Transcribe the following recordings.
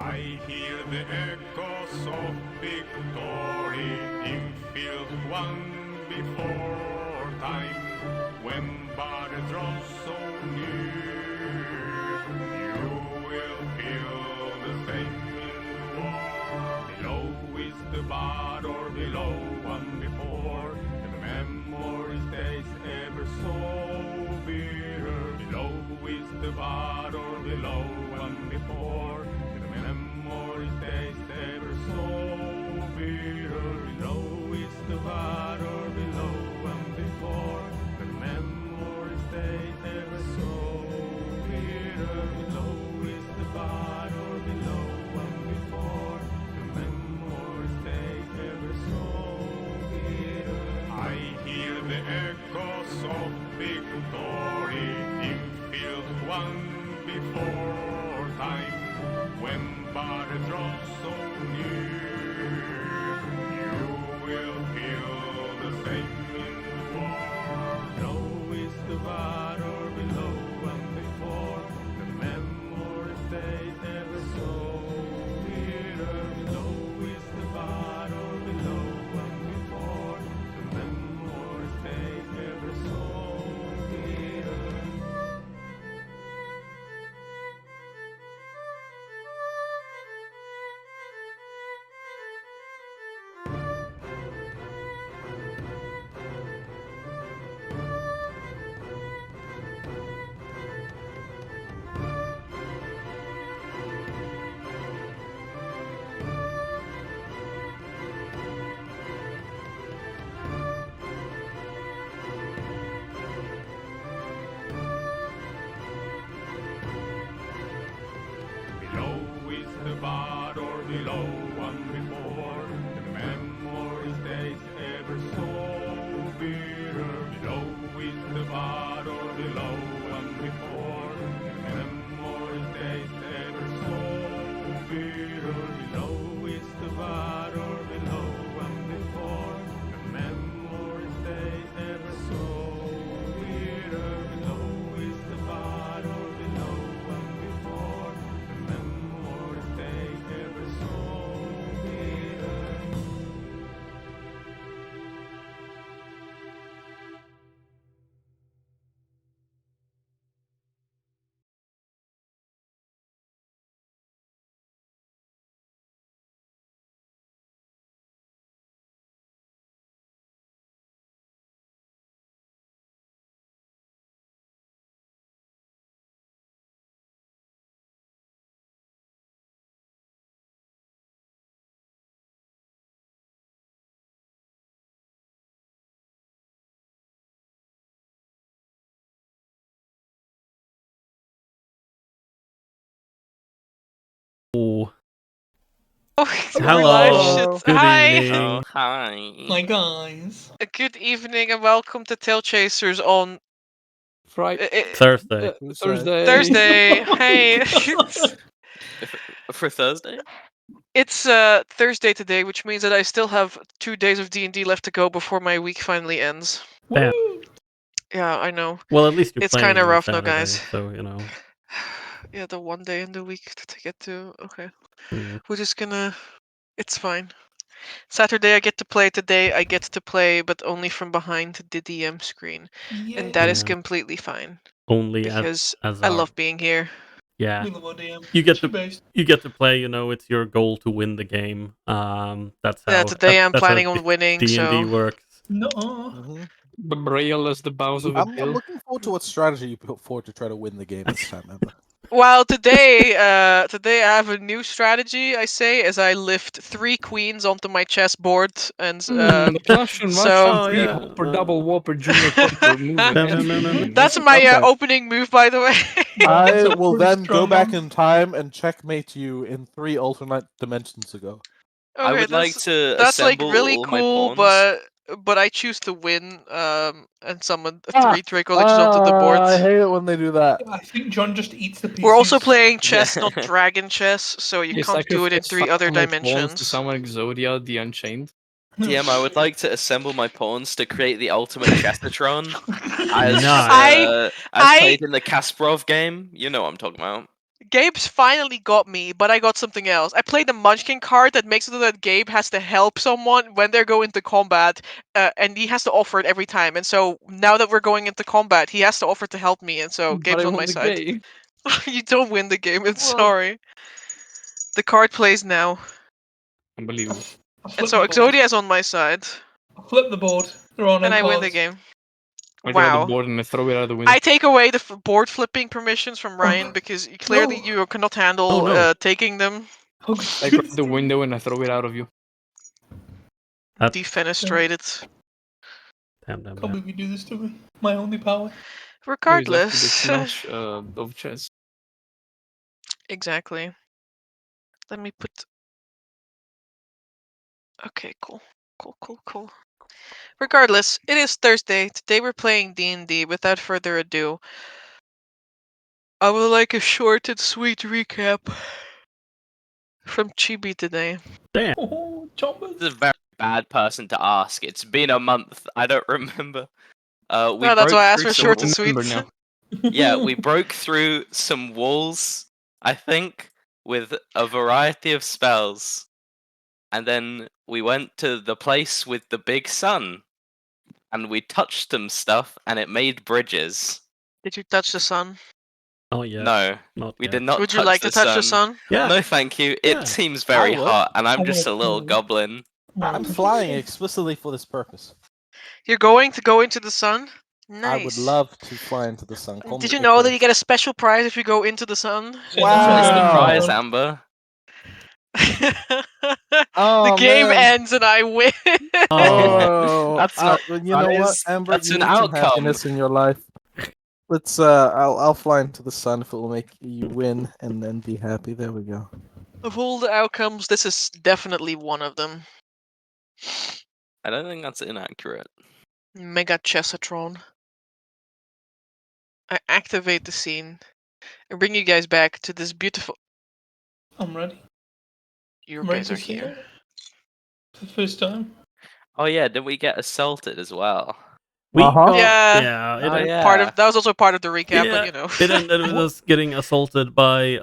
I hear the echoes of victory in field one before time, when battle draws so near. You will feel the same in war. Below is the battle, below one before, and the memory stays ever so bitter. Below is the battle, below one before, memory stays ever so bitter. Below is the battle, below and before. The memory stays ever so bitter. Below is the battle, below and before. The memory stays ever so bitter. I hear the echoes of victory in field one before time, when battle draws so near. You will feel the same in war. Below is the battle, below and before. The memory stays ever so bitter. Below is the battle, below and before. The memory stays ever so bitter. Below is the battle, below one before. The memory stays ever so bitter. Below is the battle, below one before. The memory stays ever so bitter. Below is the battle, below one before. The memory stays ever so bitter. Below is the battle, below one before. The memory stays ever so bitter. Oh, Oh, hello. shit. Good Hi. evening. Oh, hi. Hi guys. Good evening and welcome to TaleChasers on Friday, Thursday. Thursday. Thursday. Hey. For Thursday? It's Thursday today, which means that I still have 2 days of D&D left to go before my week finally ends. Bam. Woo! Yeah, I know. Well, at least you're It's playing kind of on rough now, Saturday, guys. so you know. Yeah, the one day in the week to get to. Okay. Yeah. We're just gonna. It's fine. Saturday I get to play. Today I get to play, but only from behind the DM screen. And that is Yeah. completely fine. Only Because as I our, love being here. yeah. We love our DM. You get She to based. you get to play. You know, it's your goal to win the game. That's Yeah, how. today I'm that's how planning on winning, D&D so. works. No. Braille as the bows of a I'm bill. looking forward to what strategy you put forward to try to win the game this time, Emma. Well, today I have a new strategy. I say as I lift 3 queens onto my chessboard, and The Russian so- three yeah. Whopper, double Whopper, Junior Whopper move again. No. that's my Okay. opening move, by the way. I a will pretty then go strong back one. in time and checkmate you in 3 alternate dimensions ago. I Okay, would like to that's like assemble really all my cool, pawns. but I choose to win. And summon 3 Draco Liches onto the board. I hate it when they do that. I think John just eats the pieces. We're also playing Yeah. chess, not dragon chess, so you can't do it in 3 other dimensions. To summon Exodia, the Unchained. DM, I would like to assemble my pawns to create the ultimate Chestatron as Nice. as I- played in the Kasparov game. You know what I'm talking about. Gabe's finally got me, but I got something else. I played the Munchkin card that makes it so that Gabe has to help someone when they're going into combat, and he has to offer it every time. And so now that we're going into combat, he has to offer to help me, and so But Gabe's I on won my the side. game. You don't win the game. I'm Well- sorry. The card plays now, Unbelievable. I flip and so the board. Exodia's on my side, I flip the board. There are no and I win the cards. game. I grab the Wow. board and I throw it out the window. I take away the board flipping permissions from Ryan because clearly No. you cannot handle Oh, no. taking them. How could I you grab the window and I throw it out of you. Defenestrated. Damn. Can't believe you do this to me. My only power. Regardless. Here's after the smash of chess. Exactly. Let me put. Okay, cool. Cool. Regardless, it is Thursday. Today we're playing D&D. Without further ado, I would like a short and sweet recap from Chibi today. Damn. Oh, choppers. This is a very bad person to ask. It's been a month. I don't remember. We No, that's broke why I asked through for some short and walls. sweet. Remember Yeah, we broke through some walls, I think, with a variety of spells. And then we went to the place with the big sun. And we touched some stuff, and it made bridges. Did you touch the sun? Oh yeah. No, Not we yet. did not Would touch you like the to touch sun. the sun? Yeah. No, thank you. Yeah. It seems very I would. hot, and I'm I just a would little too. goblin. I'm flying explicitly for this purpose. You're going to go into the sun? Nice. I would love to fly into the sun. Call Did me you know that Etharis. you get a special prize if you go into the sun? What's the Wow. prize, Amber? The Oh, game man. ends and I win. Oh. That's not you know what, prize, Amber? that's you an need some outcome. happiness in your life. Let's. I'll fly into the sun if it will make you win and then be happy. There we go. Of all the outcomes, this is definitely one of them. I don't think that's inaccurate. Mega Chessatron. I activate the scene and bring you guys back to this beautiful. I'm ready. You I'm ready guys to are see here. it. For the first time. Oh yeah, did we get assaulted as well? We Uh-huh. got, Yeah. yeah. Oh, It, yeah. Part of that was also part of the recap, Yeah, but you know. it ended with us getting assaulted by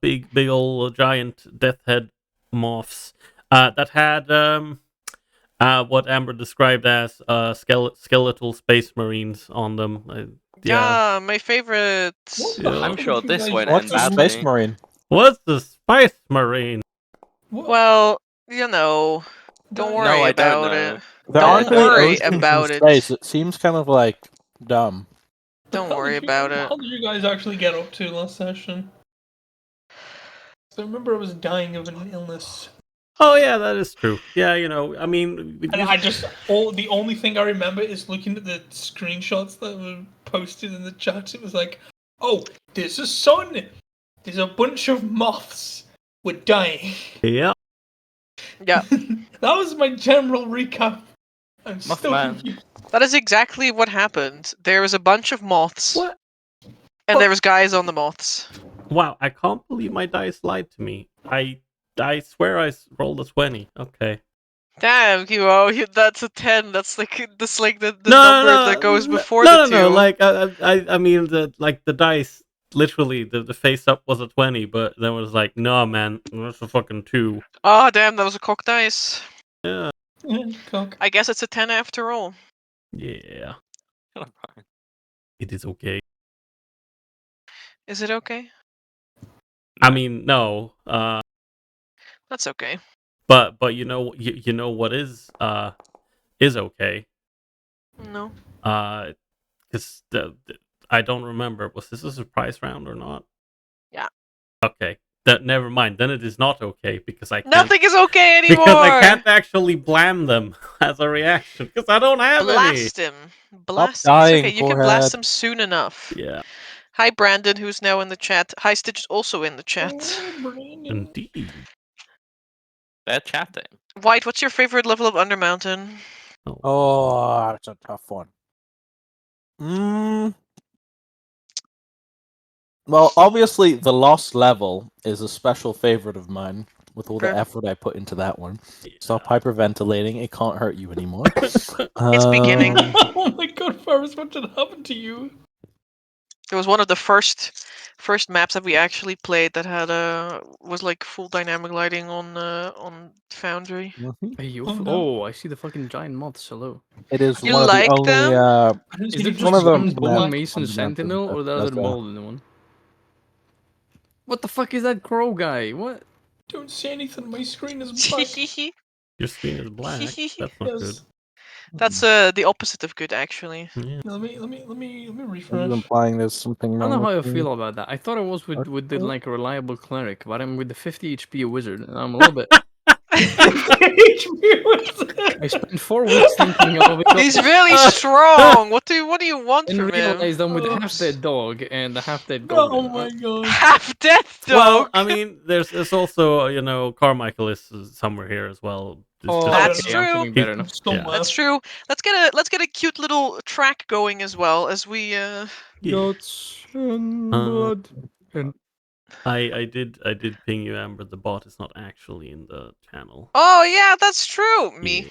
big old giant death head moths that had what Amber described as skeletal space marines on them. Yeah, my favorite. What the Yeah. hell I'm did sure you this guys won't do? What's end a badly. space marine? What's the spice marine? What? Well, you know, don't No, worry No, I don't about know. it. There Don't aren't any worry oceans in about it. space. It seems kind of like dumb. the Don't hell worry did you- about it. How did you guys actually get up to last session? So I remember I was dying of an illness. Oh yeah, that is true. Yeah, I mean, And I just the only thing I remember is looking at the screenshots that were posted in the chat. It was like, oh, there's a sun. There's a bunch of moths. We're dying. yeah. Yeah, That was my general recap. I'm Mothman. still confused. that is exactly what happened. There was a bunch of moths, What? and there was guys on the moths. Wow, I can't believe my dice lied to me. I swear I rolled a 20. Okay. Damn, that's a 10. That's like the No, number no, that goes no, before no, the no, 2. like I mean the dice. Literally, the face up was a 20, but then it was like, no, man, that's a fucking 2. Oh, damn, that was a cocked dice. Yeah. Yeah, cock. I guess it's a 10 after all. Yeah. It is okay. Is it okay? I mean, no. That's okay. But you know what is okay. No. Because I don't remember. Was this a surprise round or not? Yeah. Okay. Never mind. Then it is not okay because I can't, Nothing is okay anymore. because I can't actually blame them as a reaction because I don't have Blast him. Blast him. dying, It's okay. You can blast him soon enough. any. Yeah. Hi, Brandon, who's now in the chat. Hi, Stitch is also in the chat. Oh, Brandon. Indeed. They're chatting. White, what's your favorite level of Undermountain? Oh, that's a tough one. Well, obviously, the Lost level is a special favorite of mine with all the Okay. effort I put into that one. Stop hyperventilating. It can't hurt you anymore. It's beginning. Oh my god, Ferris, what did happen to you? It was one of the first first maps that we actually played that had was like full dynamic lighting on Foundry. Mhm. Hey, you Oh, f- no. oh, I see the fucking giant moths. Hello. It is You one of the like only. them? I didn't Is see there you just one of the one bone maps mason on the map sentinel, or the other does that. mole in the one? What the fuck is that crow guy? What? Don't see anything. My screen is black. Your screen is black. That's not good. Yes. That's the opposite of good, actually. Yeah. Let me Are you refresh. implying there's something I wrong don't know how I with feel about that. I thought I was with the Arkhona? like a reliable cleric, but I'm with the 50 HP wizard, and I'm a little bit. I spent 4 weeks thinking of it. He's really strong. What do you want And from him? realized I'm with a Oops. half-dead dog and a half-dead Oh goblin. my god. Half death dog. Well, I mean, there's also Carmichael is somewhere here as well. It's Oh, That's okay, I'm true. feeling better now. Somewhere. That's true. Let's get a cute little track going as well as we Yeah. Guts and Uh, blood and I did ping you, Amber. The bot is not actually in the channel. Oh yeah, that's true. Yeah.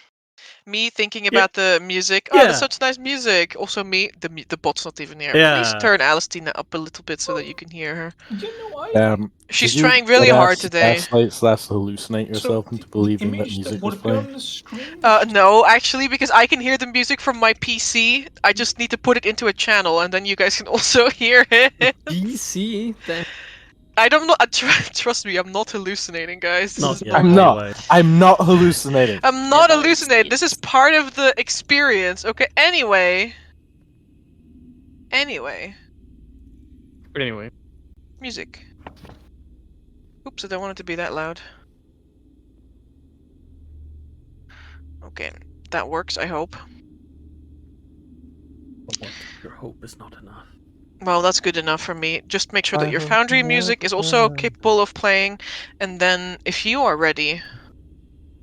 Me thinking about the music. Oh, Yeah. that's such nice music. Also me, the bot's not even here. Yeah. Please turn Alestina up a little bit so that you can hear her. You know, She's Did you trying really hard today. gaslight / hallucinate yourself into the believing that image music would was appear playing? on the screen. No, actually, because I can hear the music from my PC. I just need to put it into a channel, and then you guys can also hear it. DC. I don't know. Trust me, I'm not hallucinating, guys. This Not is yet. I'm anyway. not. I'm not hallucinating. I'm not Yeah, hallucinating. This is part of the experience. Okay. Anyway. But anyway, Music. Oops, I don't want it to be that loud. Okay, that works, I hope. What? Your hope is not enough. Well, that's good enough for me. Just make sure that I your hope Foundry you music is never also die. capable of playing, and then if you are ready,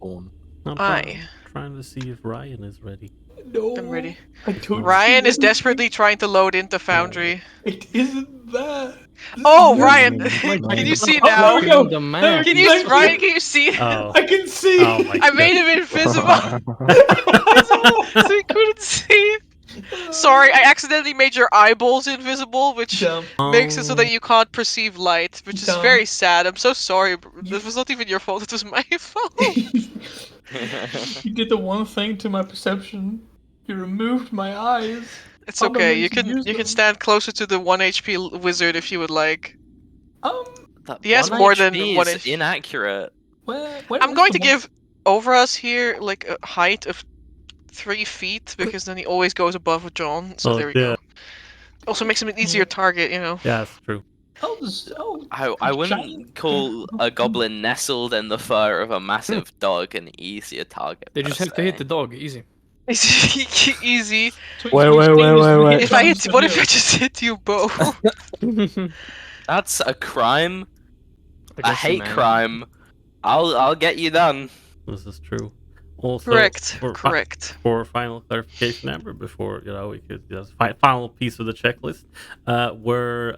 Born. I'm I trying to see if Ryan is ready. No. am ready. I don't Ryan see is anything. desperately trying to load into Foundry. It isn't there. This Oh, is Ryan! very- Can you see Oh, now? there we go. On the map. There we Can go. you, Thank Ryan? Can you see? Oh. I can see. Oh my I god. made him invisible, so he couldn't see. Sorry, I accidentally made your eyeballs invisible, which Damn. makes it so Oh. that you can't perceive light, which is Dumb. very sad. I'm so sorry. You- This was not even your fault. It was my fault. You did the one thing to my perception. You removed my eyes. It's I'm not okay. meant You to can use them. stand closer to the 1 HP wizard if you would like. That He has 1 more than HP 1 is HP. inaccurate. where I'm is going the to one- give over us here like a height of 3 feet because then he always goes above John. So Oh, there we yeah. go. Also makes him an easier target, you know. Yeah, it's true. I wouldn't call a goblin nestled in the fur of a massive dog an easier target. They per just have to hit se. the dog. Easy. Easy. Wait. If I hit, what if I just hit you both? That's a crime, I a guess hate humanity. crime. I'll get you done. This is true. Also, Correct. for Correct. for final clarification, Amber, before we could just final piece of the checklist, were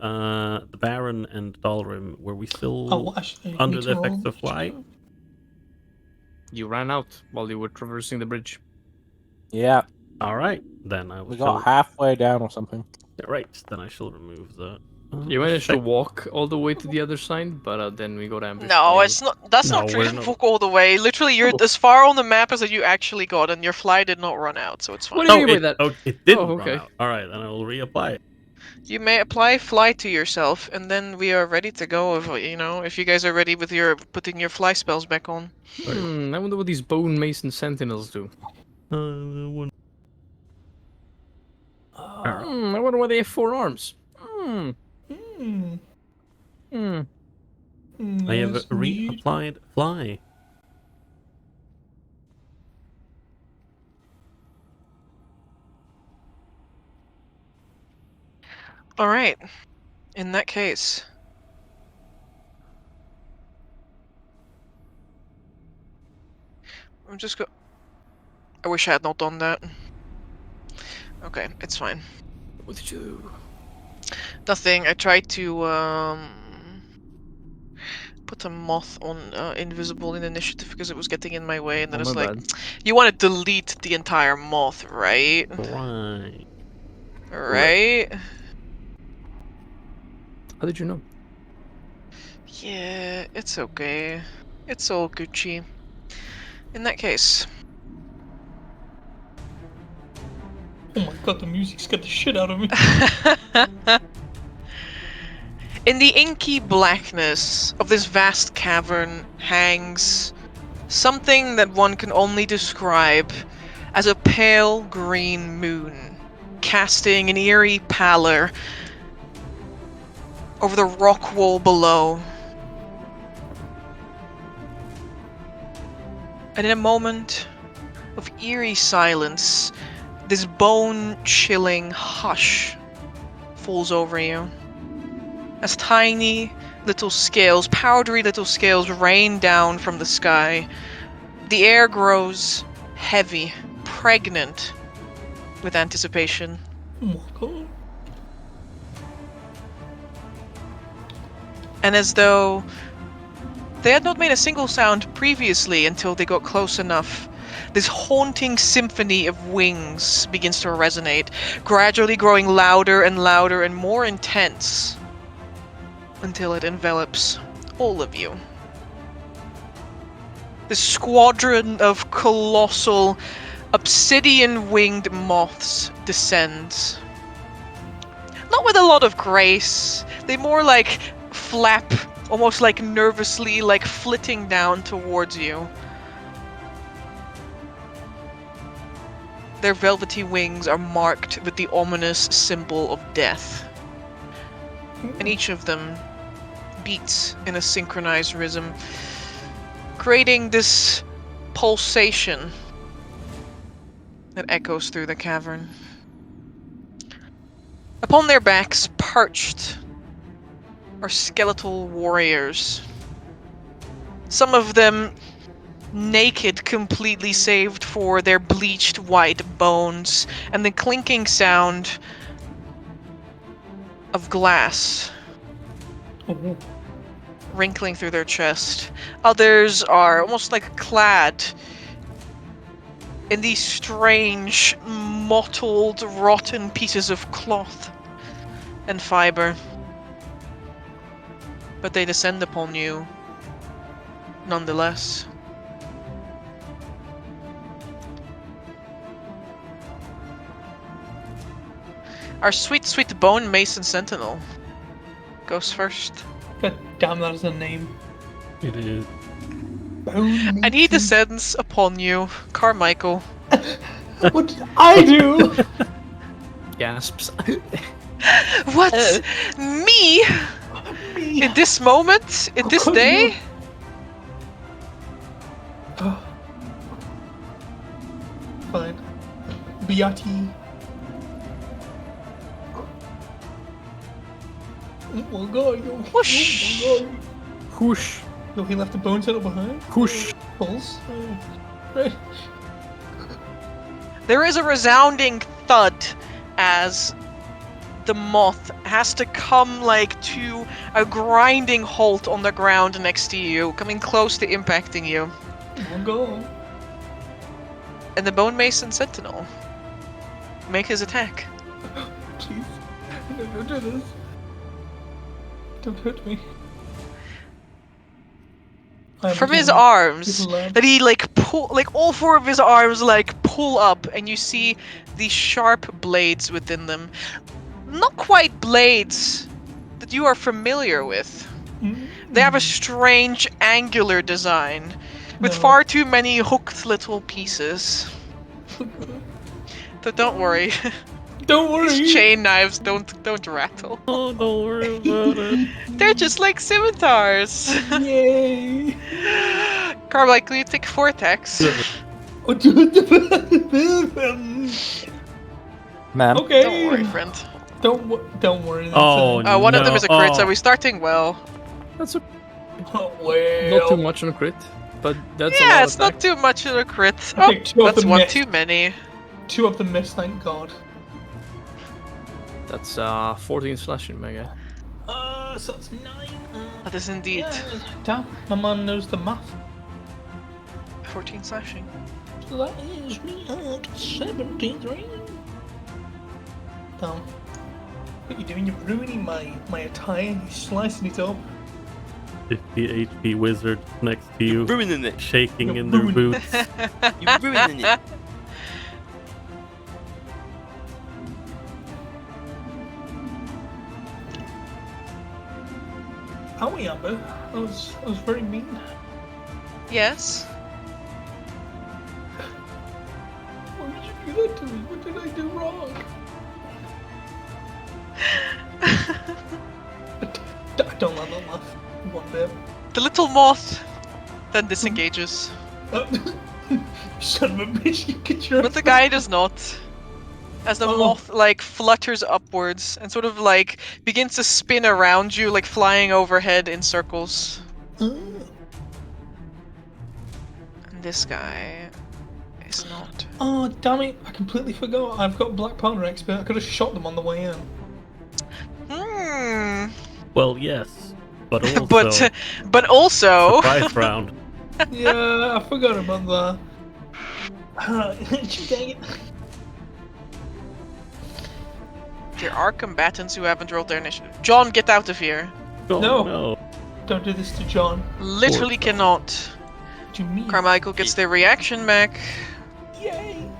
the Baron and Dalrim, were we still under the effects of fly? You ran out while you were traversing the bridge. Yeah, All right, then I will. we got halfway down or something. Right, then I shall remove the. You managed to check- walk all the way to the other side, but then we got ambushed. No, by- it's not. That's No, not true. we're You didn't not. walk all the way. Literally, you're as far on the map as that you actually got, and your fly did not run out, so it's fine. What do you Oh, mean by that? it didn't Oh, run okay. out. All right, then I will reapply it. You may apply fly to yourself, and then we are ready to go. If you guys are ready with your putting your fly spells back on. I wonder what these bone mason sentinels do. I wonder why they have 4 arms. I have reapplied fly. All right. In that case, I'm just go. I wish I had not done that. Okay, it's fine. What did you do? Nothing. I tried to put a moth on invisible in initiative because it was getting in my way, and then Oh, it's my like, bad. you want to delete the entire moth, right? Right. Right? How did you know? Yeah, it's okay. It's all Gucci. In that case, Oh my god, the music scared the shit out of me. in the inky blackness of this vast cavern hangs something that one can only describe as a pale green moon, casting an eerie pallor over the rock wall below. And in a moment of eerie silence, this bone-chilling hush falls over you. As tiny little scales, powdery little scales, rain down from the sky, the air grows heavy, pregnant with anticipation. Oh my god. And as though they had not made a single sound previously until they got close enough, this haunting symphony of wings begins to resonate, gradually growing louder and louder and more intense until it envelops all of you. This squadron of colossal obsidian-winged moths descends. Not with a lot of grace, they more like flap, almost like nervously, like flitting down towards you. Their velvety wings are marked with the ominous symbol of death. And each of them beats in a synchronized rhythm, creating this pulsation that echoes through the cavern. Upon their backs, perched, are skeletal warriors. Some of them naked, completely saved for their bleached white bones and the clinking sound of glass Oh, wrinkling through their chest. Others are almost like clad in these strange, mottled, rotten pieces of cloth and fiber. But they descend upon you nonetheless. Our sweet, sweet bone mason sentinel goes first. god damn, that is a name. It is. Bone And he Mason. descends upon you, Carmichael. What did I do? Gasps. What? Me? Me. In this moment? In this Could day? you- Oh. Fine. Beati. Oh my god, yo. Whoosh. Oh my god. Whoosh. Yo, he left the bone settle behind? Whoosh. Pulse. Right. There is a resounding thud as the moth has to come like to a grinding halt on the ground next to you, coming close to impacting you. Oh my god. And the Bone Mason Sentinel make his attack. Please. No, don't do this. Don't hurt me. I am From his little- arms, little lad. that he like pull, like all four of his arms like pull up, and you see these sharp blades within them. Not quite blades that you are familiar with. They have a strange angular design, with No. far too many hooked little pieces. So don't worry, Don't worry. these chain knives don't rattle. Oh, don't worry about it. They're just like scimitars. Yay. Carmichael, you take 4 attacks. Oh, dude. Man. Okay. Don't worry, friend. Don't worry. That's Oh, One of them no. is a crit, so Oh. we're starting well. That's a, well. not too much on a crit, but that's a Yeah, lot it's of not attack. too much of a crit. I Oh, think 2 of that's them one missed. too many. 2 of them missed, thank god. That's 14 slashing, mega. So that's 9. That is indeed Damn, my man knows the math. 14 slashing. So that is me at 73. Damn. What are you doing? You're ruining my attire. You're slicing it up. 50 HP wizard next to You're you, ruining it. shaking You're in their ruining boots. You're ruining it. Owie, Amber. I was very mean. Yes. Why would you do that to me? What did I do wrong? I don't laugh one bit. The little moth then disengages, Son of a bitch, you get your but the guy does not. As the moth like flutters upwards and sort of like begins to spin around you, like flying overhead in circles. And this guy is not. Oh, damn it. I completely forgot. I've got Black Powder Expert. I could have shot them on the way in. Well, yes, but also but also surprise round. Yeah, I forgot about that. Dang it. there are combatants who haven't rolled their initiative. John, get out of here. Oh, No. no. Don't do this to John. Literally Poor cannot. What do you mean? Carmichael gets their reaction back. Yay!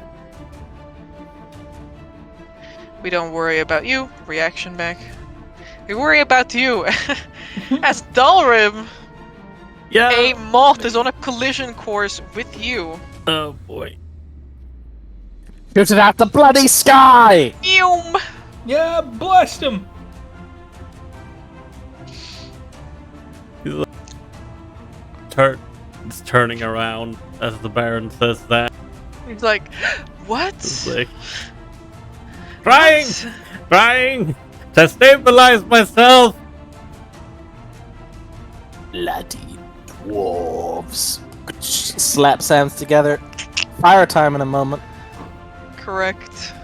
We don't worry about you. Reaction back. We worry about you. As Dalrim, Yeah. a moth is on a collision course with you. Oh boy. Shoot it at the bloody sky! Eum! Yeah, blast him! It's turning around as the Baron says that. He's like, what? It's like, trying to stabilize myself. Bloody dwarves. Slaps hands together. Fire time in a moment. Correct.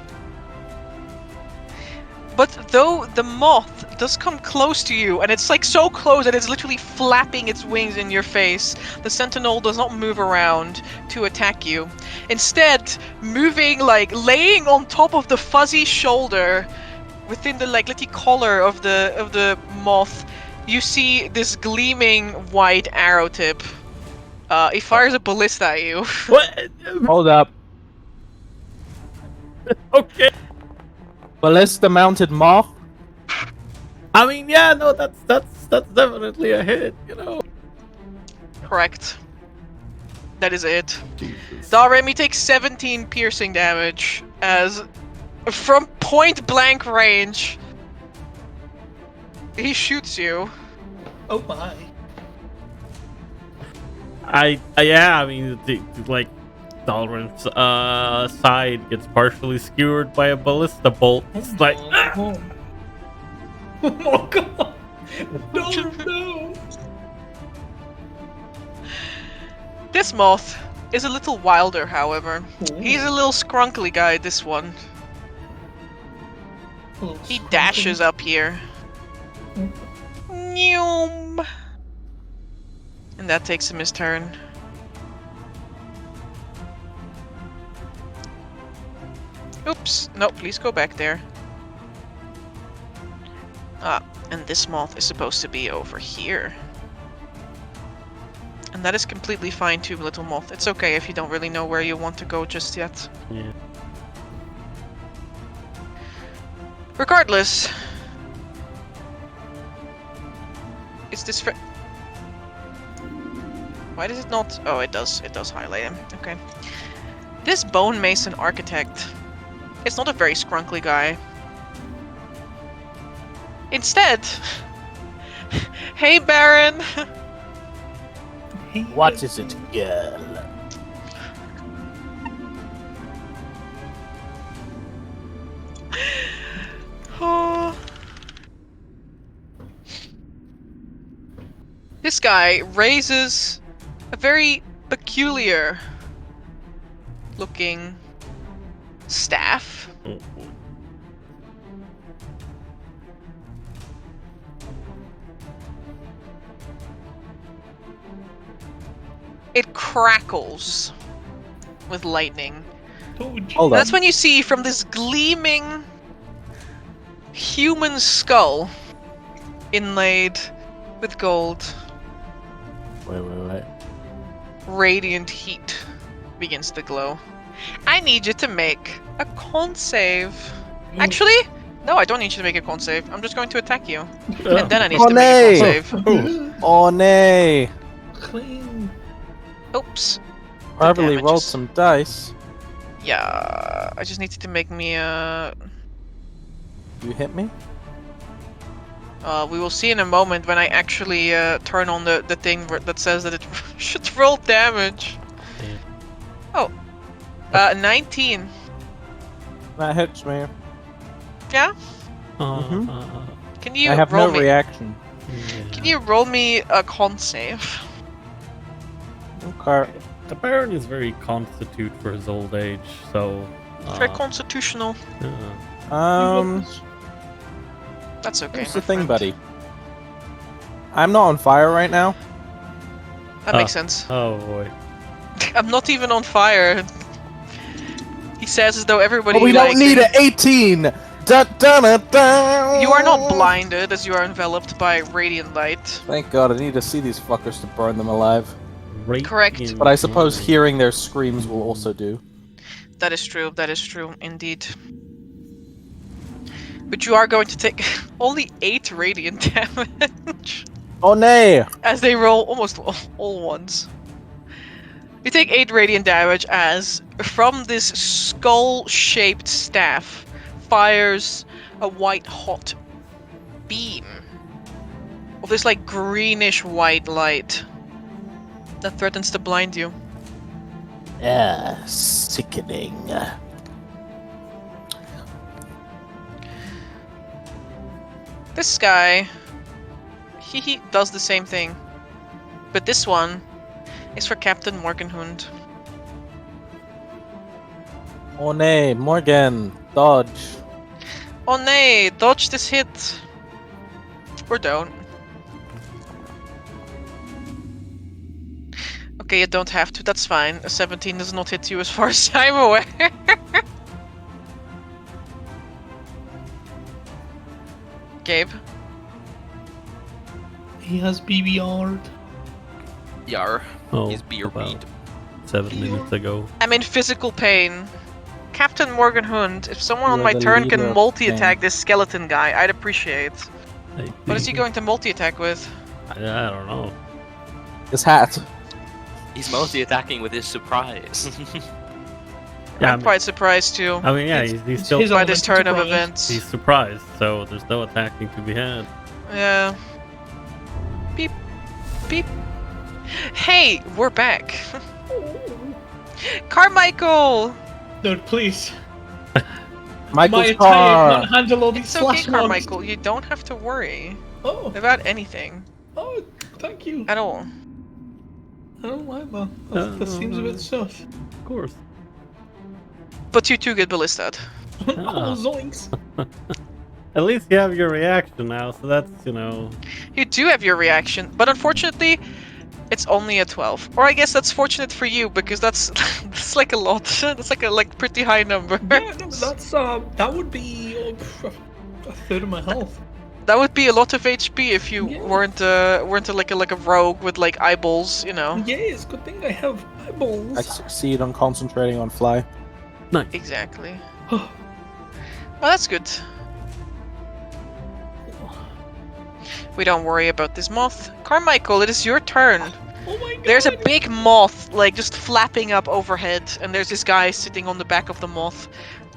But though the moth does come close to you, and it's like so close that it's literally flapping its wings in your face, the sentinel does not move around to attack you. Instead, moving, like, laying on top of the fuzzy shoulder within the like little collar of the moth, you see this gleaming white arrow tip. It fires a ballista at you. What? Hold up. Okay. Ballista mounted moth. I mean, yeah, no, that's definitely a hit, you know. Correct. That is it. Jesus. Dalremi takes 17 piercing damage as, from point blank range, he shoots you. Oh my. Yeah, I mean, like, Dalrin's side gets partially skewered by a ballista bolt. It's like, Oh my god! No! This moth is a little wilder, however. He's a little scrunkly guy, this one. He dashes up here. Noom. And that takes him his turn. Oops. No, please go back there. Ah, and this moth is supposed to be over here. And that is completely fine too, little moth. It's okay if you don't really know where you want to go just yet. yeah. Regardless, it's this why does it not? Oh, it does. It does highlight him. Okay. This bone mason architect is not a very scrunkly guy. Instead, hey Baron. What is it, girl? Oh. This guy raises a very peculiar looking staff. Oh, boy. It crackles with lightning. Told you. Hold on. That's when you see from this gleaming human skull inlaid with gold. Wait. Radiant heat begins to glow. I need you to make a con save. Actually, no, I don't need you to make a con save. I'm just going to attack you. And then I need Oh, to make a nay! con save. Oh, nay! Clean. Oops. Probably rolled damages. some dice. Yeah, I just need you to make me a... You hit me? we will see in a moment when I actually turn on the thing that says that it should roll damage. Yeah. Oh. 19. That hits me. Yeah? Mhm. Can you I have roll no me... reaction. Can you roll me a con save? Okay. The Baron is very constitute for his old age, so. Very constitutional. That's okay. Here's my the thing, friend. buddy. I'm not on fire right now. That makes sense. Oh boy. I'm not even on fire. He says as though everybody. But we don't need an 18! Da, da, da, da. You are not blinded as you are enveloped by radiant light. Thank God, I need to see these fuckers to burn them alive. Correct. But I suppose hearing their screams will also do. That is true. That is true, indeed. But you are going to take only 8 radiant damage. Oh nay! As they roll almost all ones. You take 8 radiant damage as from this skull-shaped staff fires a white-hot beam of this like greenish-white light that threatens to blind you. Sickening. This guy, he does the same thing, but this one is for Captain Morgen Hund. Oh nay, Morgen, dodge. Oh nay, dodge this hit. Or don't. Okay, you don't have to, that's fine. A 17 does not hit you as far as I'm aware. Gabe? He has BBR'd. Yar. Oh, He's beer about weed. 7 minutes ago. I'm in physical pain. Captain Morgen Hund, if someone on You're my the turn leader can of multi-attack this skeleton guy, I'd appreciate. Hey, What is he going to multi-attack with? I don't know. His hat. He's mostly attacking with his surprise. Yeah, I'm quite surprised too. I mean, yeah, It's- he's it's still his By this element turn of surprise. events. he's surprised, so there's no attacking to be had. Yeah. Beep. Beep. Hey, we're back. Carmichael! No, please. Michael's My attire car. cannot handle all these It's okay, slash mobs. Carmichael. You don't have to worry Oh, about anything thank you. at all. I don't like that. That seems a bit sus. Of course. But you too get ballistaed. Oh, zoinks. At least you have your reaction now, so that's, You do have your reaction, but unfortunately, it's only a 12. Or I guess that's fortunate for you because that's that's like a lot. That's like a pretty high number. Yeah, no, that's that would be a third of my health. That would be a lot of HP if you Yeah. weren't like a rogue with like eyeballs, you know. Yeah, it's a good thing I have eyeballs. I succeed on concentrating on fly. Exactly. Well, that's good. We don't worry about this moth. Carmichael, it is your turn. Oh my god. There's a big moth, like, just flapping up overhead, and there's this guy sitting on the back of the moth,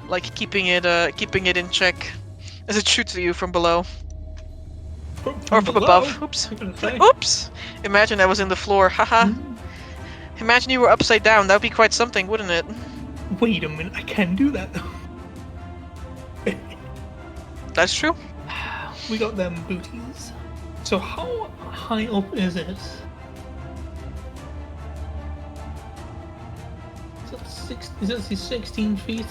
like, keeping it in check, as it shoots at you from below. Or from above. Oops. Oops! Imagine I was in the floor, haha. Imagine you were upside down, that would be quite something, wouldn't it? Wait a minute, I can do that. That's true. We got them booties. So how high up is it? Is that 16 feet?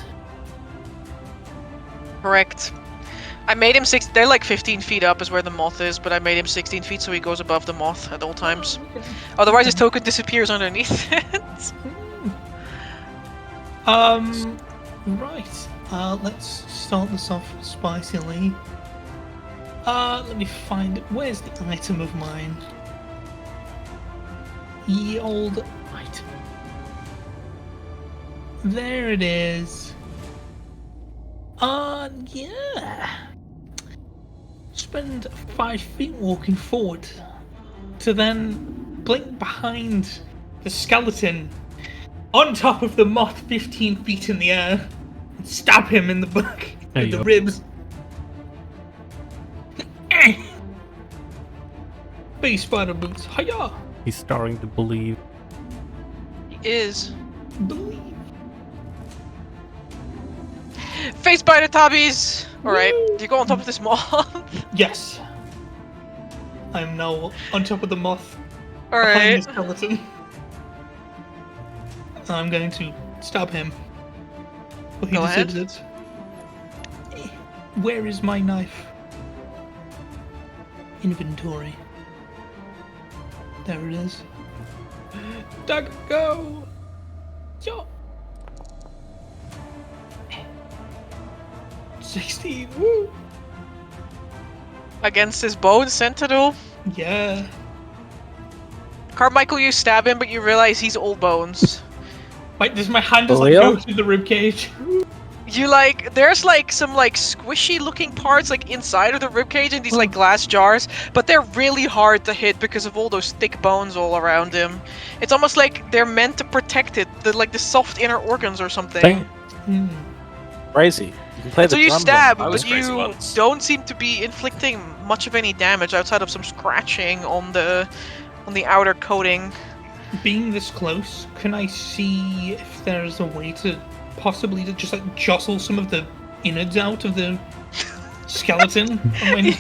Correct. I made him they're like 15 feet up is where the moth is, but I made him 16 feet so he goes above the moth at all times. Okay. Otherwise his token disappears underneath it. Right. Let's start this off spicily. Let me find it. Where's the item of mine? Ye old item. There it is. Yeah. Spend 5 feet walking forward to then blink behind the skeleton on top of the moth 15 feet in the air and stab him in the back There with you the go. ribs. Big spider boots. Hiya! He's starting to believe. He is. Believe. Face biter tabbies! Alright, you go on top of this moth. Yes. I'm now on top of the moth behind Alright. the skeleton. I'm going to stab him. Well, he Go ahead. deserves it. Where is my knife? Inventory. There it is. Dagger, go! Yo! 16, woo! Against his bone sentinel. Yeah. Carmichael, you stab him, but you realize he's all bones. Wait, does my hand just like Leo? go through the ribcage? You like, there's like some like squishy looking parts like inside of the ribcage in these like glass jars, but they're really hard to hit because of all those thick bones all around him. It's almost like they're meant to protect it, like the soft inner organs or something. Dang. Hmm. Crazy. You can play So the you drum stab, then. I was but crazy you once. don't seem to be inflicting much of any damage outside of some scratching on the outer coating. Being this close, can I see if there's a way to possibly to just like jostle some of the innards out of the skeleton?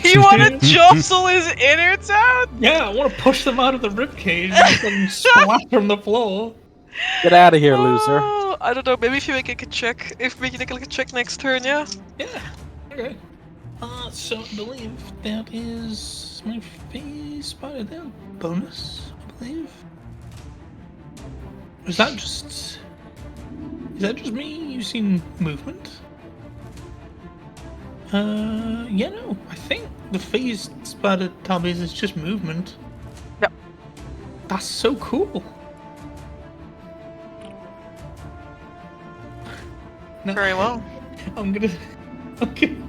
You want to jostle his innards out? Yeah, I want to push them out of the ribcage and let them splatter on the floor. Get out of here, loser. Oh, I don't know. Maybe if you make a check, if make a check next turn, yeah. Yeah. Okay. So I believe that is my face spider there. Bonus, I believe. Is that just me using movement? Yeah, no. I think the phase spider tabbies is just movement. Yep. That's so cool. No, Very well. I'm gonna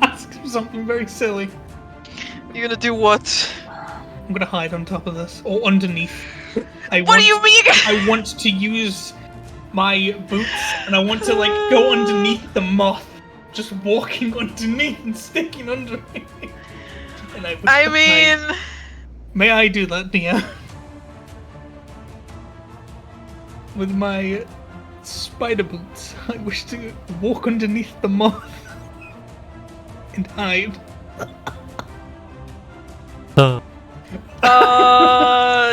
ask for something very silly. You're gonna do what? I'm gonna hide on top of this or underneath. What do you mean? I want to use my boots and I want to like go underneath the moth, just walking underneath and sticking under it. And I wish I to hide. mean, May I do that, Nia? With my spider boots, I wish to walk underneath the moth and hide.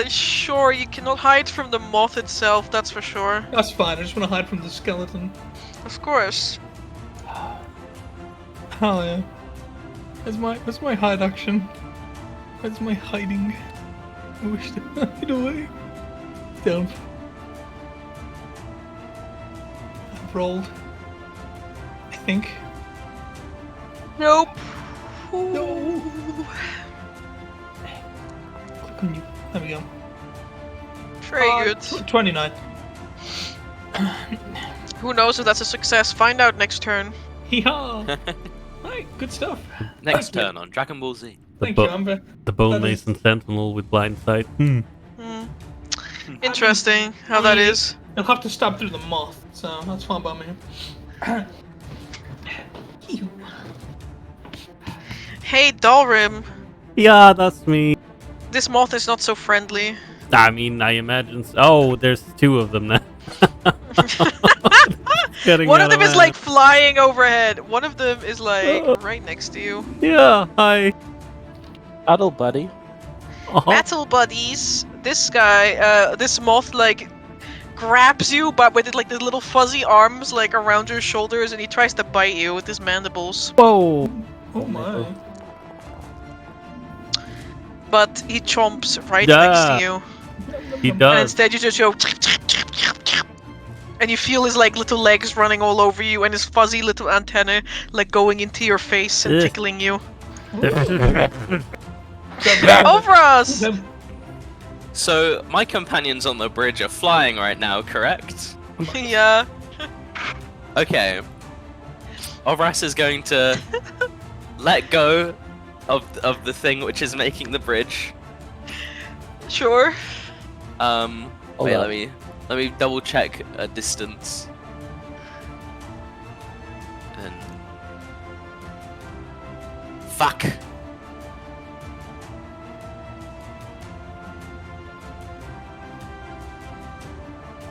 sure, you cannot hide from the moth itself, that's for sure. That's fine, I just want to hide from the skeleton. Of course. Oh yeah. That's my hide action. That's my hiding. I wish to hide away. Down. I've rolled. I think. Nope. No. Click on you. There we go. Very good. 29. Who knows if that's a success? Find out next turn. Hee-haw! Right, good stuff. Next Thank you. turn on Dragon Ball Z. Thank bo- you, Amber. The Bone That is- Mason Sentinel with blind sight. Hmm. Interesting how that is. You'll have to stab through the moth, so that's fine by me. Ew. Hey, Dalrim. Yeah, that's me. This moth is not so friendly. I mean, I imagine. Oh, there's two of them now. Getting One out of them is hand. like flying overhead. One of them is like right next to you. Yeah, hi. Huddle, buddy. Uh-huh. Battle buddies. This guy, this moth, like grabs you, but with like the little fuzzy arms like around your shoulders, and he tries to bite you with his mandibles. Whoa. Oh my. But he chomps right Yeah. next to you, He and does. instead you just go. And you feel his like little legs running all over you, and his fuzzy little antenna like going into your face and Ugh. tickling you. Over us! Them- So my companions on the bridge are flying right now, correct? Yeah. Okay. Ovras is going to let go of the thing which is making the bridge. Sure. Hold Wait, up. let me double check a distance. And fuck.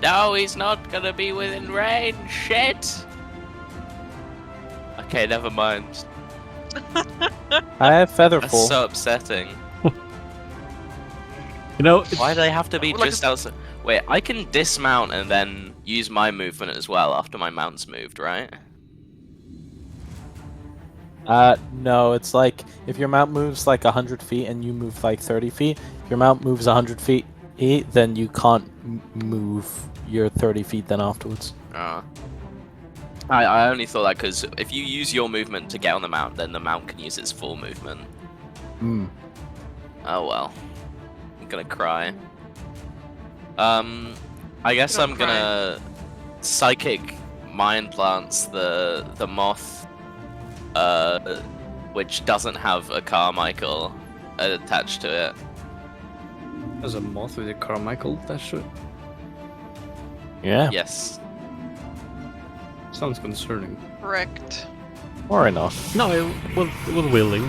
No, he's not gonna be within range. Shit. Okay, never mind. I have That's Featherfall. so upsetting. You know, Why do they have to be Like just outside? Wait, I can dismount and then use my movement as well after my mount's moved, right? No, it's like if your mount moves like 100 feet and you move like 30 feet, if your mount moves 100 feet, then you can't move your 30 feet then afterwards. I only thought that because if you use your movement to get on the mount, then the mount can use its full movement. Hmm. Oh well. I'm gonna cry. I guess Don't I'm gonna psychic mind plants the moth, which doesn't have a Carmichael attached to it. There's a moth with a Carmichael attached to it. Yeah. Yes. Sounds concerning. Correct. Or enough. no, it was willing.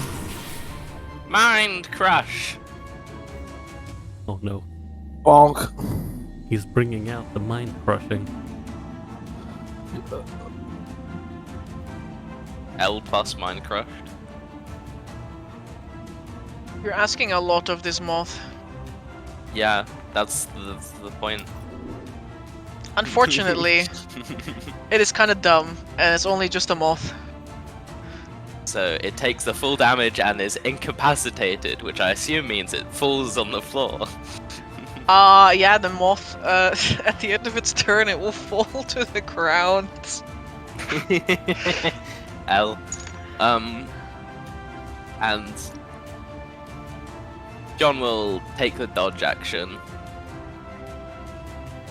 Mind crush. Oh no, Bonk. he's bringing out the mind crushing. L plus mind crushed. You're asking a lot of this moth. Yeah, that's the point. Unfortunately, it is kind of dumb, and it's only just a moth. So it takes the full damage and is incapacitated, which I assume means it falls on the floor. Yeah, the moth, at the end of its turn, it will fall to the ground. L. And John will take the dodge action.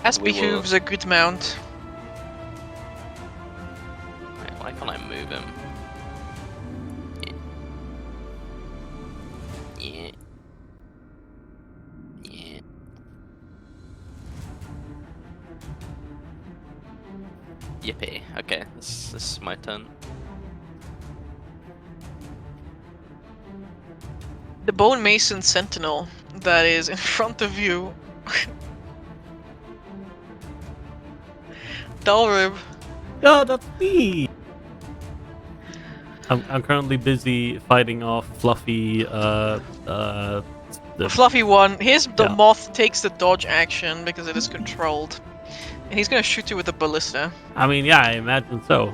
As We will- behooves a good mount. Wait, why can't I move him? Yeah. Yeah. Yippee. Okay, this is my turn. The Bone Mason Sentinel that is in front of you. Dalrib. Oh, that's me. I'm currently busy fighting off Fluffy. The Fluffy one. Here's the Yeah. moth takes the dodge action because it is controlled. And he's gonna shoot you with a ballista. I mean, yeah, I imagine so.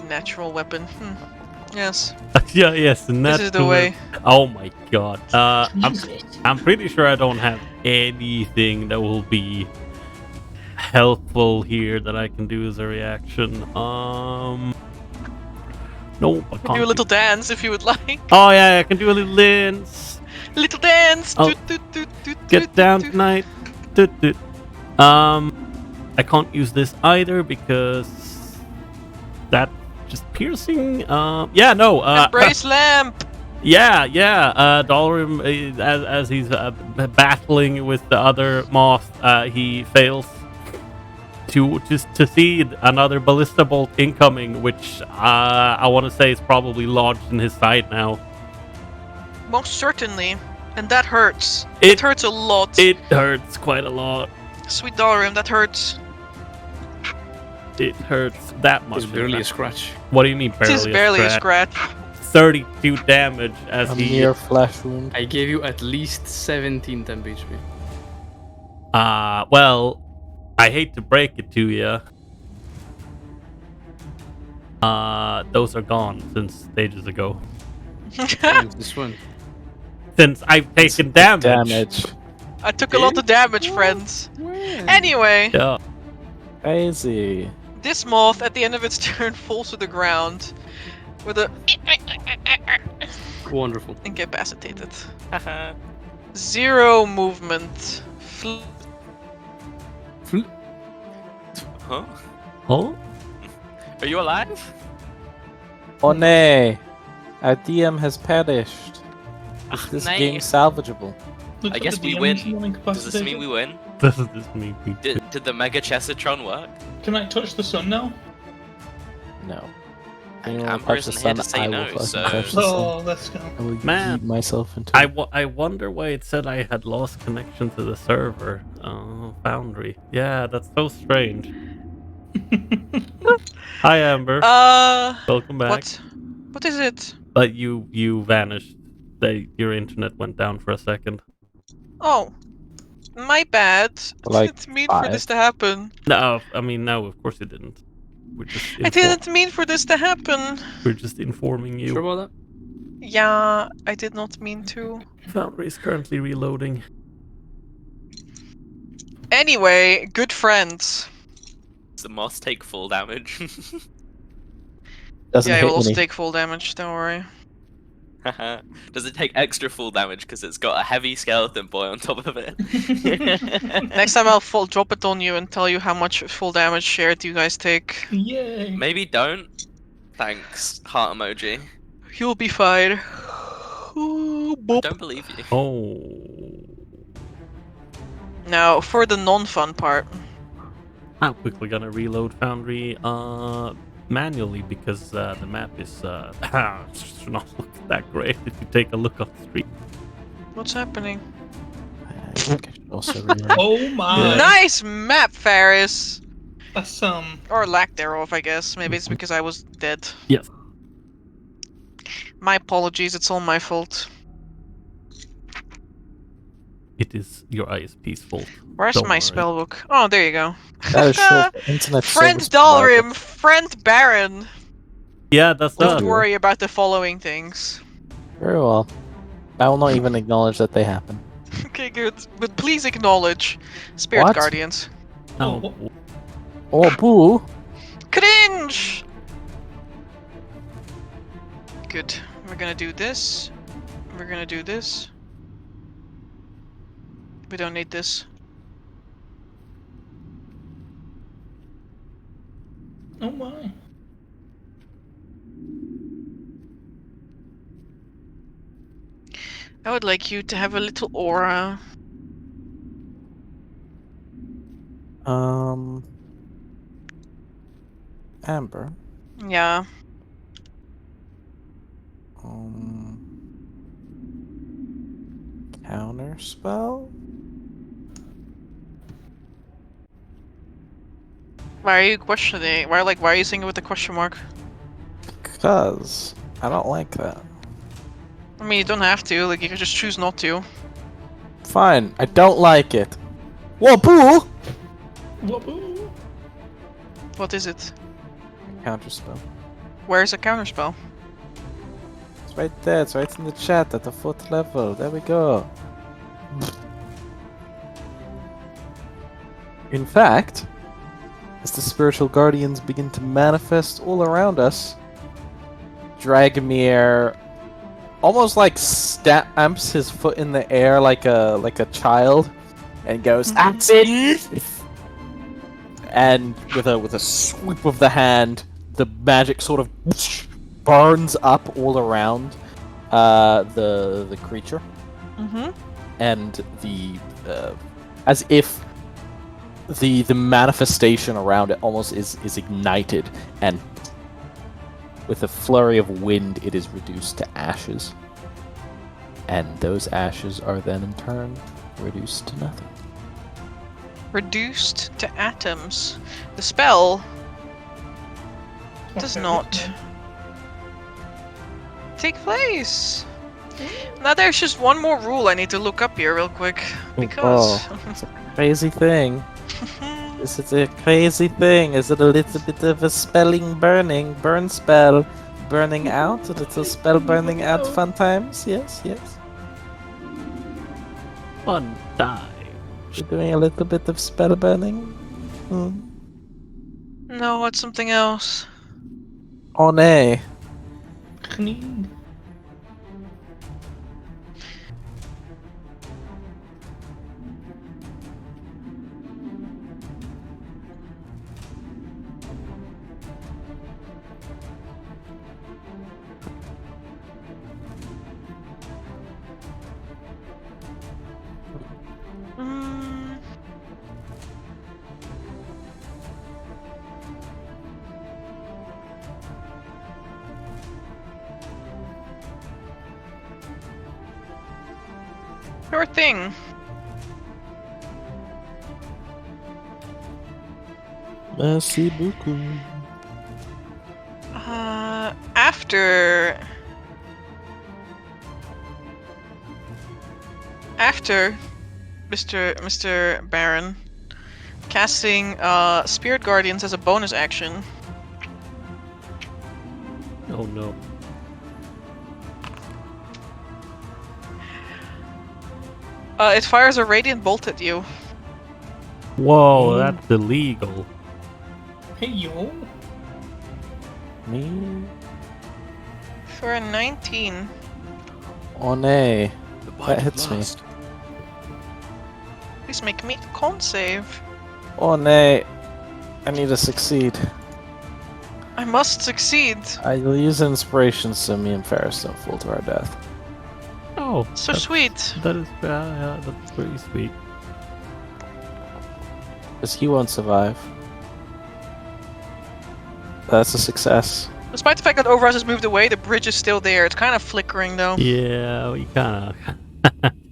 Natural weapon. Yes. Yeah, yes, and This is the way. Oh my god. I'm pretty sure I don't have anything that will be helpful here that I can do as a reaction. Nope, I You can can't. do a little dance if you would like. Oh yeah, I can do a little dance. Little dance. Oh. Toot, toot, toot, toot, Get toot, down toot. tonight. Toot, toot. I can't use this either because that just piercing. Yeah, no. Embrace lamp. Yeah. Dalrim, as he's battling with the other moth, he fails to see another ballista bolt incoming, which I want to say is probably lodged in his side now. Most certainly. And that hurts. It- It hurts a lot. It hurts quite a lot. Sweet Dalrim, that hurts. It hurts that much. It's barely in a fact. scratch. What do you mean It barely? is barely a scratch. 32 damage as A he. mere flesh wound. I gave you at least 17 temp HP. Well, I hate to break it to you. Those are gone since ages ago. When's this one? Since I've taken damage. I took a lot of damage, friends. Anyway, Yeah. Crazy. This moth, at the end of its turn, falls to the ground with a Wonderful. incapacitated. Haha. 0 movement. Huh? Oh, Are you alive? Oh nay! Our DM has perished. Is Ah, this nay. game salvageable? Looks I like guess the we DM win. is more Does this mean incapacitated. we win? does this mean we Did the Mega Chesatron work? Can I touch the sun now? No. And Anyone Amber touch the isn't here to sun, say I will no, fucking so- touch the sun. Oh, let's go. I will Man. yeet myself into I wonder why it said I had lost connection to the server. Foundry. Yeah, that's so strange. Hi, Amber. Welcome back. What is it? But you vanished. Your internet went down for a second. Oh, my bad. Like Didn't mean for this 5. to happen. No, I mean no, of course you didn't. We're just I didn't mean for this to happen. we're just informing you. Sure about that? Yeah, I did not mean to. Foundry is currently reloading. Anyway, good friends. Does the moth take full damage? Doesn't Yeah, it hit will also any. take full damage, don't worry. Does it take extra full damage because it's got a heavy skeleton boy on top of it? Next time I'll full drop it on you and tell you how much full damage shared you guys take. Yay! Maybe don't. Thanks, heart emoji. You'll be fine. Ooh, I boop. don't believe you. Oh. Now, for the non-fun part. I'm quickly gonna reload Foundry manually because the map is should not look that great if you take a look on the street. What's happening? I think I should also reload. Oh my! Nice map, Ferris! That's Or lack thereof, I guess. Maybe it's because I was dead. Yes. My apologies, it's all my fault. It is your ISP's fault. Where's Don't my worry. spellbook? Oh, there you go. That is short for internet Friend service provider. Dalrim, friend Baron. Yeah, that's Don't that. worry about the following things. Very well. I will not even acknowledge that they happen. Okay, good. But please acknowledge Spirit What? Guardians. Oh, Oh, boo! Cringe! Good. We're gonna do this. We're gonna do this. We don't need this. oh my! I would like you to have a little aura. Amber. Yeah. Counter spell? Why are you questioning? Why are you saying it with a question mark? Because I don't like that. I mean, you don't have to. Like, you can just choose not to. Fine, I don't like it. Whoa, boo! Whoop-oo. What is it? Counter spell. Where's a counterspell? It's right there, it's right in the chat at the 4th level. There we go. In fact, as the spiritual guardians begin to manifest all around us, Dragomir almost like stamps his foot in the air like a child and goes, "Action!" And with a sweep of the hand, the magic sort of burns up all around the creature, Mm-hmm. and as if the manifestation around it almost is ignited, and with a flurry of wind, it is reduced to ashes, and those ashes are then in turn reduced to nothing. Reduced to atoms. The spell does Okay. not take place. Now there's just one more rule I need to look up here real quick. Because... It's a crazy thing. This is a crazy thing. Is it a little bit of a burn spell, burning out? A little spell burning out fun times? Yes, yes. fun time. You're doing a little bit of spell burning? No, it's something else. Oh nay. Clean. Mm, sure thing. Merci beaucoup. After Mr. Baron, casting Spirit Guardians as a bonus action. Oh no. It fires a radiant bolt at you. Whoa, that's illegal. Hey yo. Me? For a 19. Oh nay. The That bite of hits me. lust. Please make me a con save. Oh nay. I need to succeed. I must succeed. I'll use inspiration so me and Ferris don't fall to our death. Oh, So that's- sweet. That is, yeah, that's pretty sweet. Because he won't survive. That's a success. Despite the fact that Overus has moved away, the bridge is still there. It's kind of flickering though. Yeah, we kind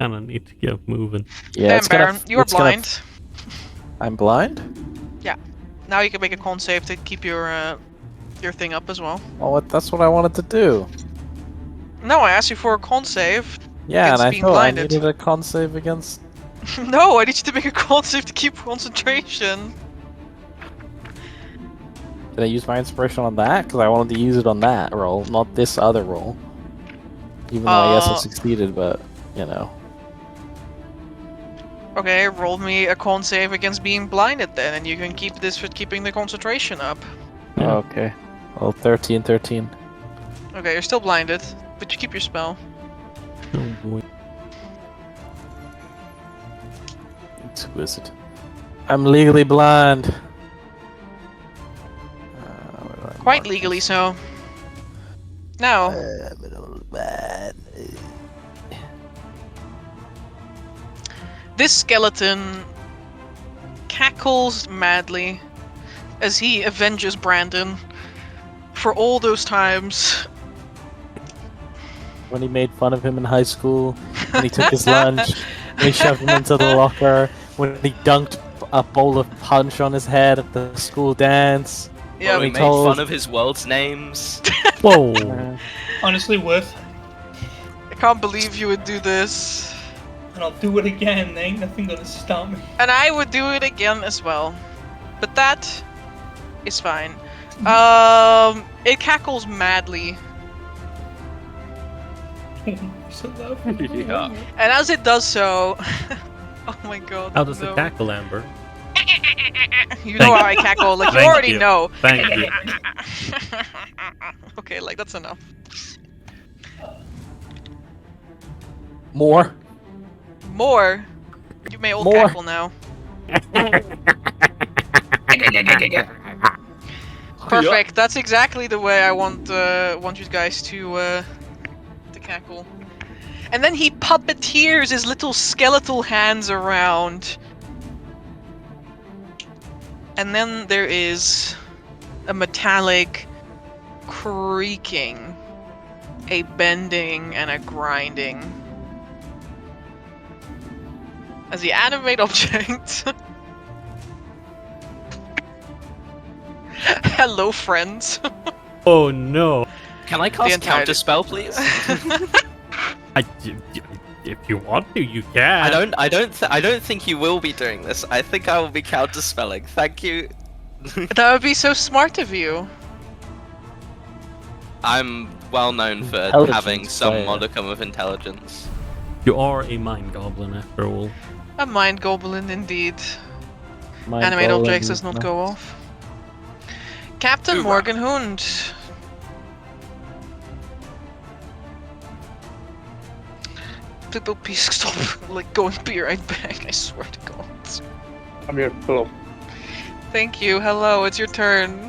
of need to get moving. Yeah, Damn, it's gonna. Baron, you are it's gonna- blind. I'm blind? Now you can make a con save to keep your thing up as well. Well, that's what I wanted to do. No, I asked you for a con save. Yeah, Against and I being thought blinded. I needed a con save against. No, I need you to make a con save to keep concentration. Did I use my inspiration on that? Because I wanted to use it on that roll, not this other roll. Even though I guess I succeeded, but you know. Okay, roll me a con save against being blinded then, and you can keep this for keeping the concentration up. Yeah. Okay. Well, 13. Okay, you're still blinded, but you keep your spell. Oh boy. Exquisite. I'm legally blind. Where do I Quite mark legally this? so. Now, I'm a little bad. this skeleton cackles madly as he avenges Brandon for all those times. When he made fun of him in high school, when he took his lunch, when he shoved him into the locker, when he dunked a bowl of punch on his head at the school dance. Yeah, we we made told- fun of his world's names. Whoa. Honestly, worth. I can't believe you would do this. And I'll do it again. Ain't nothing gonna stop me. And I would do it again as well. But that is fine. It cackles madly. So lovely. Yeah. And as it does so... oh my god. How does no. it cackle, Amber? You know how I cackle, like you Thank already you. know. Thank you. Okay, like that's enough. More? More. You may all More. cackle now. Perfect. That's exactly the way I want you guys to cackle. And then he puppeteers his little skeletal hands around. And then there is a metallic creaking, a bending, and a grinding. As the animate object. Hello, friends. Oh no. Can I cast entire- counter spell, please? If you want to, you can. I don't think you will be doing this. I think I will be counter spelling. Thank you. That would be so smart of you. I'm well known for Intelligence, having some yeah. modicum of intelligence. You are a mind goblin after all. A mind goblin indeed. Mind Animate blowing, objects does not no. go off. Captain Hoorah. Morgen Hund. People, please stop like going be right back. I swear to God. I'm here. Hello. Thank you. Hello, it's your turn.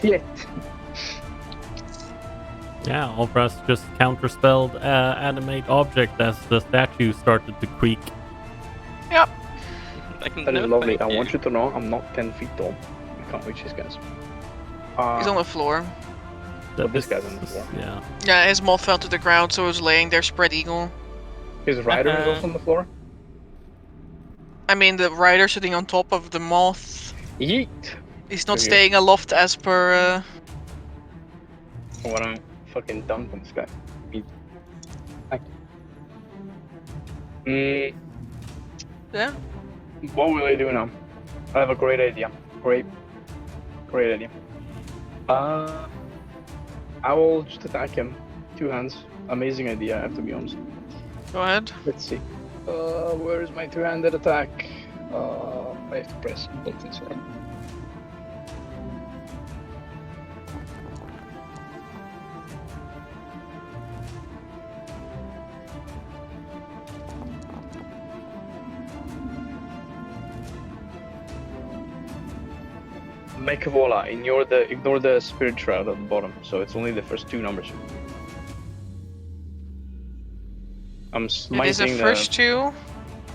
Shit. Yeah, Alfras just counterspelled animate object as the statue started to creak. Yep. That is lovely. I want you to know I'm not 10 feet tall. I can't reach these guys. He's on the floor. But this guy's on the floor. Yeah. Yeah, his moth fell to the ground, so he was laying there spread eagle. His rider is also on the floor. I mean, the rider sitting on top of the moth. Yeet! He's not Okay. staying aloft as per. I wanna fucking dunk on this guy. Yeah. What will I do now? I have a great idea. Great idea. I will just attack him. 2 hands. Amazing idea, I have to be honest. Go ahead. Let's see. Where is my 2-handed attack? I have to press buttons. Make a voila. Ignore the spirit shroud at the bottom. So it's only the first 2 numbers. I'm It smiting is a first 2.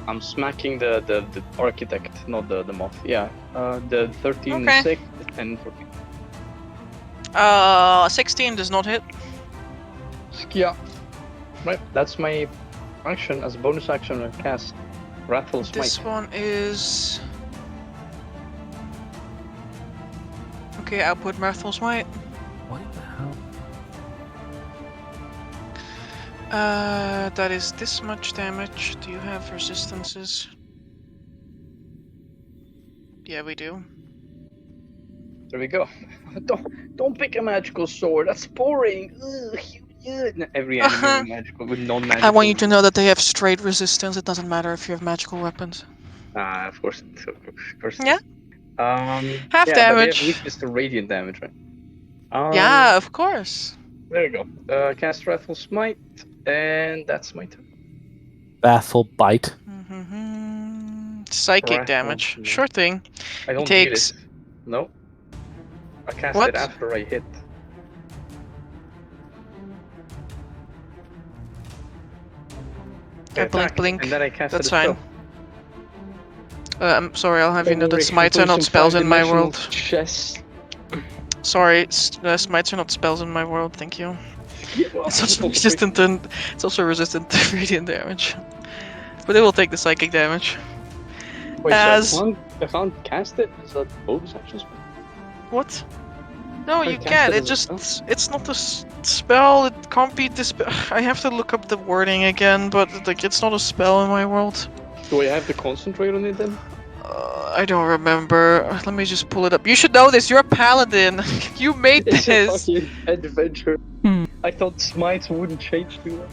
I'm smacking the architect, not the moth. Yeah. The 13 Okay. 6 and 14. 16 does not hit. Yeah. Right. That's my action as a bonus action and cast Wrathful Smite. This one is. Okay, output Wrathful Smite. What the hell? That is this much damage. Do you have resistances? Yeah, we do. There we go. Don't pick a magical sword. That's boring. Ugh, every enemy magical with non-magical. I want you to know that they have straight resistance. It doesn't matter if you have magical weapons. Of course. Of course. Yeah. Half Half But damage. they have weakness to radiant damage, right? Yeah, of course. There you go. Cast Wrathful Smite, and that's my turn. Wrathful Bite. Psychic Wrathful damage. Smite. Sure thing. I don't takes- need it. No. I cast What? it after I hit. I blink, blink. And then I cast That's it as fine. I'm sorry, I'll have you know that Holy smites are not completion spells in my 5-dimensional world. Chess. Sorry, smites are not spells in my world. Thank you. It's also resistant to radiant damage, but it will take the psychic damage. Wait, as- so I can't cast it? Is that bonus action spell? What? No, I you cast can't. it It as a just it's not a spell. It can't be this. I have to look up the wording again, but like it's not a spell in my world. Do I have to concentrate on it then? I don't remember. Let me just pull it up. You should know this. You're a paladin. You made It's a this. fucking adventure. I thought smites wouldn't change too much.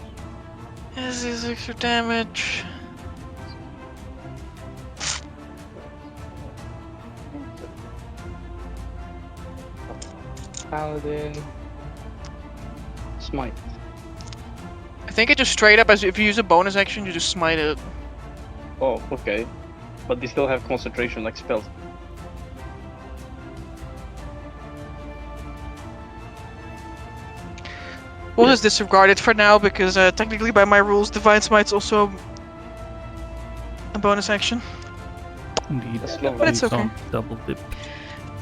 This is extra damage. Paladin. Smite. I think it just straight up as if you use a bonus action, you just smite it. Oh, okay. But they still have concentration like spells. We'll just disregard it for now because technically by my rules, Divine Smite's also a bonus action. Indeed. That's lovely. But it's okay. Can't double dip.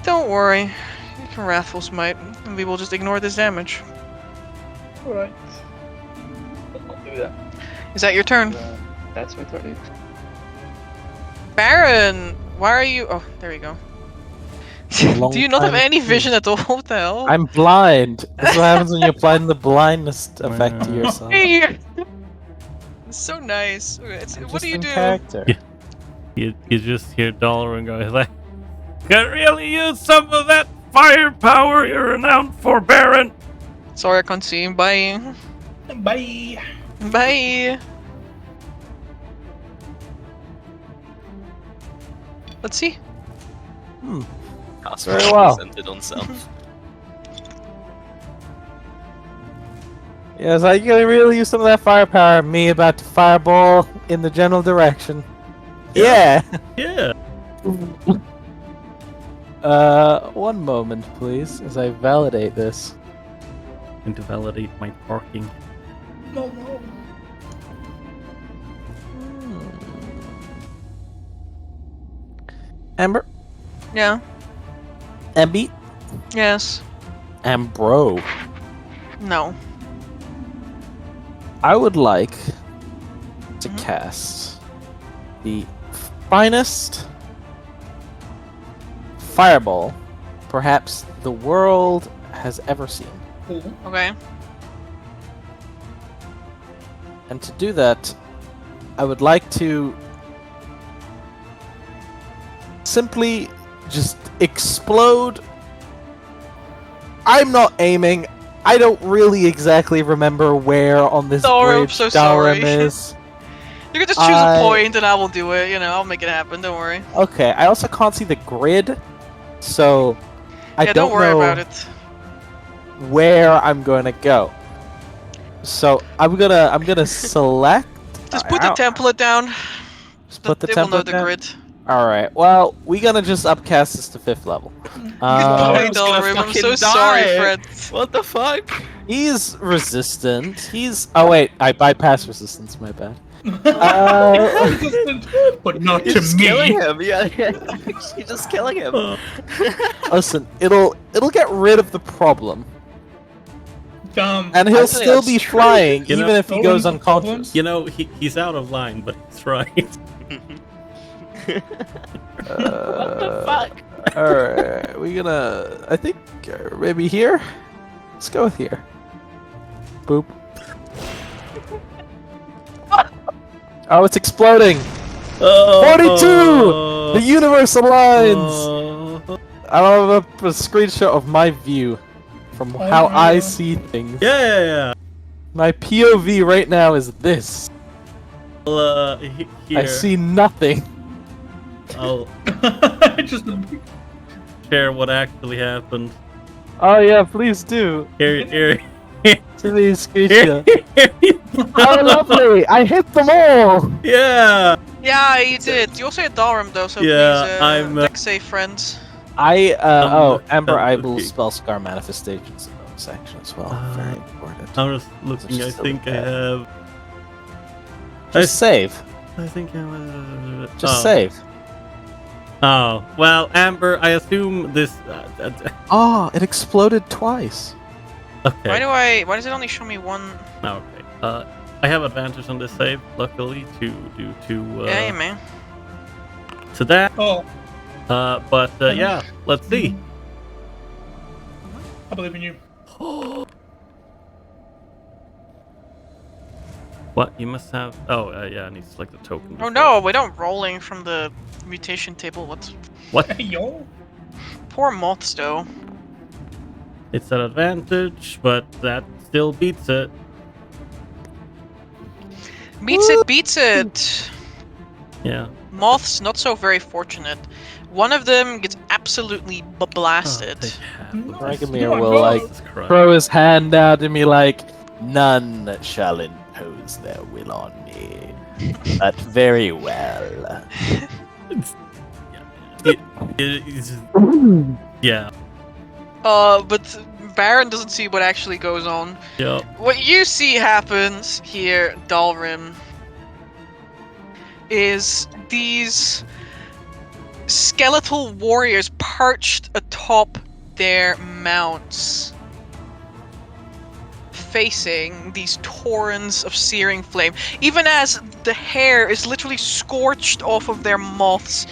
Don't worry. You can Wrathful Smite, and we will just ignore this damage. Alright. I'll do that. Is that your turn? That's my turn. Baron! Why are you... Oh, there you go. Long Do you not have time any to- vision at all? What the hell? I'm blind. That's what happens when you apply the blindness effect to yourself. Hey! It's so nice. Okay, I'm what just do you in do? character. Yeah. You just hear Dollar and go like, "Could really use some of that firepower you're renowned for, Baron." Sorry, I can't see him. Bye. Bye. Bye. Let's see. Cast Very potion well. centered on self. Yes, I can really use some of that firepower. Me about to fireball in the general direction. Yeah. Yeah. One moment, please, as I validate this. And to validate my parking. No. Amber, Yeah. Ambi, Yes. Ambro. No. I would like to Mhm. cast the finest fireball perhaps the world has ever seen. Okay. And to do that, I would like to simply just explode. I'm not aiming. I don't really exactly remember where on this Oh, I'm bridge so sorry. Dalrim is. You can just choose a point and I will do it. You know, I'll make it happen. Don't worry. Okay, I also can't see the grid, so I Yeah, don't don't worry know about it. where I'm going to go. So I'm gonna select. Just put the template down. Just put the They will know template the down? grid. All right. Well, we're gonna just upcast this to 5th level. Goodbye, was gonna Dalrim. I'm so fucking sorry, die. Fred. What the fuck? He's resistant. He's. Oh wait, I bypassed resistance. My bad. Resistant, but not You're to just me. killing him. Yeah. You're just killing him. Listen, it'll get rid of the problem, Damn. and he'll Actually, still that's be true. flying You know- even if he No goes one's unconscious. problems. You know, he's out of line, but he's right. What the fuck? All right, we're gonna. I think maybe here. Let's go with here. Boop. Oh, it's exploding! 42! The universe aligns! I have a screenshot of my view from how I see things. Yeah. My POV right now is this. Well, here. I see nothing. I'll Just share what actually happened. Oh yeah, please do. Here. Please screenshot. Oh lovely! I hit them all! Yeah. Yeah, you did. You also had Dalrim though, so Yeah, please, I'm, deck safe, friends. Amber, I will looking. spell scar manifestations in bonus action as well. Very important. I'm just looking. I Just think I look at- have. Just save. I think I have. Just save. Oh well, Amber. I assume this. Oh, it exploded twice. Okay. Why does it only show me one? Okay. I have advantage on this save, luckily, due to Yeah, man. to that. Oh, But yeah, let's see. I believe in you. What you must have? Oh, yeah, I need to select the token. Oh before. no, we don't rolling from the mutation table. What? Hey, yo. Poor moths though. It's an advantage, but that still beats it. Beats it. Yeah. Moths not so very fortunate. One of them gets absolutely blasted. Oh, they have No, it. Dragomir my will God. like Jesus Christ. throw his hand out at me like, none shall impose their will on me. But very well. Yeah. But Baron doesn't see what actually goes on. Yep. What you see happens here, Dalrim, is these skeletal warriors perched atop their mounts, facing these torrents of searing flame, even as the hair is literally scorched off of their moths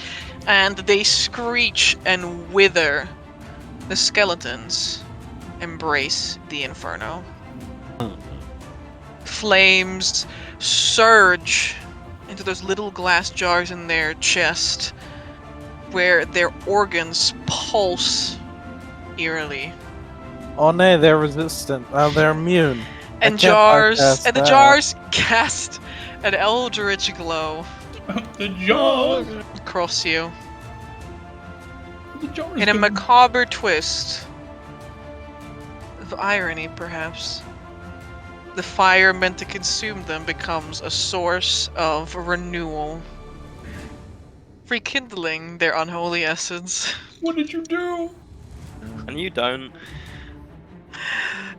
and they screech and wither. The skeletons embrace the inferno. Flames surge into those little glass jars in their chest, where their organs pulse eerily. Oh no, they're resistant. Oh, they're immune. I And can't bypass the that. jars cast an eldritch glow The jaws. across you. the jar is In a going. macabre twist of irony, perhaps, the fire meant to consume them becomes a source of renewal, rekindling their unholy essence. What did you do? And you don't.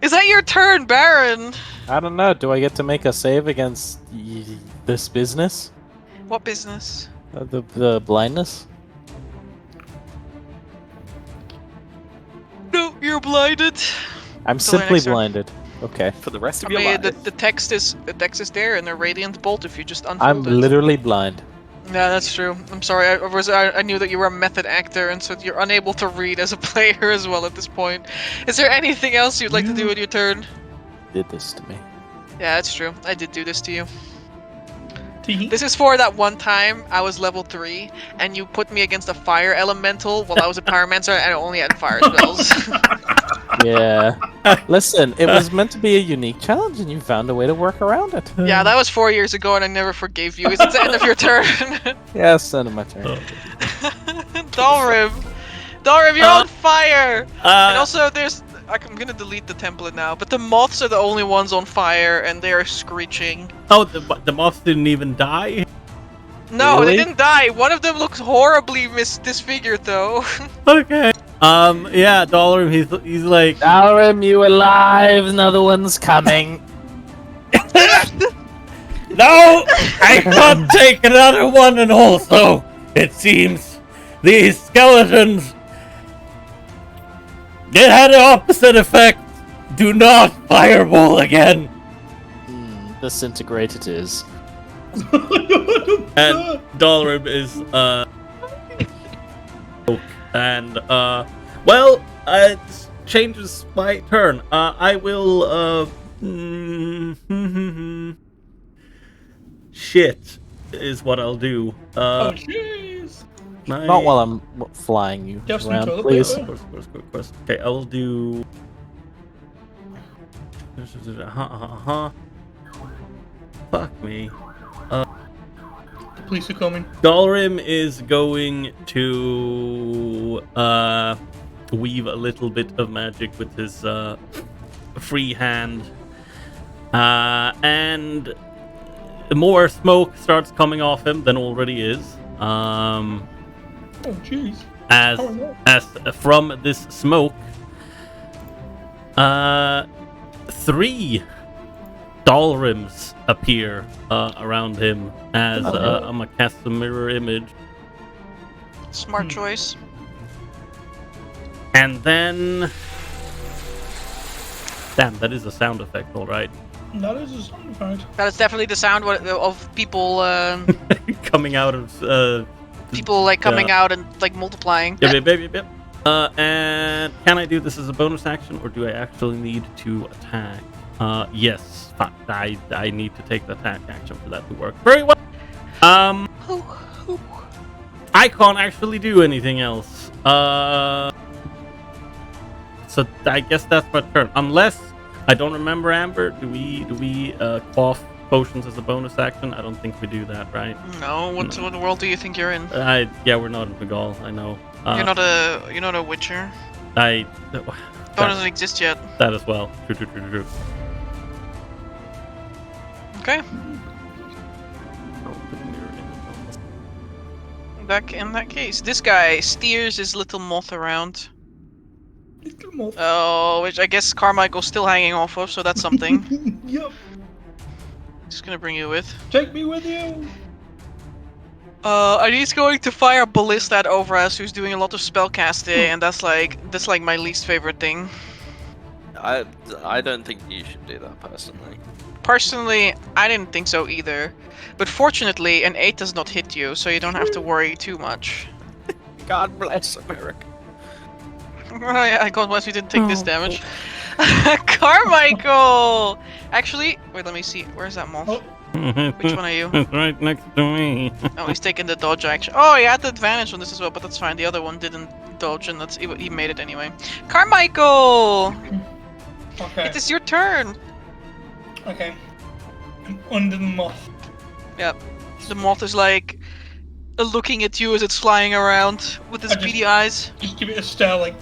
Is that your turn, Baron? I don't know. Do I get to make a save against this business? What business? The blindness? No, you're blinded. I'm Till simply next turn. blinded. Okay. For the rest I of your mean, life. the text is there in a radiant bolt if you just unfold I'm it. literally blind. Yeah, that's true. I'm sorry. I knew that you were a method actor, and so you're unable to read as a player as well at this point. Is there anything else you'd like to do with your turn? Did this to me. Yeah, that's true. I did do this to you. Tee. This is for that one time I was level 3, and you put me against a fire elemental while I was a pyromancer, and I only had fire spells. Yeah. Listen, it was meant to be a unique challenge, and you found a way to work around it. Yeah, that was 4 years ago, and I never forgave you. Is it the end of your turn? Yes, end of my turn. Dalrim! Dalrim, you're on fire! And Uh, also, I'm gonna delete the template now, but the moths are the only ones on fire, and they are screeching. oh, the moths didn't even die. No, Really? they didn't die. One of them looks horribly disfigured, though. Okay. Yeah, Dollar, he's like, Dalrim, you alive? Another one's coming. no, I can't take another one, and also, it seems these skeletons, it had the opposite effect. Do not fireball again. Disintegrate it is. And Dollarib is and well, it changes my turn. I will shit is what I'll do. Oh jeez. Not while I'm flying you You have some around, toilet please. paper? Of course. Okay, I will do. Fuck me. The police are coming. Dalrim is going to weave a little bit of magic with his free hand. And more smoke starts coming off him than already is. Oh jeez. As Oh, no. as from this smoke, 3 Dalrims appear around him as I'm gonna cast a mirror image. Smart choice. And then... Damn, that is a sound effect, alright. That is a sound effect. That is definitely the sound of people, Coming out of... people like coming out and like multiplying. Yep. And can I do this as a bonus action, or do I actually need to attack? Yes. Fuck, I need to take the attack action for that to work. Very well. I can't actually do anything else. So I guess that's my turn. Unless I don't remember, Amber. Do we quaff potions as a bonus action? I don't think we do that, right? No, what world do you think you're in? Yeah, we're not in Pagal. I know. You're not a witcher. That Doesn't exist yet. as well. True. Okay. In that case, this guy steers his little moth around. Little moth. Oh, which I guess Carmichael's still hanging off of, so that's something. Yep. Just gonna bring you with. Take me with you. And he's going to fire Ballista at Overas, who's doing a lot of spellcasting, and that's like my least favorite thing. I don't think you should do that personally. Personally, I didn't think so either. But fortunately, an 8 does not hit you, so you don't have to worry too much. God bless America. I God bless you didn't take this damage. Carmichael! Actually, wait, let me see. Where's that moth? Oh. Which one are you? It's right next to me. Oh, he's taking the dodge action. Oh, he had the advantage on this as well, but that's fine. The other one didn't dodge, and he made it anyway. Carmichael! Okay. It is your turn! Okay. I'm under the moth. Yep. The moth is like looking at you as it's flying around with his I just- beady eyes. Just give it a stare like,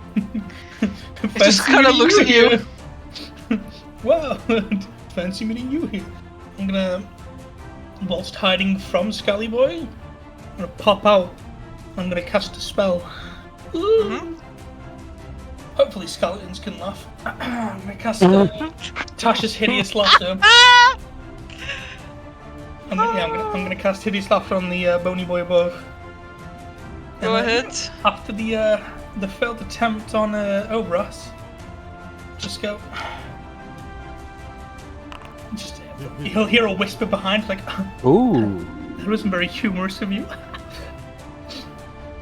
It just kind of looks at you. Wow, fancy meeting you here. I'm gonna, whilst hiding from Scully Boy, I'm gonna pop out. I'm gonna cast a spell. Mhm. Hopefully skeletons can laugh. I'm gonna cast Tasha's Hideous Laughter. I'm gonna cast Hideous Laughter on the bony boy above. Go And, ahead. After the failed attempt on Obras, just go. Just he'll hear a whisper behind, like, Ooh. "That wasn't very humorous of you."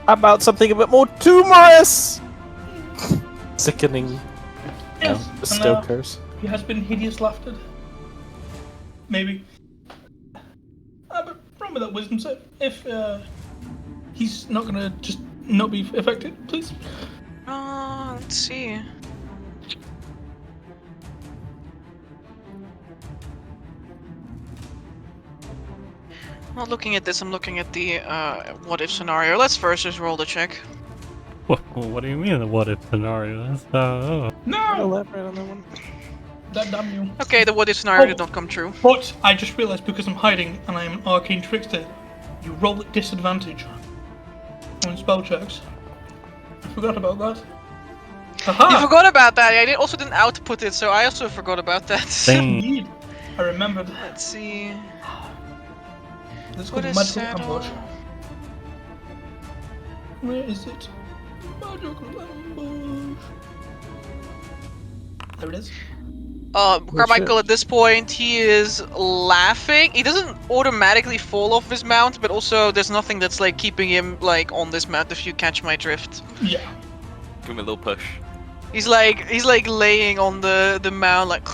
How about something a bit more humorous? Sickening. Yes, and, Bestow curse. he has been hideous laughter. Maybe. But run with that wisdom, so if he's not gonna just not be affected, please. Let's see. I'm not looking at this, I'm looking at the what if scenario. Let's first just roll the check. What do you mean, the what if scenario? That's, No! Elaborate on that one. That damn you. Okay, the what if scenario Oh. did not come true. But I just realised because I'm hiding and I am an arcane trickster, you roll at disadvantage on spell checks. I forgot about that. Haha! You forgot about that. I also didn't output it, so I also forgot about that. Dang. Indeed. I remembered. Let's see. Let's go What to is magical saddle? ambush. Where is it? Magical ambush. There it is. Carmichael at this point, he is laughing. He doesn't automatically fall off his mount, but also there's nothing that's like keeping him like on this mount, if you catch my drift. Yeah. Give me a little push. He's like laying on the mount, like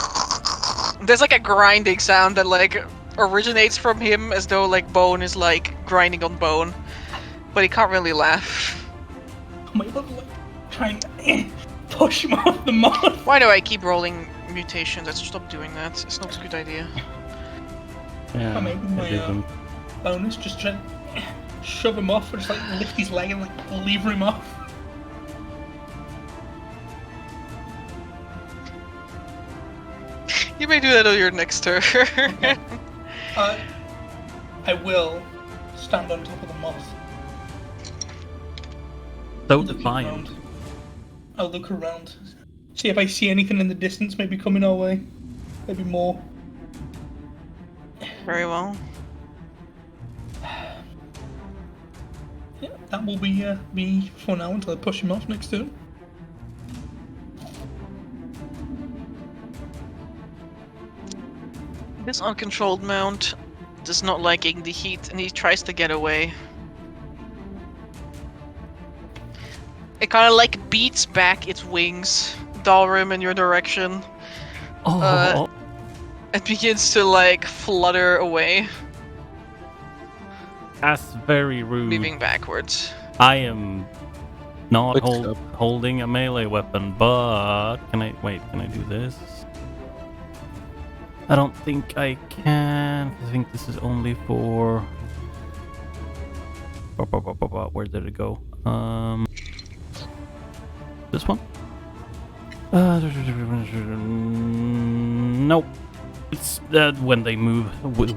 there's like a grinding sound that like originates from him, as though like bone is like grinding on bone, but he can't really laugh. Oh my god, like, trying to push him off the moth. Why do I keep rolling mutations? Let's stop doing that. It's not a good idea. yeah, Maybe my it isn't. bonus, just try to shove him off, or just like lift his leg and like lever him off. You may do that on your next turn. I will stand on top of the moth. So Looking defiant. around. I'll look around. See if I see anything in the distance maybe coming our way. Maybe more. Very well. Yeah, that will be me for now until I push him off next turn. This uncontrolled mount does not liking the heat, and he tries to get away. It kind of like beats back its wings, Dalrim, in your direction. Oh, It begins to like flutter away, that's very rude. moving backwards. I am not Quick step. holding a melee weapon, but can I do this? I don't think I can. I think this is only for. Where did it go? This one? Nope. It's when they move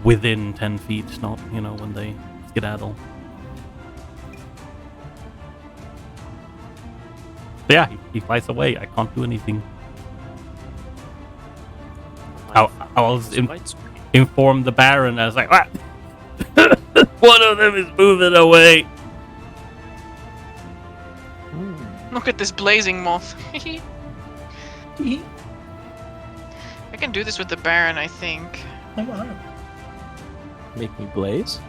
within 10 feet, not, when they skedaddle. But yeah, he flies away. I can't do anything. I was informed the Baron. I was like, what? One of them is moving away. Look at this blazing moth. I can do this with the Baron, I think. Alright. Make me blaze?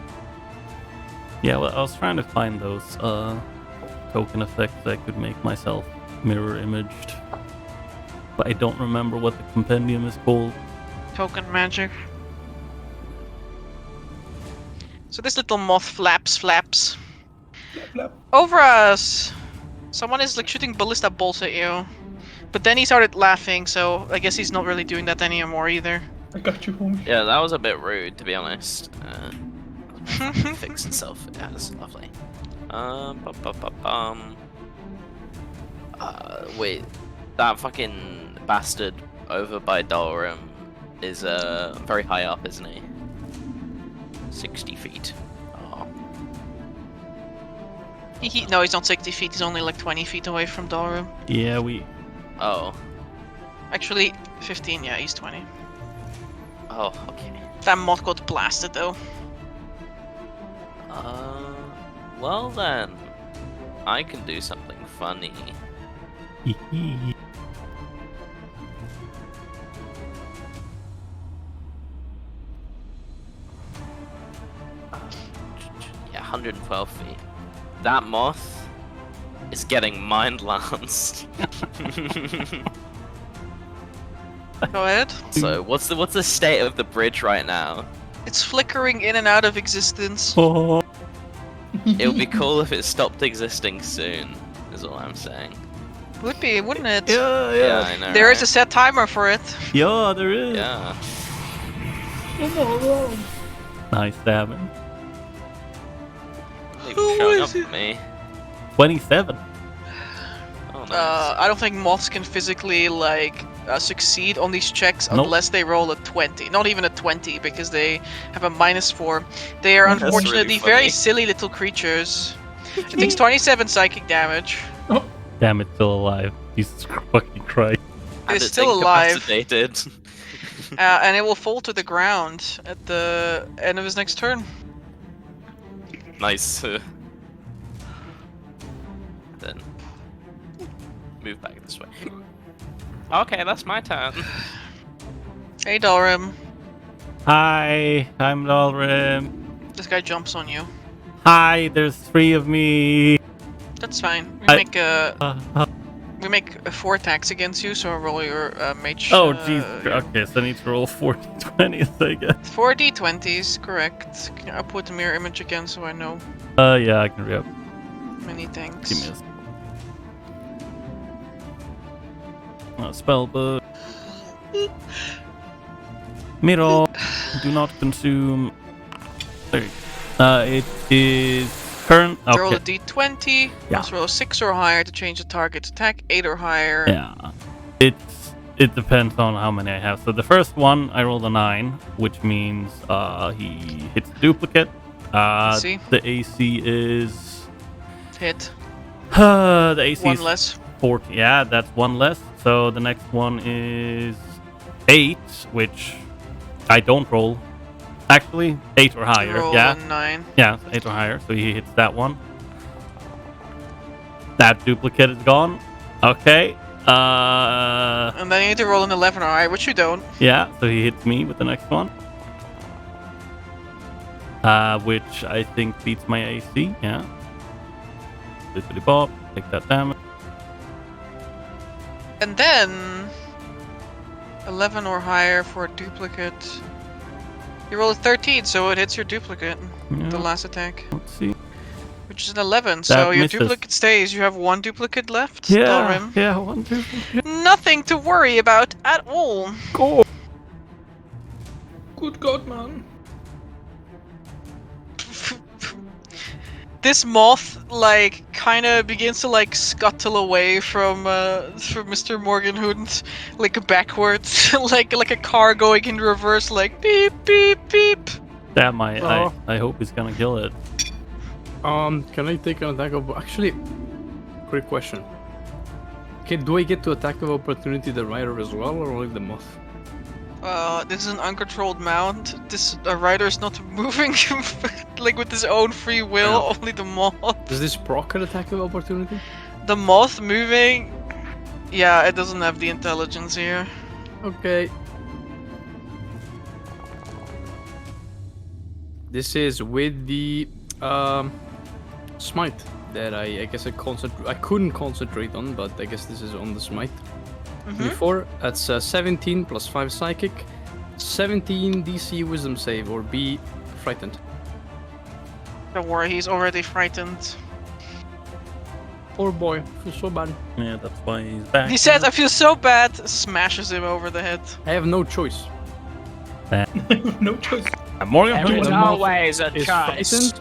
Yeah, well, I was trying to find those token effects that I could make myself mirror imaged, but I don't remember what the compendium is called. Token magic. So this little moth flaps. Flap. Over us! Someone is like shooting ballista bolts at you. But then he started laughing, so I guess he's not really doing that anymore either. I got you, homie. Yeah, that was a bit rude, to be honest. fix itself. Yeah, that's lovely. Wait, that fucking bastard over by Dolrum is very high up, isn't he? 60 feet. Oh. No, he's not 60 feet. He's only like 20 feet away from Dalrum. Yeah, we. Oh. Actually, 15. Yeah, he's 20. Oh, okay. That moth got blasted though. Well then, I can do something funny. Yeah, 112 feet. That moth is getting mind lanced. Go ahead. So, what's the state of the bridge right now? It's flickering in and out of existence. Oh. It would be cool if it stopped existing soon, is all I'm saying. Would be, wouldn't it? Yeah, I know. There is right? a set timer for it. Yeah, there is. Yeah. Nice stabbing. They Who were showing is up at me. 27. Oh, nice. I don't think moths can physically like succeed on these checks Nope. unless they roll a 20. Not even a 20 because they have a -4. They are That's unfortunately really very funny. silly little creatures. It takes 27 psychic damage. Damn, it's still alive. Jesus fucking Christ. And it's still alive. incapacitated. And it will fall to the ground at the end of his next turn. Nice. Then move back this way. Okay, that's my turn. Hey Dalrim, Hi, I'm Dalrim. this guy jumps on you. Hi, there's 3 of me. That's fine. We I- make 4 attacks against you, so roll your mage. Oh, jeez. Okay, so I need to roll 40 20s, I guess. 4 d20s, correct. I'll put the mirror image again so I know. Yeah, I can re-up. Many thanks. Give me a spell book. Mirror. Do not consume. There you go. It is current. Roll a Okay. d20. Yeah. Must roll 6 or higher to change the target's attack. 8 or higher. Yeah. It depends on how many I have. So the first one, I rolled a 9, which means he hits the duplicate. See? The AC is. Hit. The AC 1 is less. 40. Yeah, that's 1 less. So the next one is 8, which I don't roll. Actually, 8 or higher. Roll Yeah. a 9. Yeah, 8 or higher. So he hits that one. That duplicate is gone. Okay. And then you need to roll an 11 or higher, which you don't. Yeah, so he hits me with the next one. Which I think beats my AC. Yeah. Bippity bop. Take that damage. And then 11 or higher for a duplicate. You roll a 13, so it hits your duplicate. The Yeah, last attack, let's see. which is an 11. So your misses. duplicate stays. You have 1 duplicate left. Yeah, Dalrim. yeah, 1, 2, 3. Nothing to worry about at all. Go. Good God, man. This moth, like, kind of begins to like scuttle away from Mr. Morgen Hund, like backwards, like a car going in reverse, like beep beep beep. Damn, Oh. I hope he's gonna kill it. Can I take an attack of... Actually, quick question. Okay, do I get to attack of opportunity the rider as well, or only the moth? This is an uncontrolled mount. This rider is not moving, like with his own free will. Yeah. Only the moth. Does this proc an attack of opportunity? The moth moving. Yeah, it doesn't have the intelligence here. Okay. This is with the smite that I guess I couldn't concentrate on, but I guess this is on the smite. Before, that's 17 plus 5 psychic, 17 DC wisdom save, or be frightened. Don't worry, he's already frightened. Poor boy, feels so bad. Yeah, that's why he's back. He says, "I feel so bad." Smashes him over the head. I have no choice. No choice. Morgen There is Hund always a is frightened.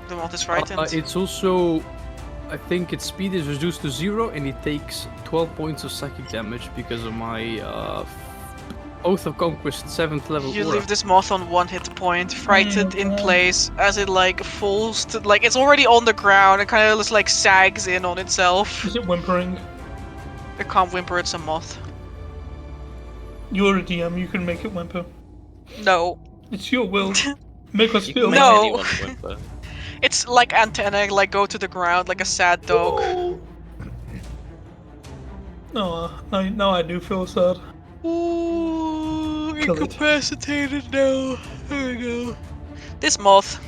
The moth is frightened. It's also, I think its speed is reduced to 0, and it takes 12 points of psychic damage because of my Oath of Conquest 7th level You aura. leave this moth on 1 hit point, frightened in God. place as it like falls to like it's already on the ground and kind of just like sags in on itself. Is it whimpering? It can't whimper, it's a moth. You're a DM, you can make it whimper. No. It's your will. Make us You feel can make No. anyone whimper. It's like antenna, like go to the ground like a sad dog. No, now I do feel sad. Ooh, Kill it. incapacitated now. There we go. This moth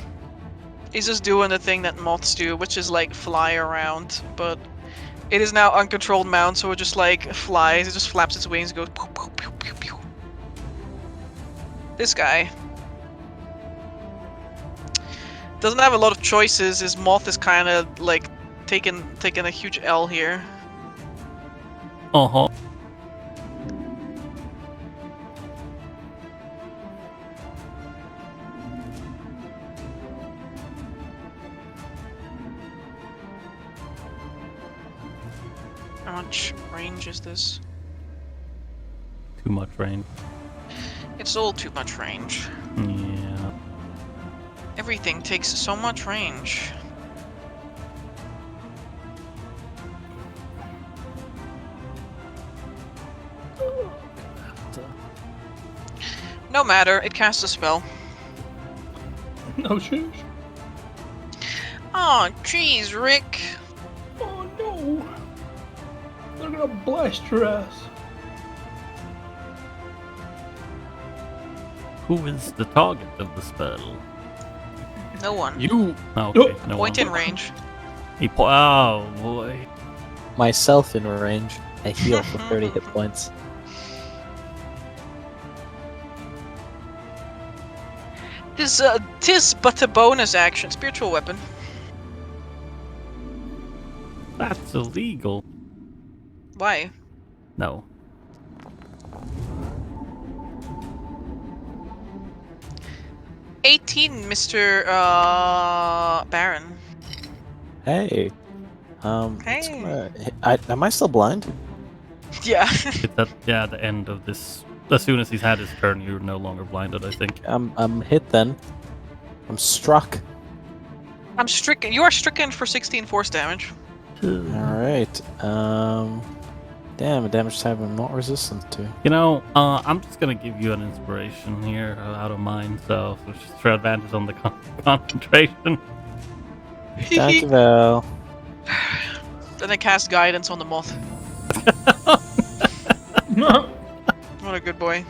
is just doing the thing that moths do, which is like fly around, but it is now uncontrolled mount, so it just like flies, it just flaps its wings and goes pew, pew, pew, pew, pew. This guy doesn't have a lot of choices. His moth is kind of like taking a huge L here. Uh-huh. How much range is this? Too much rain. It's all too much range. Yeah. Everything takes so much range. No matter, it casts a spell. No shoes. Aw, jeez, Rick. Oh no! They're gonna blast your ass. Who is the target of the spell? No one. You! Okay, no Point one. in range. Oh boy. Myself in range. I heal for 30 hit points. Tis but a bonus action. Spiritual weapon. That's illegal. Why? No. Mr. Baron. Hey. Hey. Am I still blind? Yeah. It's at the end of this. As soon as he's had his turn, you're no longer blinded, I think. I'm hit then. I'm struck. I'm stricken. You are stricken for 16 force damage. Alright. Damn, a damage type I'm not resistant to. You know, I'm just gonna give you an inspiration here out of mine, so just for advantage on the concentration. Thank you, Val. Then I cast guidance on the moth. What a good boy.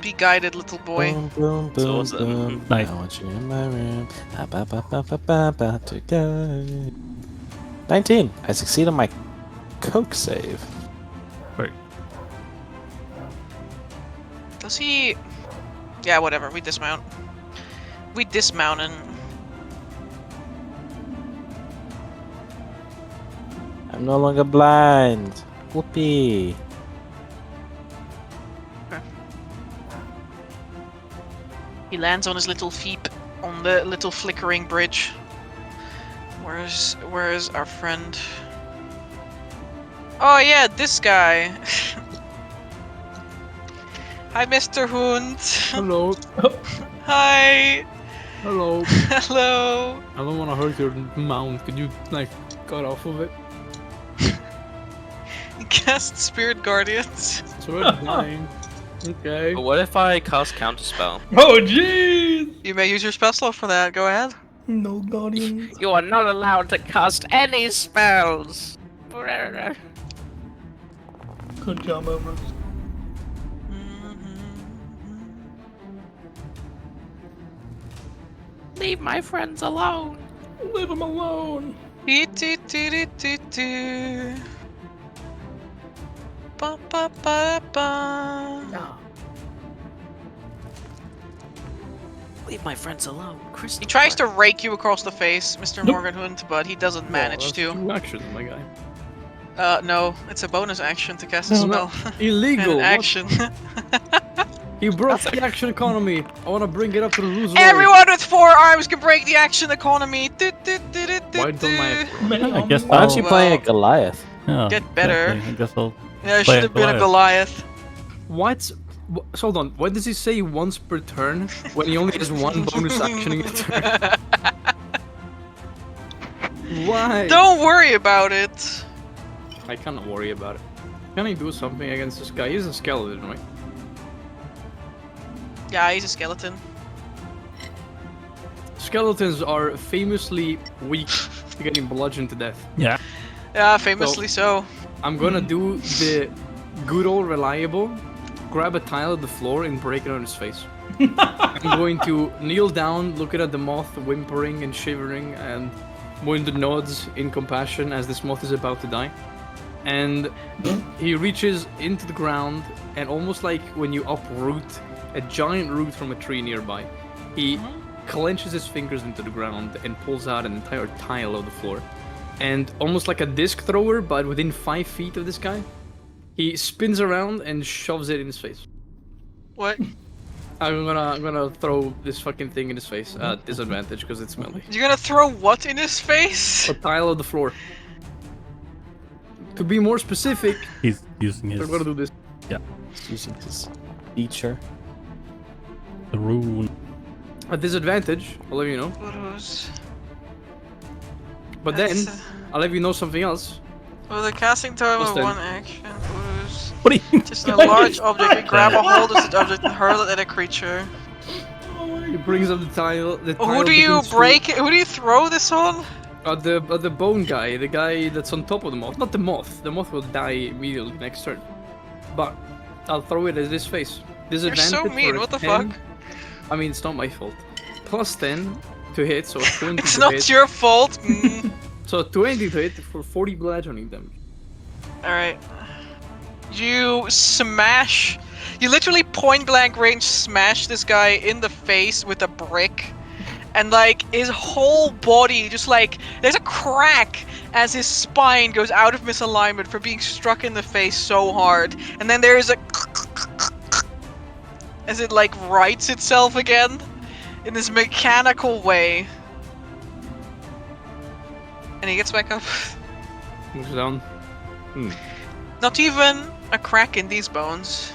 Be guided, little boy. Boom, boom, boom, awesome. boom. Nice. I want you in my room. To go. 19. I succeed on my Coke save. Wait. Does he... Yeah, whatever. We dismount. We dismount and... I'm no longer blind. Whoopee. He lands on his little feet on the little flickering bridge. Where is our friend? Oh yeah, this guy. Hi, Mr. Hund. Hello. Hi. Hello. Hello. I don't want to hurt your mount. Could you, like, cut off of it? Cast Spirit Guardians. So we're dying. Okay. But what if I cast Counterspell? Oh jeez! You may use your spell slot for that. Go ahead. No guardians. You are not allowed to cast any spells! Good job, Emma. Leave my friends alone! Leave him alone. Ba, ba, ba, ba. Leave my friends alone, Chris. He tries to rake you across the face, Mr. Morgen Hund, but he doesn't manage to. Two actions, my guy. No, it's a bonus action to cast a No, spell. Illegal. And an what? action. He broke the action economy. I want to bring it up to the rules. Everyone with 4 arms can break the action economy. Why don't I? Many I guess Why don't you I'll- play a Well, Goliath? Yeah, Get better. exactly. I guess I'll Yeah, it play should have been a Goliath. What? So hold on. What does he say once per turn when he only has one bonus action in a turn? Why? Don't worry about it. I cannot worry about it. Can I do something against this guy? He's a skeleton, right? Yeah, he's a skeleton. Skeletons are famously weak to getting bludgeoned to death. Yeah. Yeah, famously so. I'm gonna do the good old reliable, grab a tile of the floor and break it on his face. I'm going to kneel down, looking at the moth whimpering and shivering, and going to nods in compassion as this moth is about to die. And he reaches into the ground, and almost like when you uproot a giant root from a tree nearby, he clenches his fingers into the ground and pulls out an entire tile of the floor. And almost like a disc thrower, but within 5 feet of this guy, he spins around and shoves it in his face. What? I'm gonna throw this fucking thing in his face at disadvantage because it's melee. You're gonna throw what in his face? A tile of the floor. To be more specific, He's using his I'm gonna do this. He's using his feature. the rune. At disadvantage, I'll let you know. Photos. But then, I'll let you know something else. With a casting time What's of that? 1 action, photos. What are you? Just a large object, you grab a hold of the object and hurl it at a creature. He brings up the tile. The tile Who do you begins to- break? Who do you throw this on? The bone guy, the guy that's on top of the moth. Not the moth. The moth will die immediately next turn. But I'll throw it at his face. You're Disadvantage so mean, for a what the 10. fuck? I mean, it's not my fault. Plus 10 to hit, so 20 It's to not hit. your fault. So 20 to hit for 40 bludgeoning damage. Alright. You smash. You literally point blank range smash this guy in the face with a brick. And like his whole body just like there's a crack as his spine goes out of misalignment for being struck in the face so hard. And then there is a as it like rights itself again in this mechanical way. And he gets back up. Moves down. Not even a crack in these bones.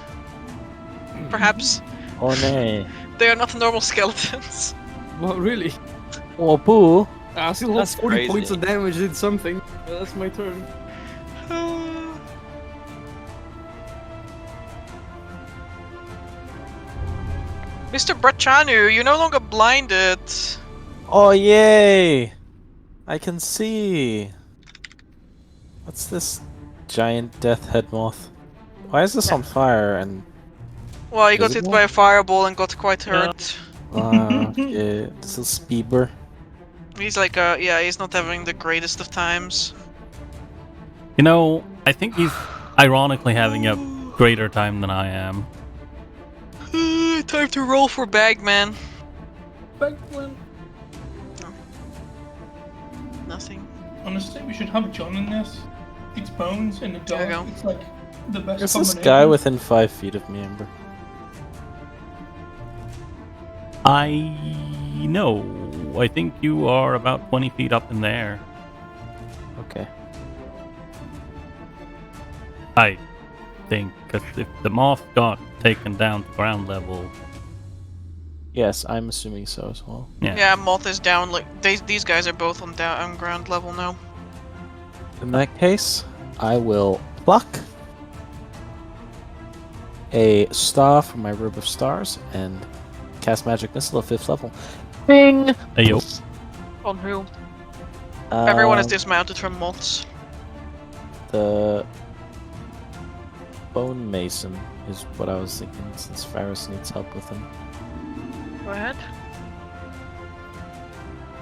Perhaps Oh nay. they are not normal skeletons. What, really? Oh boo. I still That's have 40 crazy. points of damage, did something. That's my turn. Mr. Brachanu, you're no longer blinded. Oh yay! I can see. What's this giant death head moth? Why is this on fire and Well, you got Is it hit by a fireball and got quite hurt. okay, this is Bieber. He's like, yeah, he's not having the greatest of times. You know, I think he's ironically having a greater time than I am. Time to roll for Bagman. Bagman. Nothing. Honestly, we should have John in this. It's bones in the There you dark. go. It's like the best Is this combination. guy within 5 feet of me, Amber? I know. I think you are about 20 feet up in the air. Okay. I think, because if the moth got taken down to ground level, Yes, I'm assuming so as well. Yeah, Moth is down. Like these guys are both on ground level now. In that case, I will pluck a star from my Rib of Stars and cast Magic Missile at 5th level. Bing! ayo. On who? Everyone is Um, dismounted from Moths. The Bone Mason is what I was thinking, since Faris needs help with him. Go ahead.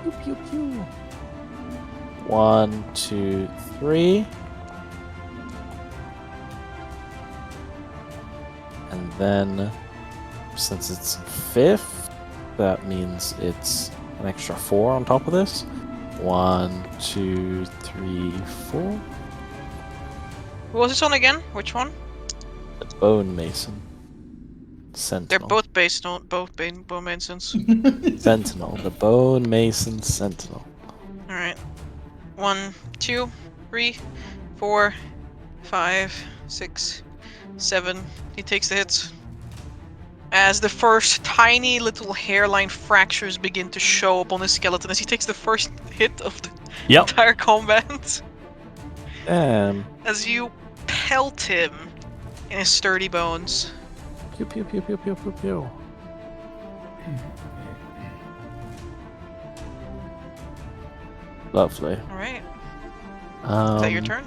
Pew pew pew. 1, 2, 3. And then, since it's 5th, that means it's an extra 4 on top of this. 1, 2, 3, 4. Who was this on again? Which one? The Bone Mason. Sentinel. They're both based on bone masons. Sentinel. The Bone Mason Sentinel. All right. 1, 2, 3, 4, 5, 6, 7. He takes the hits. As the first tiny little hairline fractures begin to show up on his skeleton, as he takes the first hit of the entire combat. Damn. As you pelt him in his sturdy bones. Pew pew pew pew pew pew pew. Lovely. Alright. Is that your turn?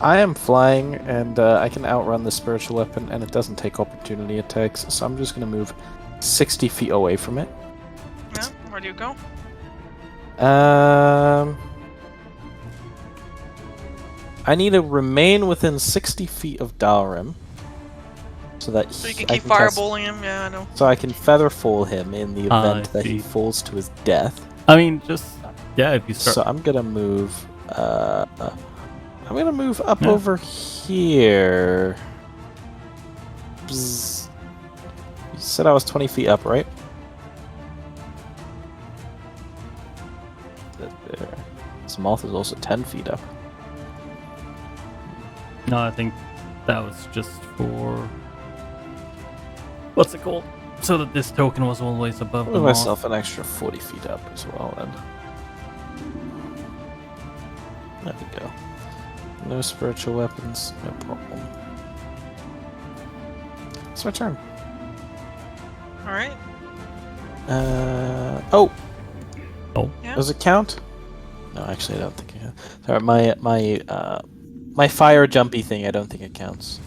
I am flying, and I can outrun the spiritual weapon, and it doesn't take opportunity attacks, so I'm just going to move 60 feet away from it. Yeah, where do you go? I need to remain within 60 feet of Dalrim, so that So you can keep fireballing him? Yeah, I know. So I can feather fall him in the event that he falls to his death. I mean, yeah, if you start. So I'm gonna move. I'm gonna move up over here. Bzz. You said I was 20 feet up, right? There. This moth is also 10 feet up. No, I think that was just for. What's it called? So that this token was always above I'll the move moth. myself an extra 40 feet up as well, then. There we go. No spiritual weapons, no problem. It's my turn. Alright. Oh! Yeah. Does it count? No, actually I don't think it counts. Sorry, my fire jumpy thing, I don't think it counts.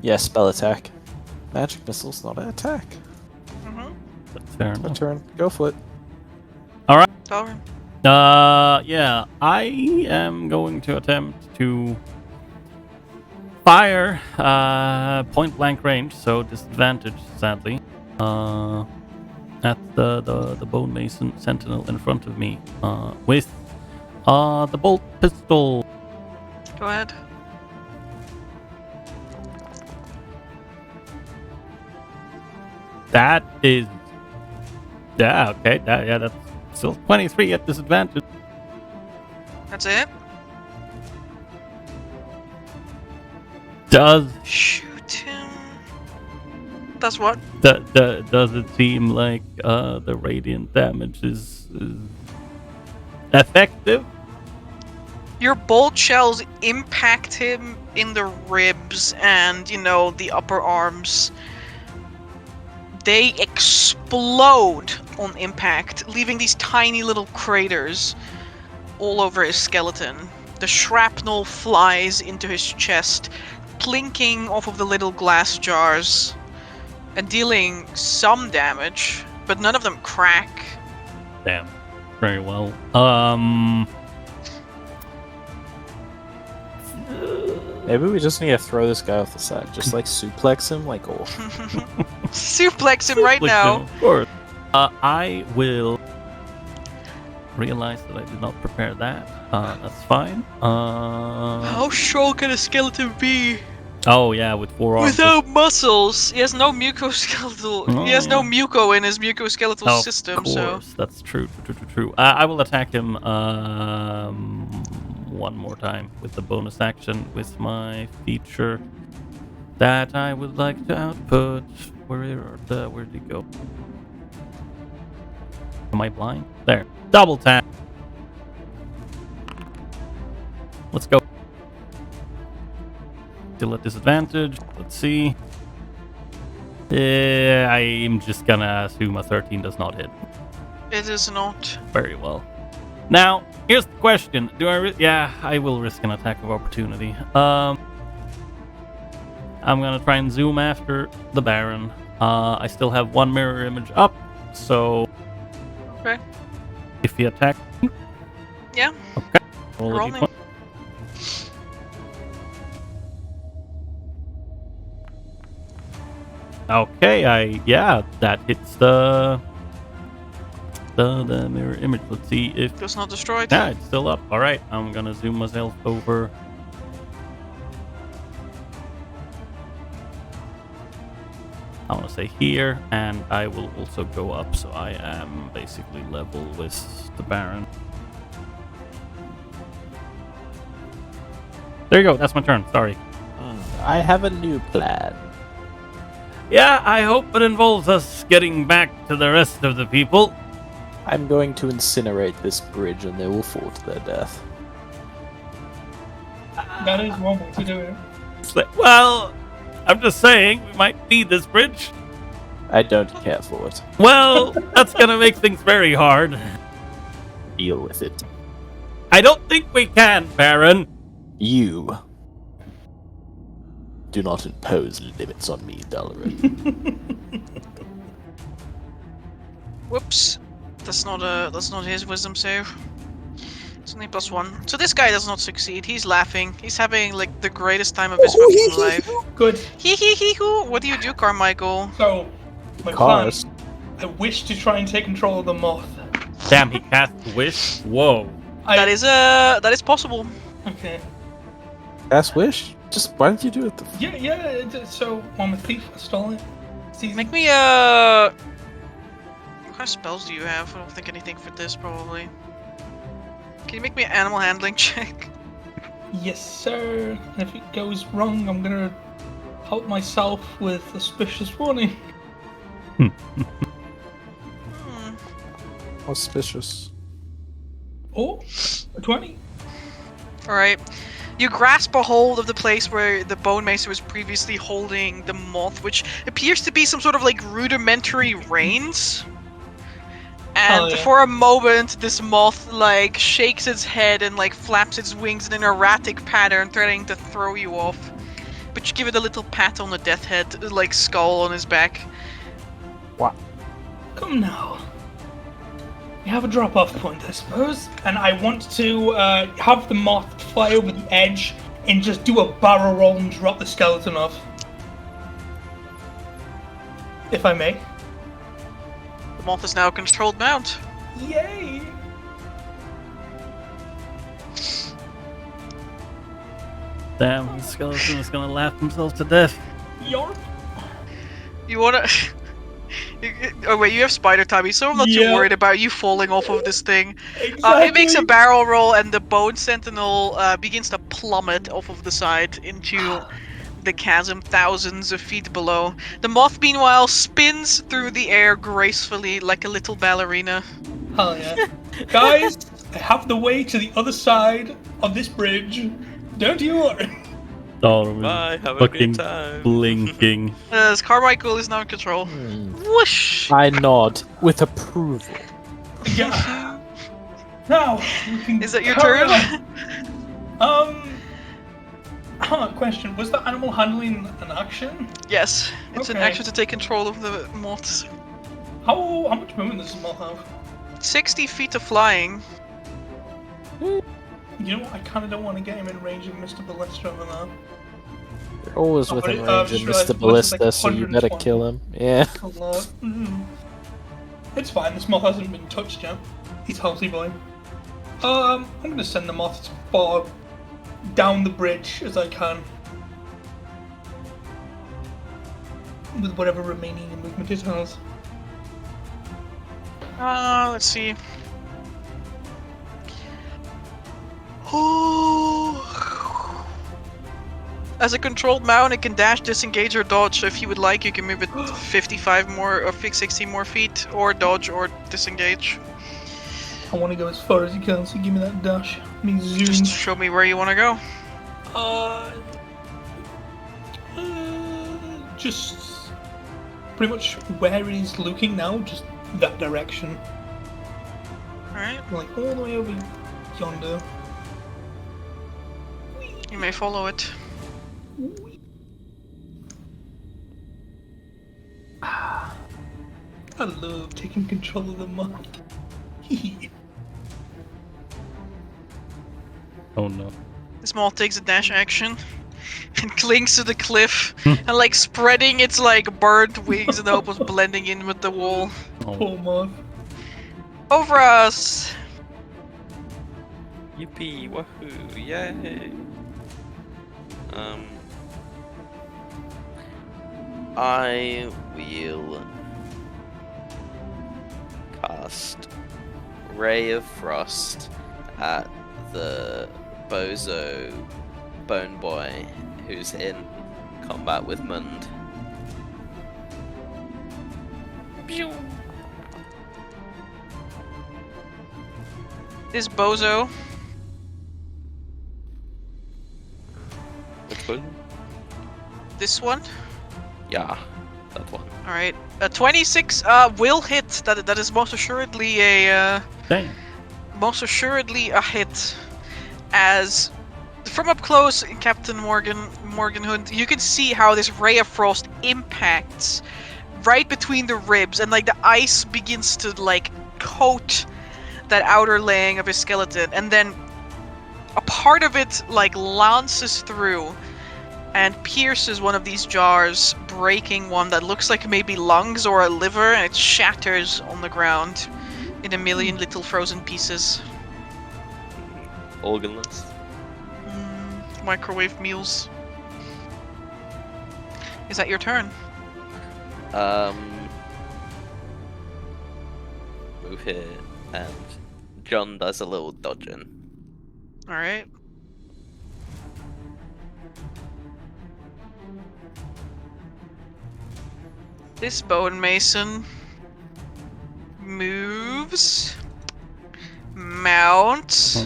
Yeah, spell attack. Magic missile's not an attack. Mm-hmm. That's fair My enough. turn. Go for it. Dalrim. Yeah, I am going to attempt to fire point blank range, so disadvantage, sadly, at the Bone Mason Sentinel in front of me with the bolt pistol. Go ahead. That is, yeah, okay, that's still 23 at disadvantage. That's it? Does Shoot him. That's what? does it seem like the radiant damage is effective? Your bolt shells impact him in the ribs and, the upper arms. They explode on impact, leaving these tiny little craters all over his skeleton. The shrapnel flies into his chest, plinking off of the little glass jars and dealing some damage, but none of them crack. Damn. Very well. Maybe we just need to throw this guy off the side. Just like suplex him, like oh. Suplex him right now. Of course. I will realize that I did not prepare that. That's fine. How strong can a skeleton be? Oh yeah, with 4 arms. Without muscles, he has no mucoskeletal. Oh, he has no yeah. muco in his mucoskeletal Of system. course, So that's true. I will attack him one more time with the bonus action with my feature that I would like to output. Where'd he go? Am I blind? There. Double tap. Let's go. Still at disadvantage. Let's see. I'm just gonna assume a 13 does not hit. it is not. Very well. Now, here's the question. Do I yeah, I will risk an attack of opportunity. I'm gonna try and zoom after the Baron. I still have one mirror image up, so Okay. if he attacks me, Yeah. okay. Roll a Roll me. d20. Okay, that hits the mirror image. Let's see if It's not destroyed. yeah, it's still up. All right, I'm gonna zoom myself over. I want to say here, and I will also go up, so I am basically level with the Baron. There you go, that's my turn, sorry. I have a new plan. Yeah, I hope it involves us getting back to the rest of the people. I'm going to incinerate this bridge and they will fall to their death. That is one way to do it. Well, I'm just saying, we might need this bridge. I don't care for it. Well, that's gonna make things very hard. Deal with it. I don't think we can, Baron. You do not impose limits on me, Dalaran. Whoops. That's not his wisdom save. It's only +1. So this guy does not succeed. He's laughing. He's having like the greatest time of his fucking life. Good. Hee hee hee hoo. What do you do, Carmichael? So, my Cars. plan. I wish to try and take control of the moth. Damn, he cast Wish. Whoa. That is possible. Okay. Last wish? Just why don't you do it? Yeah. So I'm a thief. I stole it. It's easy. Make me what kind of spells do you have? I don't think anything for this probably. Can you make me an animal handling check? Yes, sir. And if it goes wrong, I'm gonna help myself with auspicious warning. Auspicious. Oh, a 20. Alright. You grasp a hold of the place where the Bone Maester was previously holding the moth, which appears to be some sort of like rudimentary reins. And for a moment, this moth like shakes its head and like flaps its wings in an erratic pattern, threatening to throw you off. But you give it a little pat on the death head, like skull on his back. What? Come now. We have a drop-off point, I suppose, and I want to have the moth fly over the edge and just do a barrel roll and drop the skeleton off. If I may. The moth is now a controlled mount. Yay! Damn, the skeleton is gonna laugh himself to death. Yarp. You wanna... Oh wait, you have spider tabby, so I'm not too Yeah. worried about you falling off of this thing. Exactly. It makes a barrel roll, and the bone sentinel begins to plummet off of the side into the chasm thousands of feet below. The moth, meanwhile, spins through the air gracefully like a little ballerina. Hell yeah. Guys, I have the way to the other side of this bridge. Don't you worry. Darwin Bye, have a fucking good time. blinking. As Carmichael is now in control. Whoosh! I nod with approval. Yeah. Now, we can Is that your carry turn? Question. Was that animal handling an action? Yes, it's an Okay. action to take control of the moths. How much movement does this moth have? 60 feet of flying. You know what? I kind of don't want to get him in range of Mr. Ballista over there. You're always Oh, within but range just of realized Mr. it was Ballista, like so you better 120. kill him. Yeah. A lot. It's fine. This moth hasn't been touched yet. He's healthy boy. I'm gonna send the moth as far down the bridge as I can, with whatever remaining movement it has. Let's see. As a controlled mount, it can dash, disengage, or dodge. So if you would like, you can move it 55 more or 60 more feet, or dodge or disengage. I want to go as far as you can, so give me that dash. I mean zoom. Just show me where you want to go. Just pretty much where he's looking now, just that direction. Alright, Like all the way over yonder. you may follow it. I love taking control of the moth. Oh no. This moth takes a dash action and clings to the cliff and like spreading its like bird wings in the hope of blending in with the wall. Poor moth. Over us! Yippee, wahoo, yay! we'll cast Ray of Frost at the Bozo Bone Boy who's in combat with Mund. This bozo. Which one? This one. Yeah, that one. All right. 26 will hit. That is most assuredly a Dang. most assuredly a hit. As from up close, Captain Morgen Hund, you can see how this ray of frost impacts right between the ribs, and like the ice begins to like coat that outer laying of his skeleton, and then a part of it like lances through and pierces one of these jars, breaking one that looks like maybe lungs or a liver, and it shatters on the ground in a million little frozen pieces. Organless. Microwave meals. Is that your turn? Move here, and John does a little dodging. Alright. This bone mason moves, mounts,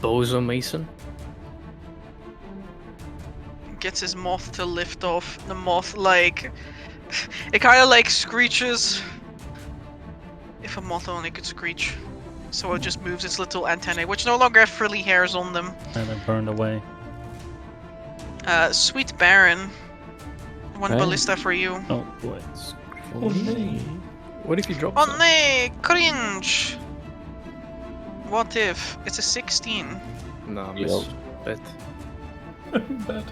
Bozo Mason. gets his moth to lift off. The moth, like, it kind of like screeches. If a moth only could screech. So it just moves its little antennae, which no longer have frilly hairs on them. And it burned away. Sweet Baron. One Hey. ballista for you. Oh boy. Oh, no. What if you drop Oh some? nay, cringe! What if? It's a 16. No, Shield. miss. Bet. Bad.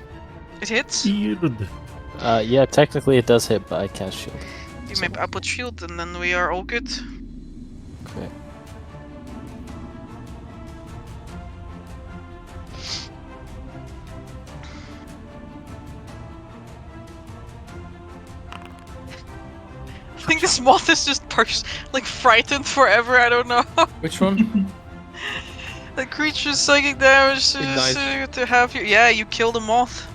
It hits? Shield. Yeah, technically it does hit, but I can't shield. You may I put shield and then we are all good. Okay. I think this moth is just like frightened forever, I don't know. Which one? The creature's psychic damage dies. to have you. Yeah, you kill the moth.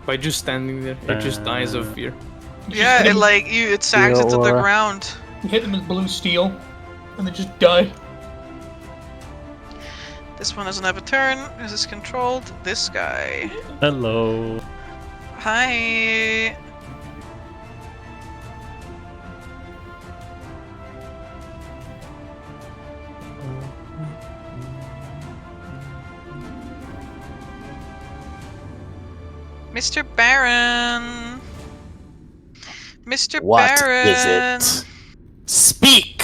By just standing there, it just dies of fear. You Yeah, just it like it sags into the or- ground. hit them with blue steel, and they just die. This one doesn't have a turn. This is controlled. This guy. Hello. Hi. Mr. Baron. Mr. What Baron. is it? Speak!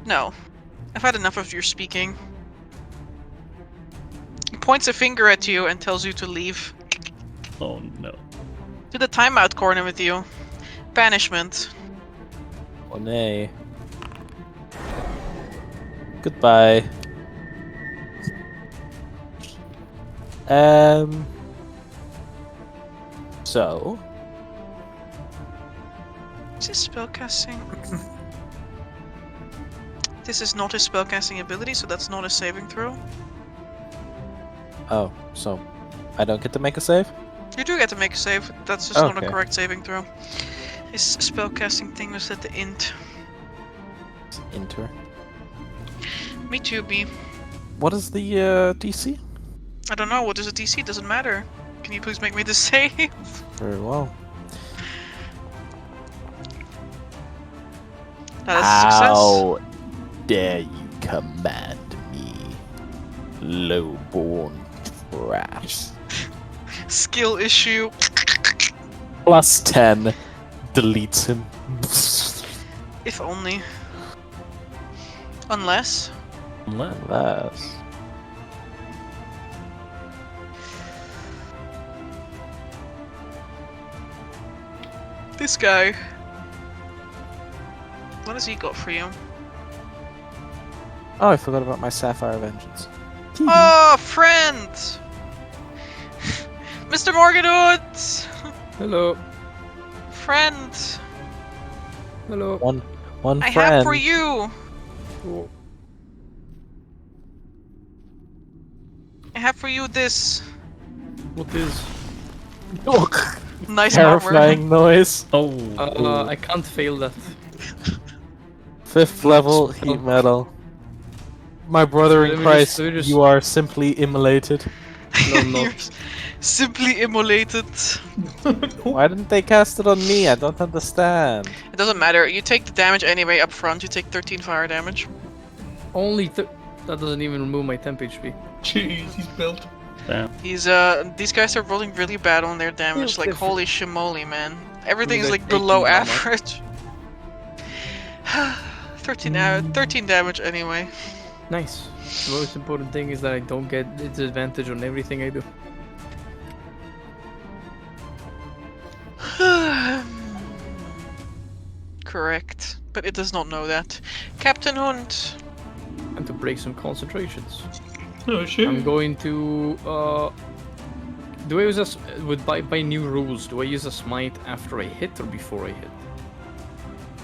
No. I've had enough of your speaking. He points a finger at you and tells you to leave. Oh no. To the timeout corner with you. Banishment. Oh nay. Goodbye. So Is this spellcasting? This is not a spellcasting ability, so that's not a saving throw. oh, so I don't get to make a save? You do get to make a save. That's just not a Okay. correct saving throw. His spellcasting thing was at the int. Enter. Me too, B. What is the DC? I don't know. What is a DC? Doesn't matter. Can you please make me the save? Very well. That is a success. How dare you command me, low-born trash? Skill issue. Plus 10 deletes him. If only. Unless. Unless. This guy. What has he got for you? Oh, I forgot about my Sapphire Vengeance. Oh, friend! Mr. Morgenwood! Hello. Friend, Hello. One I friend. have for you. Oh, I have for you this what is? nice armor. Terrifying noise. Oh, I can't fail that. 5th level Spell. heat metal. My brother in Let me Christ, let me just- you are simply immolated. No, I'm You're not. simply immolated. Why didn't they cast it on me? I don't understand. It doesn't matter. You take the damage anyway up front. You take 13 fire damage. Only that doesn't even remove my temp HP. Jeez, he's built. damn. These guys are rolling really bad on their damage. Feels like different. holy shimoly, man. Everything is they're like below taking damage. average. 13 damage anyway. Nice. The most important thing is that I don't get disadvantage on everything I do. Correct. But it does not know that. Captain Hund. And to break some concentrations. Oh shit. I'm going to do I use by new rules, do I use a smite after I hit or before I hit?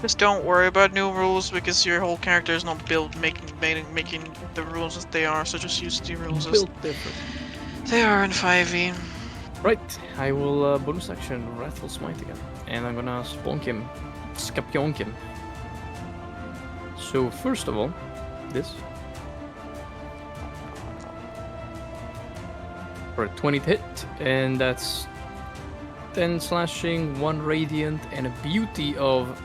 Just don't worry about new rules because your whole character is not built making the rules as they are, so just use the rules as Built different. they are in 5e. Right, I will bonus action Wrathful Smite again. And I'm gonna spionk him. Skapionk him. So first of all, this. For a 20 to hit, and that's 10 slashing, 1 radiant, and a beauty of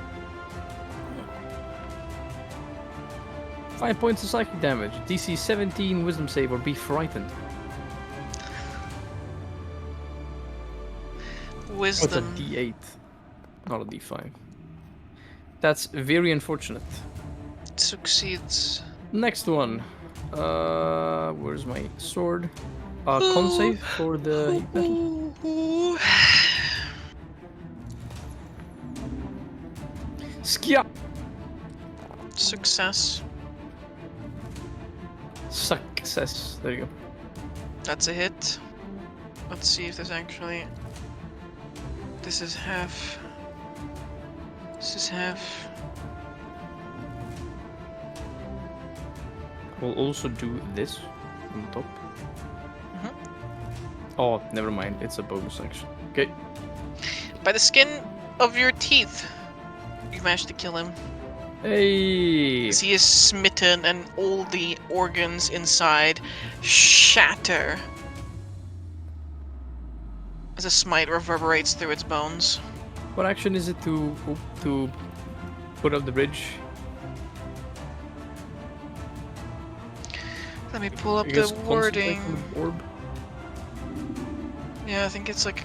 5 points of psychic damage. DC 17 wisdom save or be frightened. What's a Wisdom. D8? Not a D5. That's very unfortunate. Succeeds. Next one. Where's my sword? Con save for the heat metal. Ooh. Skia! Success. Success. There you go. That's a hit. Let's see if there's actually. This is half. This is half. We'll also do this on top. Mhm. Oh, never mind. It's a bonus action. Okay. By the skin of your teeth, you managed to kill him. Hey! As he is smitten and all the organs inside shatter. As a smite reverberates through its bones. What action is it to put up the bridge? Let me pull up I the guess concentrate on wording. the orb. Yeah, I think it's like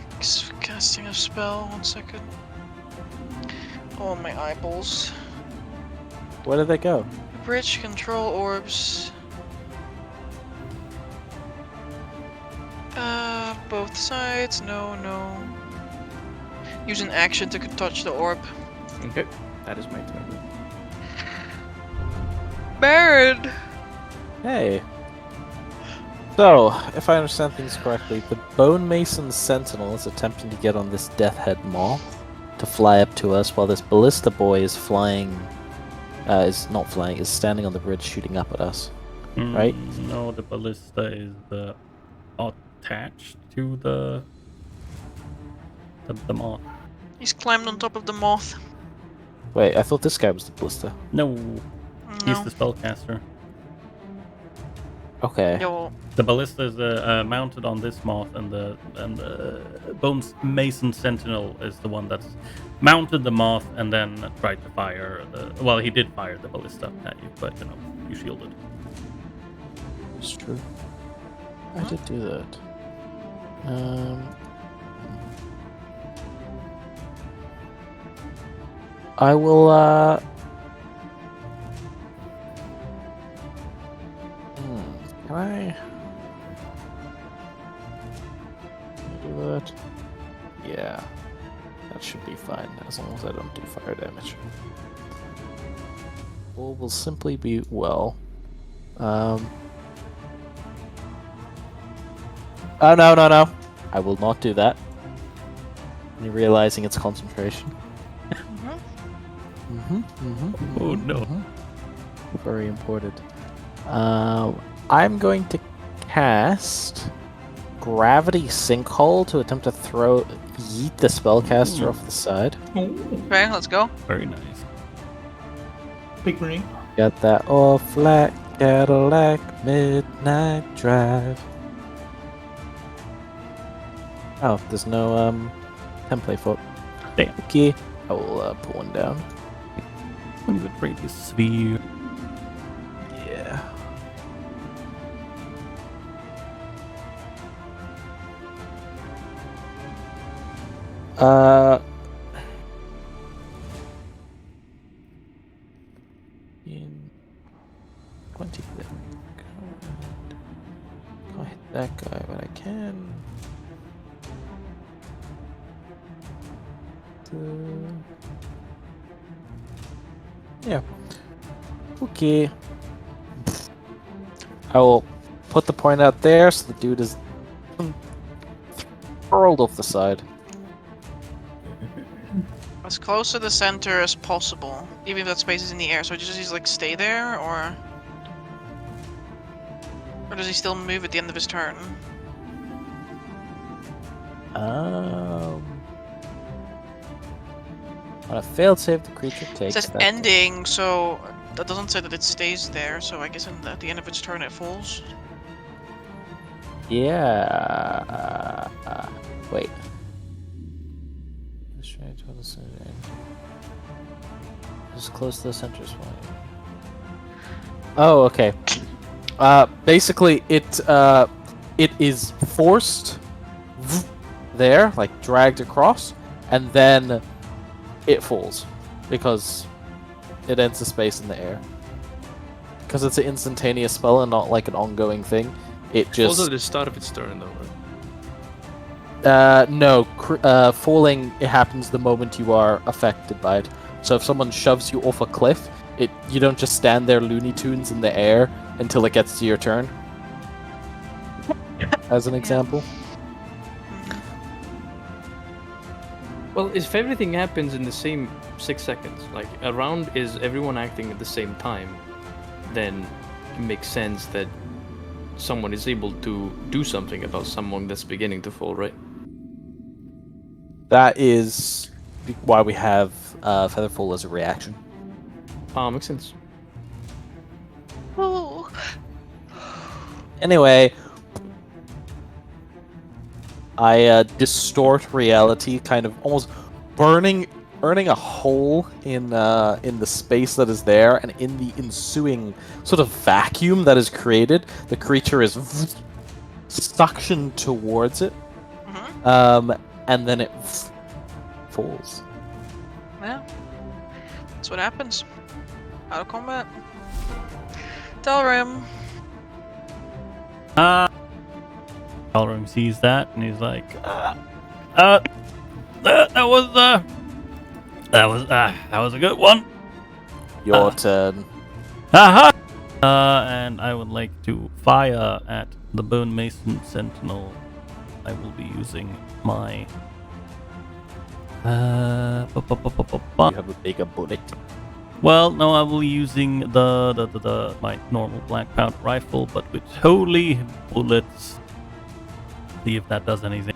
casting a spell. 1 second. Oh, my eyeballs. Where did they go? Bridge control orbs. Both sides. No. Use an action to touch the orb. Okay, that is my turn. Baron! Hey. So, if I understand things correctly, the Bone Mason Sentinel is attempting to get on this Death Head Moth to fly up to us, while this Ballista Boy is flying. Is not flying, is standing on the bridge shooting up at us. Right? No, the ballista is attached to the moth. He's climbed on top of the moth. Wait, I thought this guy was the Ballista. No, he's No. the spellcaster. Okay. Yo, The ballista is mounted on this moth, and the Bones Mason Sentinel is the one that's mounted the moth and then tried to fire the. Well, he did fire the ballista at you, but you shielded. It's true. I did do that. I will, can I do that? Yeah. That should be fine, as long as I don't do fire damage. All will simply be well. Oh, no. I will not do that. And you're realizing its concentration. Oh, no. Very important. I'm going to cast Gravity Sinkhole to attempt to yeet the spellcaster off the side. Ooh, Okay, let's go. Very nice. big ring. Got that all flat Cadillac Midnight Drive. Oh, there's no template for it. Damn. Okay, I will put one down. When you would radius sphere. Yeah. In 20 there. Can't hit that guy, but I can. Yeah. Okay. I will put the point out there so the dude is hurled off the side. As close to the center as possible, even if that space is in the air. So does he like stay there, or does he still move at the end of his turn? On a failed save, the creature It takes says that ending, so that doesn't say that it stays there. So I guess at the end of its turn it falls. Yeah. Wait. As close to the center as well. Oh, okay. Basically, it is forced there, like dragged across, and then it falls because it ends the space in the air. Because it's an instantaneous spell and not like an ongoing thing. It just Also, the start of its turn, though, right? no. Falling, it happens the moment you are affected by it. So if someone shoves you off a cliff, you don't just stand there Looney Tunes in the air until it gets to your turn. As an example. Well, if everything happens in the same 6 seconds, like a round is everyone acting at the same time, then it makes sense that someone is able to do something about someone that's beginning to fall, right? That is why we have Featherfall as a reaction. Makes sense. Oh. Anyway, I distort reality, kind of almost burning a hole in the space that is there, and in the ensuing sort of vacuum that is created, the creature is suctioned towards it, and then it falls. Yeah, that's what happens. Out of combat. Delrim. Delrim sees that and he's like, that was a good one. Your turn. Aha! And I would like to fire at the Bone Mason Sentinel. I will be using my You have a bigger bullet. well, no, I will be using the my normal black powder rifle, but with holy bullets. See if that does anything.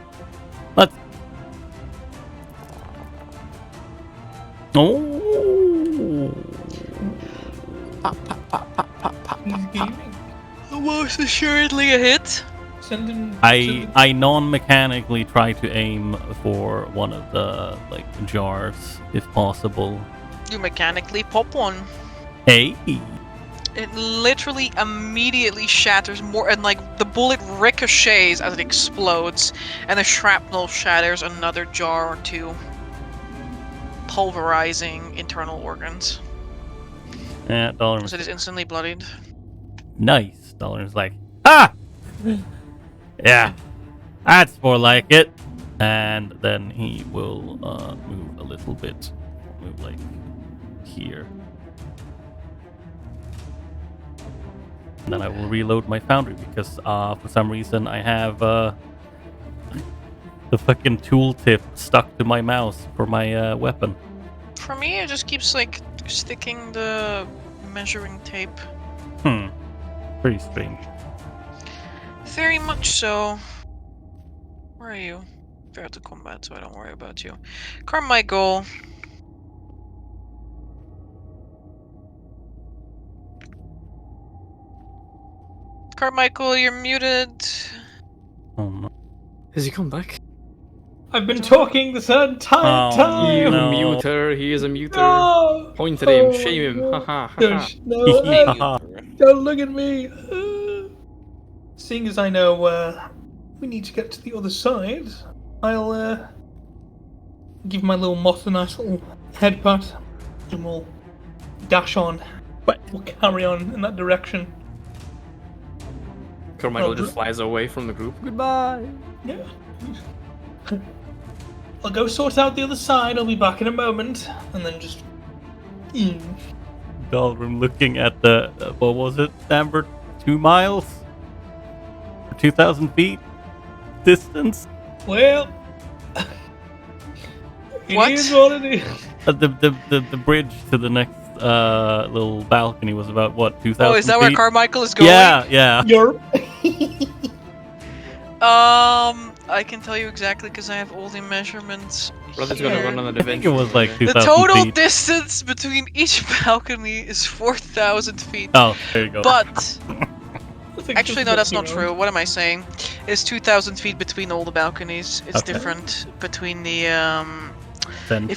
Let's. Oh. He's gaming. Most assuredly a hit. Send him. I non-mechanically try to aim for one of the jars if possible. You mechanically pop one. Hey. It literally immediately shatters more, and the bullet ricochets as it explodes, and the shrapnel shatters another jar or two, pulverizing internal organs. Yeah, Dollar. So it is instantly bloodied. Nice. Dollar's like, ah! Yeah, that's more like it. And then he will move a little bit. Move like here. And then I will reload my foundry because for some reason I have the fucking tooltip stuck to my mouse for my weapon. For me, it just keeps like sticking the measuring tape. Pretty strange. Very much so. Where are you? Fair to combat, so I don't worry about you. Carmichael. Carmichael, you're muted. Oh no. Has he come back? I've been talking this entire Oh, time. You no. muter, he is a muter. No! Point at him, Oh shame him. my Haha. gosh, no, Haha. don't look at me. Seeing as I know we need to get to the other side, I'll give my little moth a nice little head pat, and we'll dash on. We'll carry on in that direction. Carmichael just flies away from the group. Goodbye. Yeah. I'll go sort out the other side. I'll be back in a moment, and then just. Dalrim looking at the what was it, Amber? 2 miles? 2,000 feet distance? Well, What? it is what it is. The bridge to the next little balcony was about what, 2,000 Oh, is that feet? where Carmichael is going? Yeah. You're. I can tell you exactly because I have all the measurements. Brother's gonna here. run on an I think it adventure. was like one day. 2,000 The total feet. distance between each balcony is 4,000 feet. Oh, there you go. But actually, no, that's not true. What am I saying? It's 2,000 feet between all the balconies. It's Okay. different between the Center.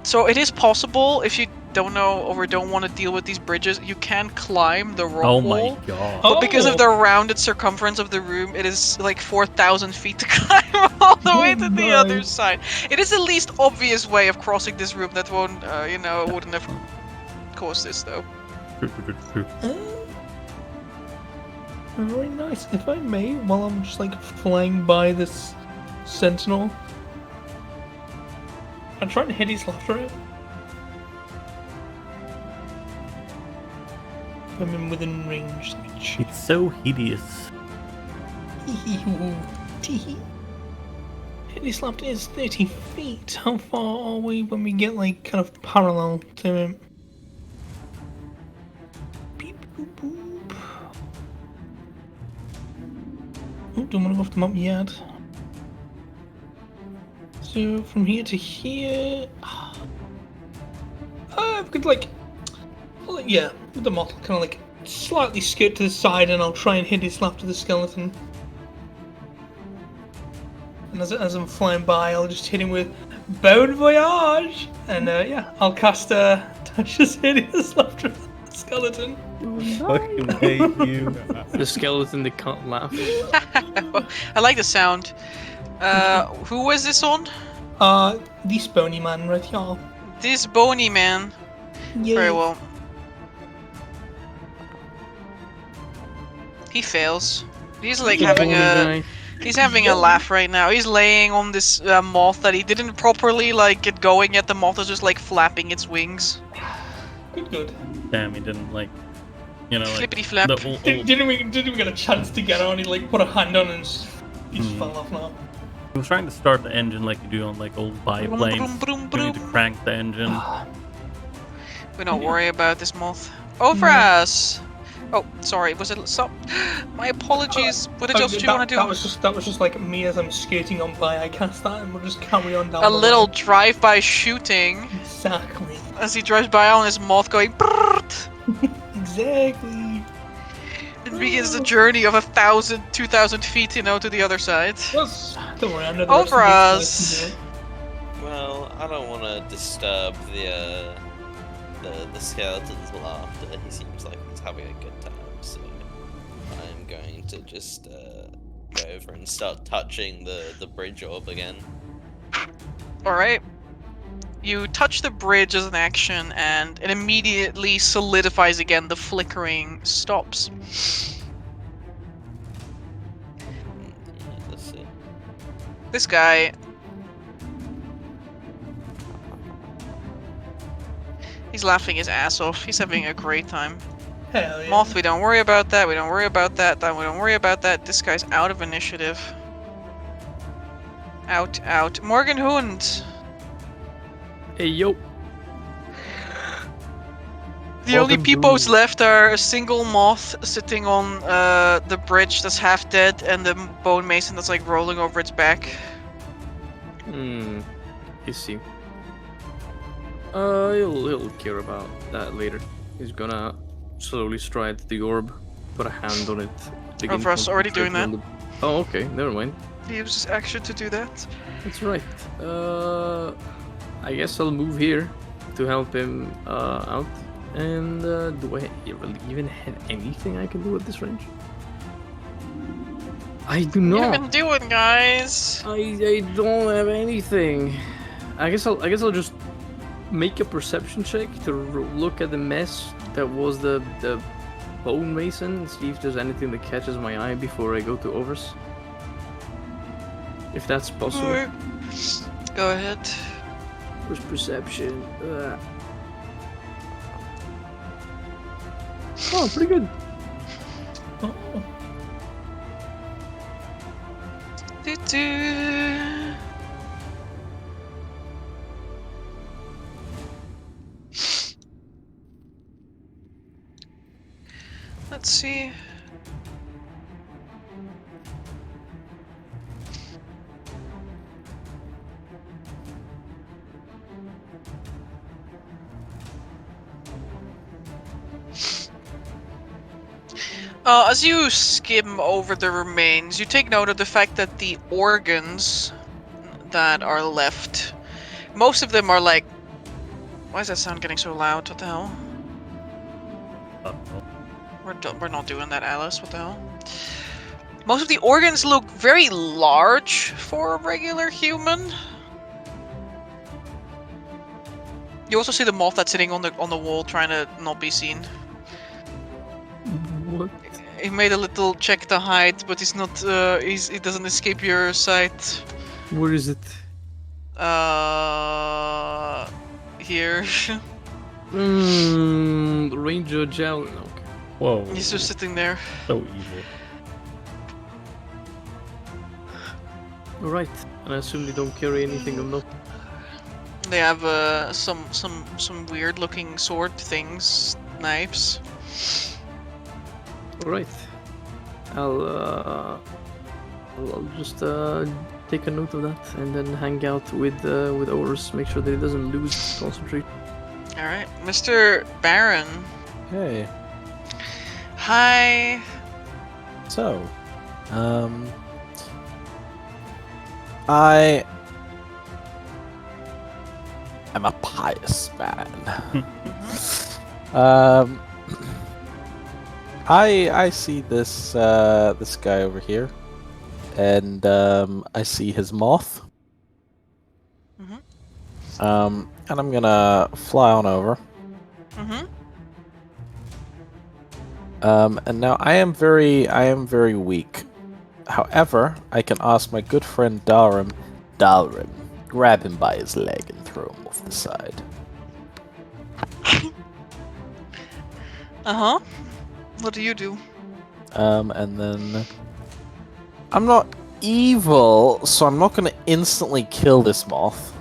so it is possible if you don't know or don't want to deal with these bridges, you can climb the rock Oh wall. my god. But because of the rounded circumference of the room, it is like 4,000 feet to climb all the way to the other my. side. It is the least obvious way of crossing this room that won't, wouldn't have caused this though. True. Very nice. If I may, while I'm just like flying by this sentinel, I'm trying to hit his laughter out. I'm in within range. It's so hideous. Hit his laughter is 30 feet. How far are we when we get like kind of parallel to him? Beep boop boop. Oh, don't want to go off the map yet. So from here to here, I could like, yeah, with the moth, kind of like slightly skirt to the side, and I'll try and hit his lap to the skeleton. And as I'm flying by, I'll just hit him with Bon Voyage, and yeah, I'll cast Touches Hideous Laughter on the skeleton. Fucking hate you. The skeleton that can't laugh. I like the sound. Who was this on? This bony man right here. This bony man. Yeah. Very well. He fails. He's like having a. He's having a laugh right now. He's laying on this moth that he didn't properly like get going yet. The moth is just like flapping its wings. Good. Damn, he didn't like, Flippity flap. Didn't even get a chance to get on. He like put a hand on and he just fell off now. He was trying to start the engine like you do on like old biplanes. You need to crank the engine. We don't worry about this moth. Over us. Oh, sorry. Was it stop? My apologies. What else do you want to do? That was just like me as I'm skating on by. I cast that and we'll just carry on down. A the little line. drive-by shooting Exactly. as he drives by on his moth going. Brrrt. Exactly. It begins the journey of 1,000, 2,000 feet, to the other side. Don't worry, I know the Over rest of us. Well, I don't want to disturb the skeleton's laughter. He seems like he's having a good time, so I'm going to just go over and start touching the bridge orb again. Alright. You touch the bridge as an action, and it immediately solidifies again. The flickering stops. Let's see. This guy... He's laughing his ass off. He's having a great time. Hell yeah. Moth, we don't worry about that. We don't worry about that. We don't worry about that. This guy's out of initiative. Out. Morgen Hund. Hey yo. The only Morgen peepos Hund. left are a single moth sitting on the bridge that's half dead, and the bone mason that's like rolling over its back. You see. He'll care about that later. He's gonna slowly stride the orb, put a hand on it. begin Russ already doing concentrating on the- Oh, okay, never mind. He uses action to do that. That's right. I guess I'll move here to help him out. And do I even have anything I can do at this range? I do What not. you been doing, guys? I don't have anything. I guess I'll just make a perception check to look at the mess that was the bone mason. See if there's anything that catches my eye before I go to overs. If that's possible. Alright. Go ahead. Where's perception? Oh, pretty good. Oh, Do-do. Let's see. As you skim over the remains, you take note of the fact that the organs that are left, most of them are like... Why is that sound getting so loud? What the hell? We're not doing that, Alice. What the hell? Most of the organs look very large for a regular human. You also see the moth that's sitting on the wall, trying to not be seen. What? He made a little check to hide, but he's not. He doesn't escape your sight. Where is it? Here. Ranger gel. Okay. Whoa. He's just sitting there. So evil. Alright. And I assume they don't carry anything of note. They have some weird looking sword things, knives. Alright. I'll just take a note of that and then hang out with Oris, make sure that he doesn't lose concentration. All right, Mr. Baron. Hey. Hi. So, I am a pious man. I see this this guy over here, and I see his moth. And I'm gonna fly on over. And now I am very weak. However, I can ask my good friend Dalrim, grab him by his leg and throw him off the side. What do you do? And then I'm not evil, so I'm not gonna instantly kill this moth.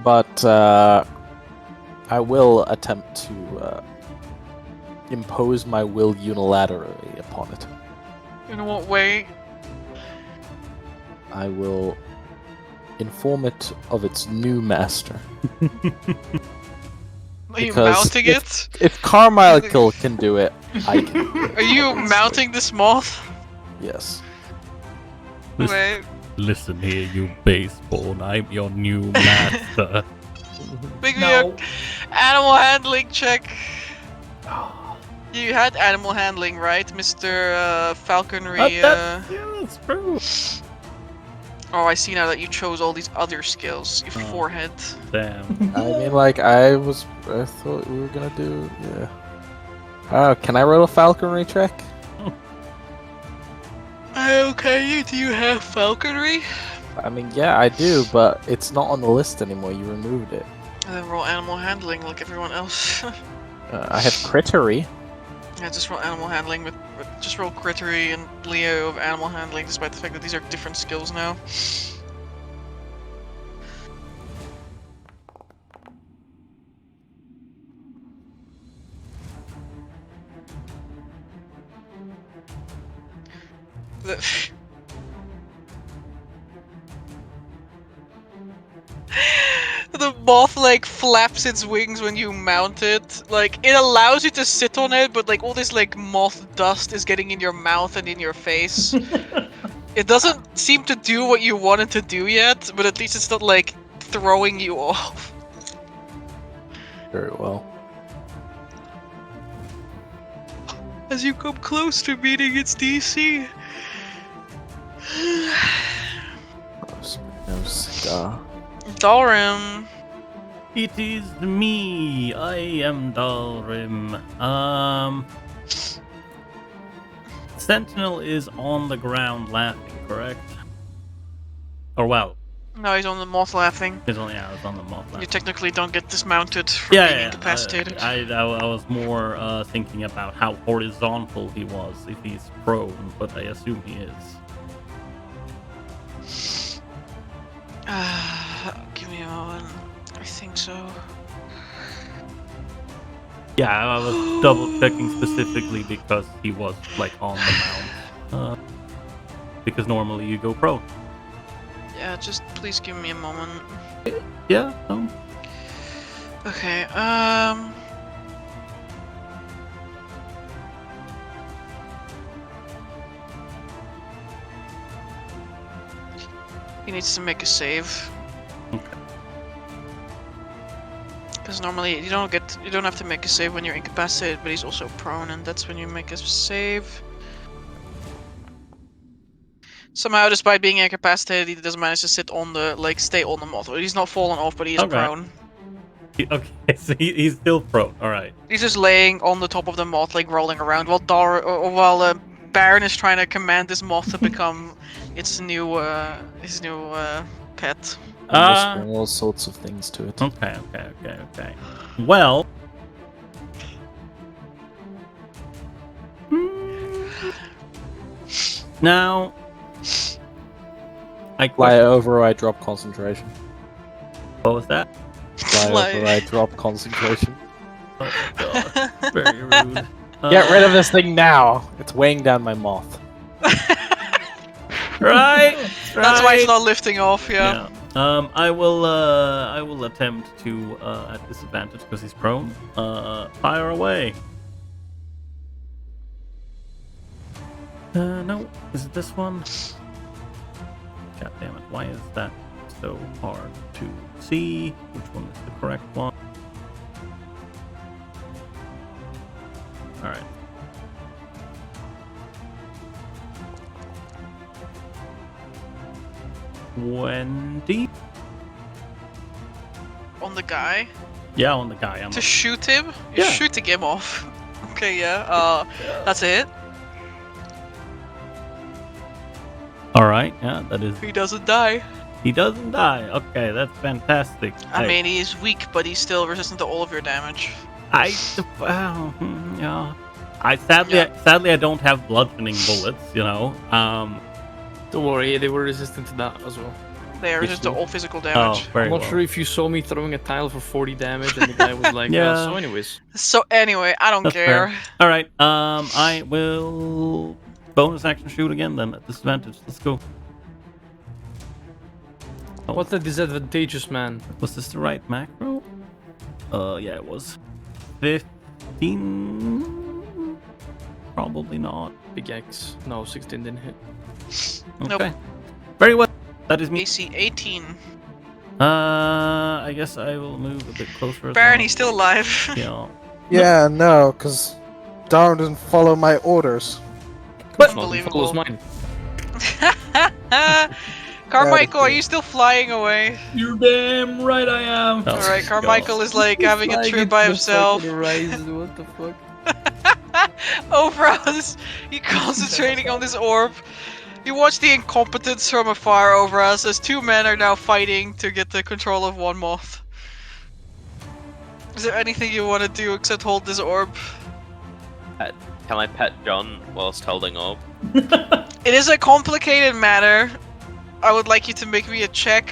But I will attempt to impose my will unilaterally upon it. In what way? I will inform it of its new master. Are you Because mounting it? If Carmichael can do it, I can do it. Are you mounting this moth? Yes. Wait. Listen here, you baseball. I'm your new master. Make me no. a animal handling check. You had animal handling, right, Mr. Falconry? Yeah, that's true. Oh, I see now that you chose all these other skills. Your Oh. forehead. Damn. I mean, like, I thought we were gonna do, yeah. Can I roll a falconry check? Okay, do you have falconry? I mean, yeah, I do, but it's not on the list anymore. You removed it. And then roll animal handling like everyone else. I have crittery. Yeah, just roll animal handling just roll Crittery and Leo of animal handling, despite the fact that these are different skills now. The moth like flaps its wings when you mount it. Like it allows you to sit on it, but like all this like moth dust is getting in your mouth and in your face. It doesn't seem to do what you want it to do yet, but at least it's not like throwing you off. Very well. As you come close to meeting its DC. No cigar. Dalrim. It is me. I am Dalrim. Sentinel is on the ground laughing, correct? Or well, No, he's on the moth laughing. it's on the moth You laughing. technically don't get dismounted from being Yeah, incapacitated. I was more thinking about how horizontal he was if he's prone, but I assume he is. Give me a moment. I think so. Yeah, I was double checking specifically because he was like on the mount. Because normally you go prone. Yeah, just please give me a moment. Yeah. No. Okay, he needs to make a save. Okay. Because normally you don't have to make a save when you're incapacitated, but he's also prone, and that's when you make a save. Somehow, despite being incapacitated, he doesn't manage to sit on the stay on the moth. He's not fallen off, but he is Okay. prone. Okay, so he's still prone. All right. He's just laying on the top of the moth, like rolling around, while Baron is trying to command this moth to become its new pet. I'm whispering all sorts of things to it. Okay. Well. Now. Fly over, I drop concentration. What was that? Fly over, I drop concentration. Oh god. Very rude. Get rid of this thing now! It's weighing down my moth. Right. That's why it's not lifting off. Yeah. I will attempt to at disadvantage because he's prone. Fire away. No. Is it this one? God damn it! Why is that so hard to see? Which one is the correct one? All right. $20. On the guy. Yeah, on the guy. To shoot him? You're Yeah. shooting him off. Okay, yeah. That's it. All right. Yeah, that is. He doesn't die. He doesn't die. Okay, that's fantastic. I mean, he is weak, but he's still resistant to all of your damage. Yeah. Sadly, I don't have bludgeoning bullets. You know. Don't worry, they were resistant to that as well. They are resistant to all physical Oh, damage. very I'm not well. sure if you saw me throwing a tile for 40 damage and the guy was like, Yeah. so anyways. So anyway, I don't That's care. fair. All right. I will bonus action shoot again then at disadvantage. Let's go. Oh. What a disadvantageous man. Was this the right macro? Yeah, it was. 15. Probably not. Big X. No, 16 didn't hit. Okay. Nope. Very well. That is me. AC 18. I guess I will move a bit closer. as Baron, well. he's still alive. Yeah. Yeah, no, because Darwin doesn't follow my orders. But Unbelievable. follows mine. Carmichael, are you still flying away? You're damn right I am. Oh, Alright, Carmichael is like having a trip by himself. What the fuck? Over us, you concentrating on this orb. You watch the incompetence from afar over us as two men are now fighting to get the control of one moth. Is there anything you want to do except hold this orb? Can I pet John whilst holding orb? It is a complicated matter. I would like you to make me a check,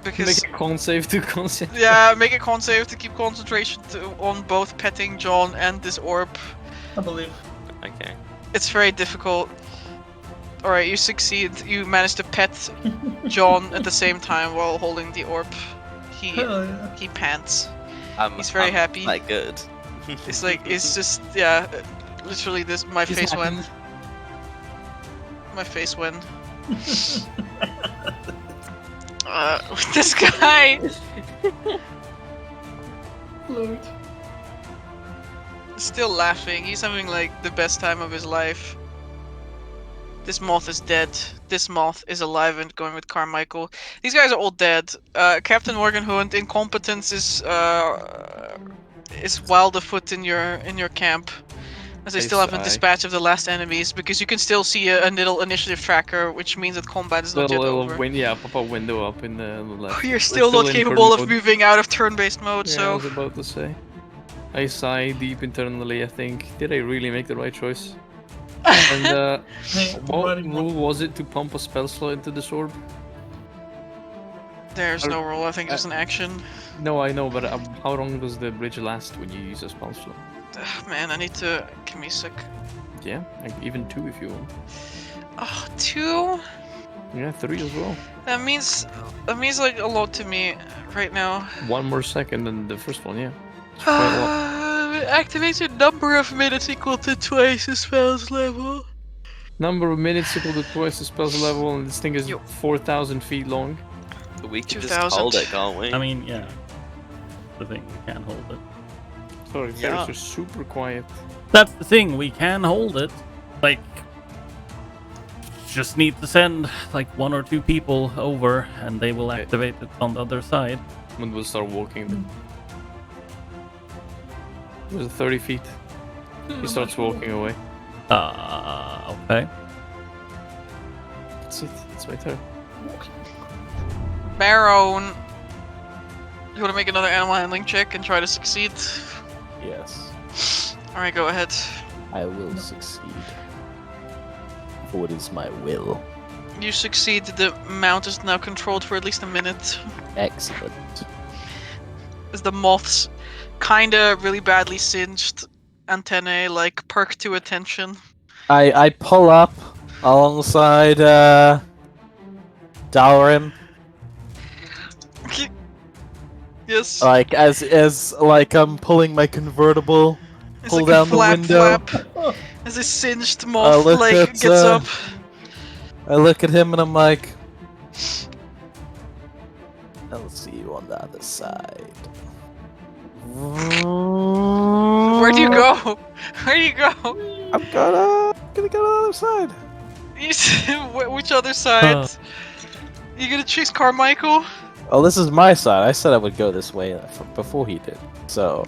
because Make a con save to concentrate. yeah, make a con save to keep concentration on both petting John and this orb. I believe. Okay. It's very difficult. Alright, you succeed. You manage to pet John at the same time while holding the orb. Hell yeah. He pants. I'm, He's very happy. Like good. It's like, it's just, yeah, literally this, my He's face happy. went. My face went. This guy! Lord. Still laughing. He's having like the best time of his life. This moth is dead. This moth is alive and going with Carmichael. These guys are all dead. Captain Morgen Hund, incompetence is wild afoot in your camp, as they still haven't dispatched of the last enemies, because you can still see a little initiative tracker, which means that combat is not yet over. Pop a window up in the left. You're We're still not in capable turn of mode. moving out of turn-based mode, Yeah, I so was about to say. I sigh deep internally. I think, did I really make the right choice? And Hey, what running rule was it to pump a spell slot into this orb? there's no rule. I think it's an action. No, I know, but how long does the bridge last when you use a spell slot? Ugh, man, I need to. Give me a sec. Yeah, like even 2 if you want. Oh, 2? Yeah, 3 as well. That means like a lot to me right now. 1 more second than the first one, yeah. It's quite a lot. Activates a number of minutes equal to twice the spell's level. Number of minutes equal to twice the spell's level, and this thing is Yo. 4,000 feet long. We can just 2000. hold it, can't we? I mean, yeah. The thing, we can hold it. Sorry, Yeah. Ferris are super quiet. That's the thing, we can hold it. Like, just need to send like 1 or 2 people over, and they will activate it on the other side. When we'll start walking then. It was 30 feet. He starts walking away. Okay. That's it. That's my turn. Baron, you want to make another animal handling check and try to succeed? Yes, All right, go ahead. I will succeed. What is my will? You succeed. The mount is now controlled for at least a minute. Excellent. As the moths, kinda really badly singed antennae, like perk to attention. I pull up alongside Dalrim, Yes. like as like I'm pulling my convertible, It's pull like down a the flap window. flap. As a singed moth look like at, gets up. I look at him and I'm like, I'll see you on the other side. Where do you go? Where do you go? I'm gonna go to the other side. Which other side? You gonna chase Carmichael? Oh, this is my side. I said I would go this way before he did. So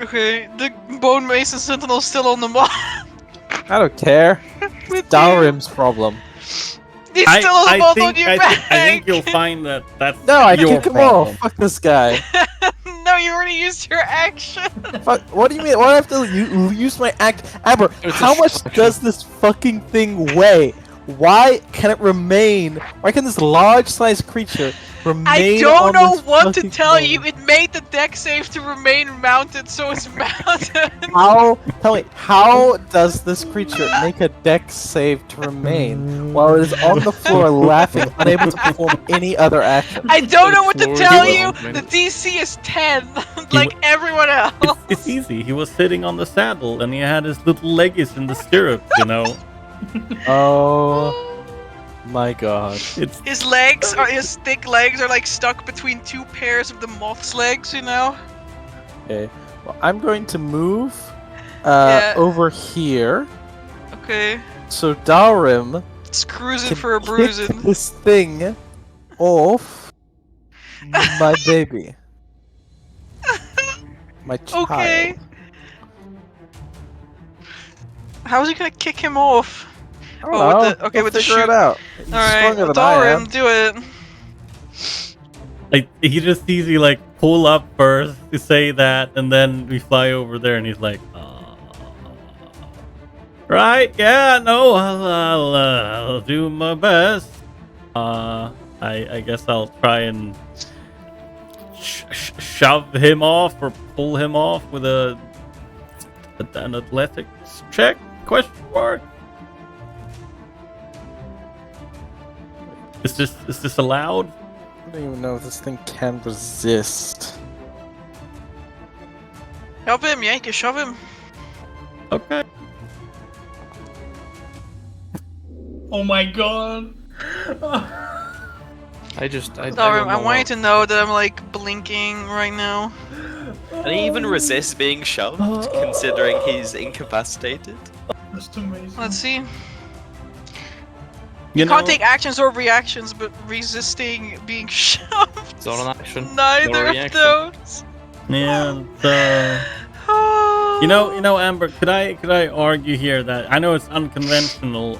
Okay, the Bone Mason Sentinel's still on the moth. I don't care. With Dalrim's problem. He's still on the moth on your back. I think you'll find that that's No, I your kick him problem. off. Fuck this guy. No, you already used your action. Fuck. What do you mean? Why do I have to use my act? Amber, It's how a much distraction. does this fucking thing weigh? Why can it remain? Why can this large-sized creature remain? I don't on know this what to fucking tell thing? you. It made the deck save to remain mounted, so it's mounted. How? Tell me, how does this creature make a dex save to remain while it is on the floor laughing, unable to perform any other action? I don't know what to Floor tell you. development. The DC is 10, like everyone else. It's easy. He was sitting on the saddle and he had his little leggies in the stirrups, you know. Oh my god. It's His legs are his thick legs are like stuck between 2 pairs of the moth's legs, you know. Okay. Well, I'm going to move Yeah. over here Okay, so Dalrim it's cruising can for a kick bruising. this thing off my baby. My child. Okay. How is he gonna kick him off? I don't Oh, know. with the- okay, We'll with the figure shoot. it out. He's All right, stronger than I am. Dalrim, do it. like he just sees you like pull up first to say that, and then we fly over there, and he's like, right, yeah, no, I'll do my best. I guess I'll try and shove him off or pull him off with an athletics check? Question mark. Is this allowed? I don't even know if this thing can resist. Help him, yank it, shove him. Okay. Oh my god. I Sorry, don't I know want you how- to know that I'm like blinking right now. Can he even resist being shoved, considering he's incapacitated? That's amazing. Let's see. You Can't know, take actions or reactions, but resisting being shoved. It's not an action. Neither no of reaction. those. yeah. You know, Amber. Could I argue here that I know it's unconventional,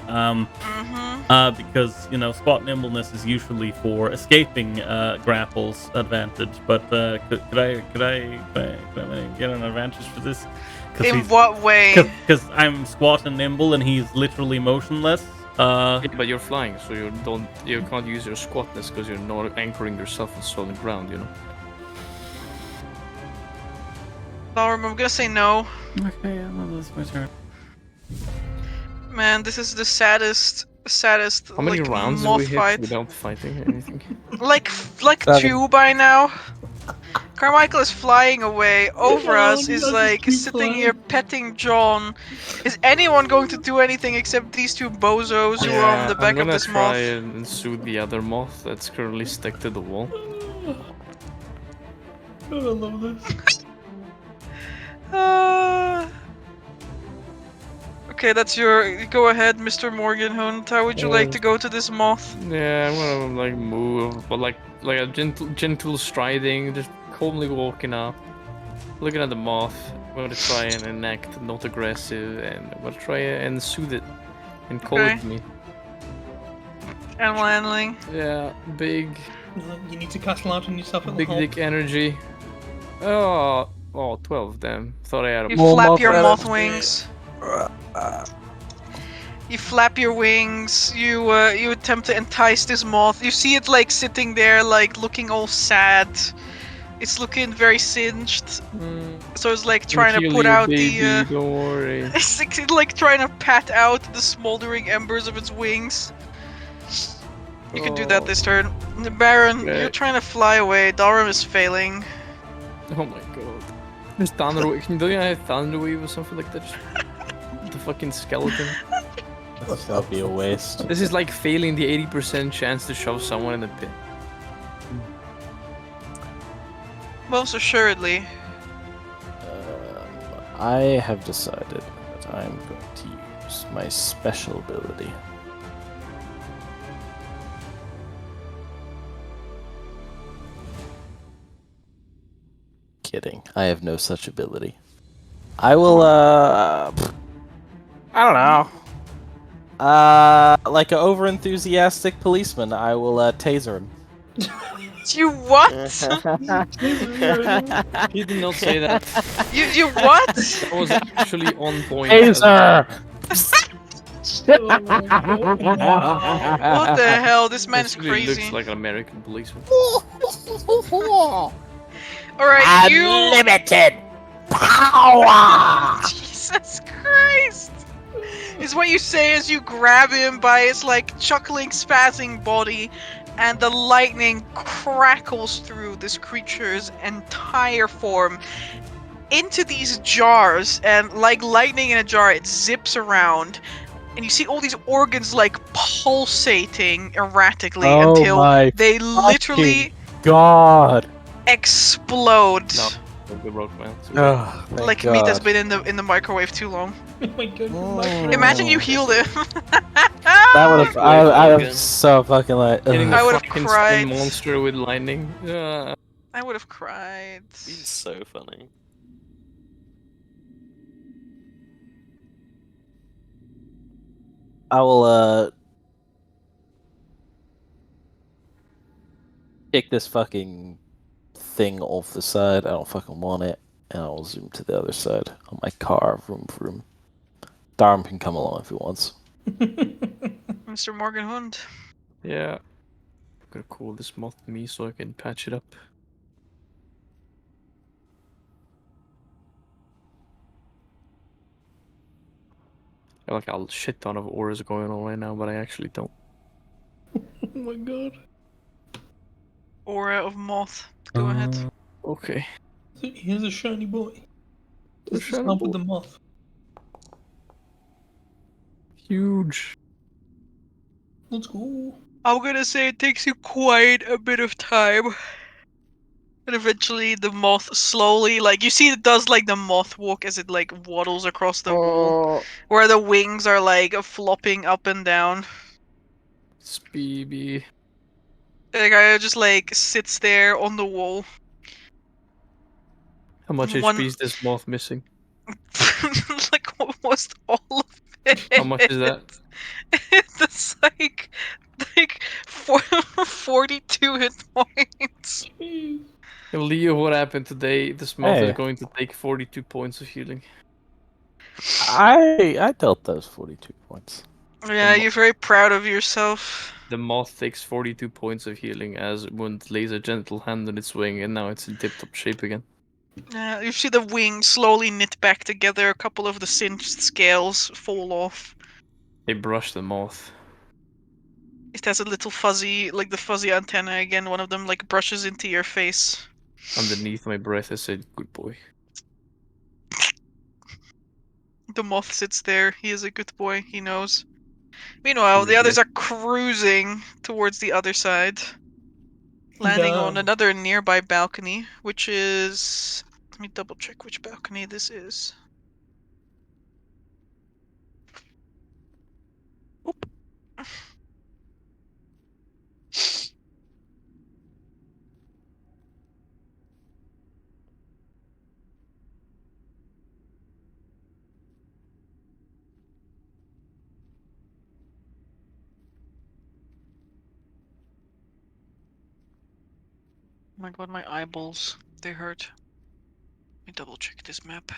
because squat nimbleness is usually for escaping grapples advantage. But could I get an advantage for this? In what way? Because I'm squat and nimble, and he's literally motionless. Yeah, but you're flying, so you can't use your squatness because you're not anchoring yourself on solid ground, you know. I'm gonna say no. Okay, yeah, that's my turn. Man, this is the saddest How many like, rounds have moth we hit fight. without fighting anything? Like 2 by now. Carmichael is flying away over us, is like sitting here petting John. Is anyone going to do anything except these two bozos who are on the back of this I'm gonna moth? try and soothe the other moth that's currently stuck to the wall. I love this. Okay, that's your. Go ahead, Mr. Morgen Hund. How would you like to go to this moth? Yeah, I'm gonna like move, but like a gentle striding, just calmly walking up, looking at the moth. I'm gonna try and enact not aggressive, and I'm gonna try and soothe it, and call Okay. it me. Animal handling. Yeah, big You need to cast Lantern yourself at the big hole. dick energy. Oh, 12, damn. Thought I had a You More flap moth your energy. moth wings. You flap your wings. You attempt to entice this moth. You see it like sitting there, like looking all sad. It's looking very singed. So it's like trying to put out baby, the. don't worry. It's like trying to pat out the smoldering embers of its wings. You can do that this turn. Baron, Okay. you're trying to fly away. Dalrim is failing. Oh my god. There's thunder wave. Don't you have thunder wave or something like that? Just the fucking skeleton. That'd be a waste. This is like failing the 80% chance to shove someone in the pit. Most assuredly. I have decided that I'm going to use my special ability. Kidding. I have no such ability. I will, I don't know. Like an over-enthusiastic policeman, I will, taser him. You what? He did not say that. You what? That was actually on point. Taser! What the hell? This man is This really crazy. looks like an American policeman. Alright, you. Unlimited power! Jesus Christ! Is what you say as you grab him by his like chuckling, spazzing body, and the lightning crackles through this creature's entire form into these jars, and like lightning in a jar, it zips around, and you see all these organs like pulsating erratically Oh until my they literally God! explode. No, the broke man. Oh, thank Like meat has God. been in the microwave too long. Oh my god. Mm. Imagine you healed him. That would have. I Morgen. am so fucking like. Hitting I the would've fucking cried. spin monster with lightning. I would have cried. He's so funny. I will kick this fucking thing off the side. I don't fucking want it. And I'll zoom to the other side on my car. Vroom vroom. Darm can come along if he wants. Mr. Morgen Hund. Yeah. I'm gonna call this moth me so I can patch it up. I have like a shit ton of auras going on right now, but I actually don't. Oh my god. Aura of moth. Go ahead. Okay. Here's a shiny boy. Does this shiny help with boy. the moth? Huge. Let's go. I'm gonna say it takes you quite a bit of time. And eventually the moth slowly, like, you see it does like the moth walk as it like waddles across the wall. Where the wings are like flopping up and down. Speeby. The guy just like sits there on the wall. How much HP is this moth missing? Like almost all of it. How much is that? It's like 42 hit points. Hey, Leo, what happened today? This moth is Hey. going to take 42 points of healing. I dealt those 42 points. Yeah, you're very proud of yourself. The moth takes 42 points of healing as Wund lays a gentle hand on its wing, and now it's in tip-top shape again. Yeah, you see the wings slowly knit back together. A couple of the cinched scales fall off. They brush the moth. It has a little fuzzy, like the fuzzy antenna again. One of them like brushes into your face. Underneath my breath, I said, "Good boy." The moth sits there. He is a good boy. He knows. Meanwhile, the Good others boy. are cruising towards the other side. Landing on Damn. another nearby balcony, which is... Let me double check which balcony this is. Oop. Oh my god, my eyeballs, they hurt. Let me double check this map.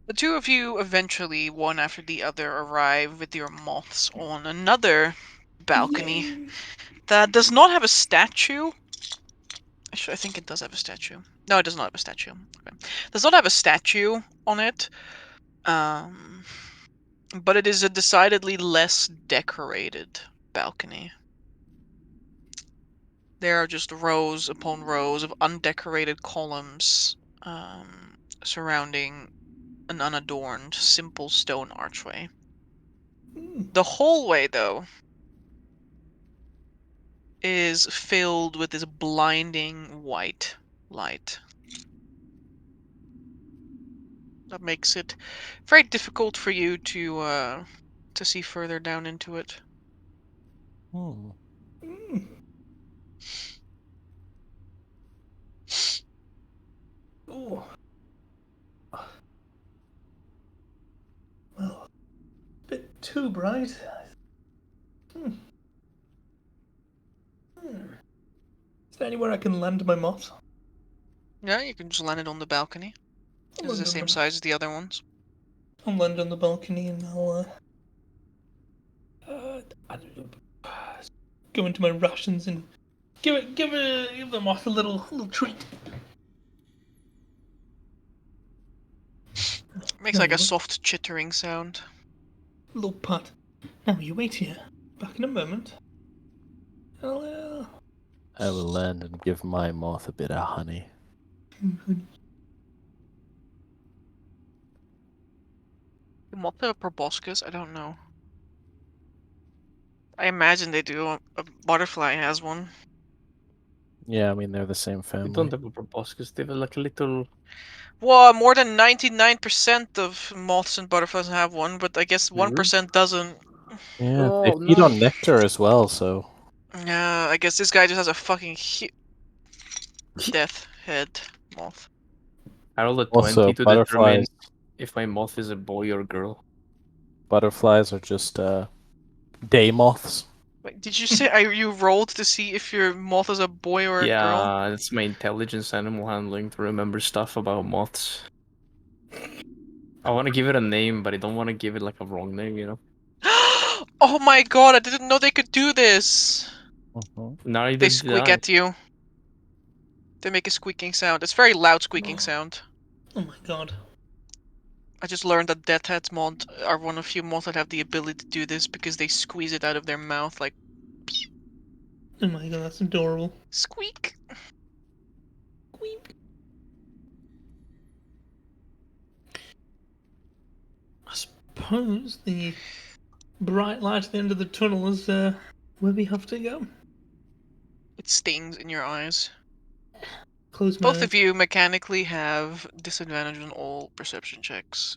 The two of you eventually, one after the other, arrive with your moths on another balcony that does not have a statue. Actually, I think it does have a statue. No, it does not have a statue. Okay. Does not have a statue on it. But it is a decidedly less decorated balcony. There are just rows upon rows of undecorated columns surrounding an unadorned, simple stone archway. The hallway, though, is filled with this blinding white light. That makes it very difficult for you to see further down into it. Hmm. Ooh. Well, a bit too bright. Is there anywhere I can land my moth? Yeah, you can just land it on the balcony. It's the same size as the other ones. I'll land on the balcony and I'll go into my rations and give the moth a little treat. Makes like a soft chittering sound. A little pat. Now you wait here. Back in a moment. I will land and give my moth a bit of honey. The Mothra proboscis? I don't know. I imagine they do. A butterfly has one. Yeah, I mean they're the same They family. don't have a proboscis. They have like a little. Well, more than 99% of moths and butterflies have one, but I guess 1% doesn't. Yeah, they Oh, feed no. on nectar as well, so Yeah, I guess this guy just has a fucking death head moth. I rolled a 20 also to determine butterflies. if my moth is a boy or girl. Butterflies are just day moths. Wait, did you say you rolled to see if your moth is a boy or a girl? Yeah, it's my intelligence animal handling to remember stuff about moths. I want to give it a name, but I don't want to give it like a wrong name, you know? Oh my god, I didn't know they could do this! Neither They did squeak I. at you. They make a squeaking sound. It's a very loud squeaking sound. Oh my god. I just learned that deathheads moths are one of few moths that have the ability to do this because they squeeze it out of their mouth like Oh my god, that's adorable. squeak. Squeak. I suppose the bright light at the end of the tunnel is where we have to go. It stings in your eyes. Close my Both eyes. of you mechanically have disadvantage on all perception checks.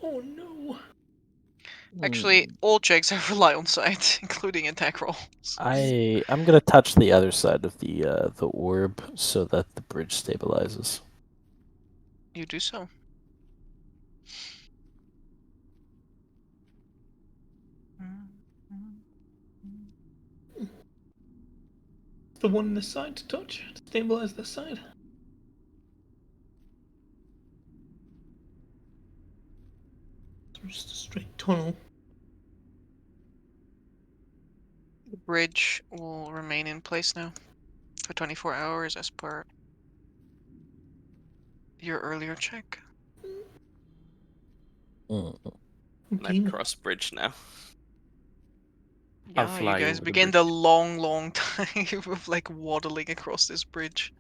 Oh no. Actually, all checks have rely on sight, including attack rolls. I'm gonna touch the other side of the orb so that the bridge stabilizes. You do so. The one this side to touch to stabilize this side. Just a straight tunnel. The bridge will remain in place now for 24 hours as per your earlier check. Can I Okay. cross bridge now? I'll Yeah, you fly guys over the begin bridge. the long time of like waddling across this bridge.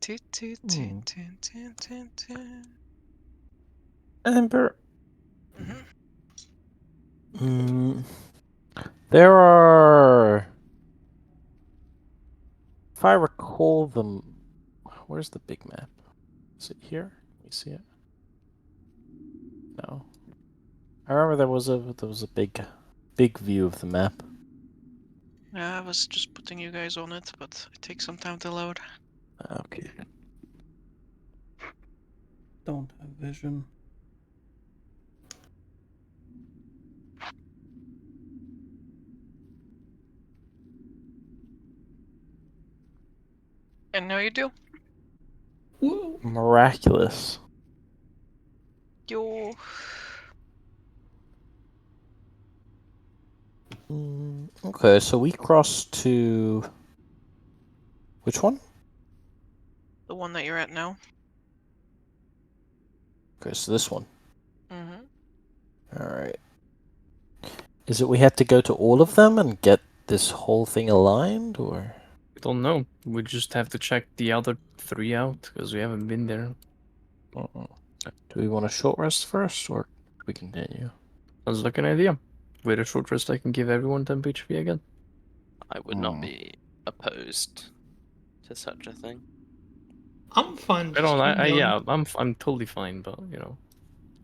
Toot, toot, toot, toot, toot, toot, toot. Amber. Mhm. There are, if I recall them, where's the big map? Is it here? Can you see it? No. I remember there was a big view of the map. Yeah, I was just putting you guys on it, but it takes some time to load. Okay. Don't have vision. And now you do. Whoa. Miraculous. Yo. Okay, so we crossed to which one? The one that you're at now. Okay, so this one. Mm-hmm. All right. Is it we had to go to all of them and get this whole thing aligned, or? I don't know. We just have to check the other 3 out because we haven't been there. Do we want a short rest first, or we continue? Sounds like an idea. With a short rest, I can give everyone 10 HP again. I would not be opposed to such a thing. I'm fine. I don't. just going. Yeah, I'm totally fine, but you know,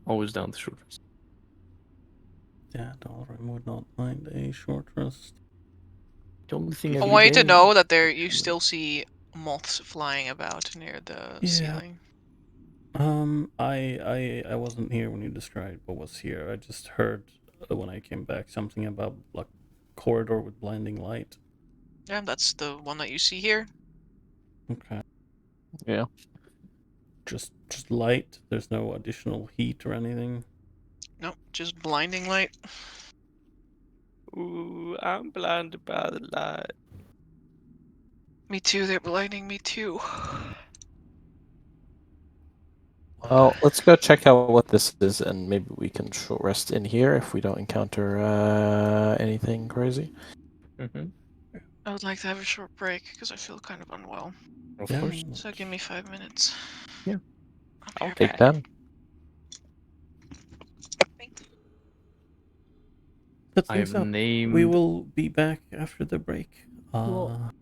always down to short rest. Yeah, Dalrim would not mind a short rest. The only thing I every want you to day- know that you still see moths flying about near the Yeah. ceiling. I wasn't here when you described what was here. I just heard when I came back something about like corridor with blinding light. Yeah, that's the one that you see here. Okay. Yeah. Just light. There's no additional heat or anything. Nope, just blinding light. Ooh, I'm blinded by the light. Me too, they're blinding me too. Well, let's go check out what this is, and maybe we can short rest in here if we don't encounter anything crazy. I would like to have a short break because I feel kind of unwell. Of Yeah. course. So give me 5 minutes. Yeah. I'm Okay. Take 10. Set I have things up. named. We will be back after the break. Well-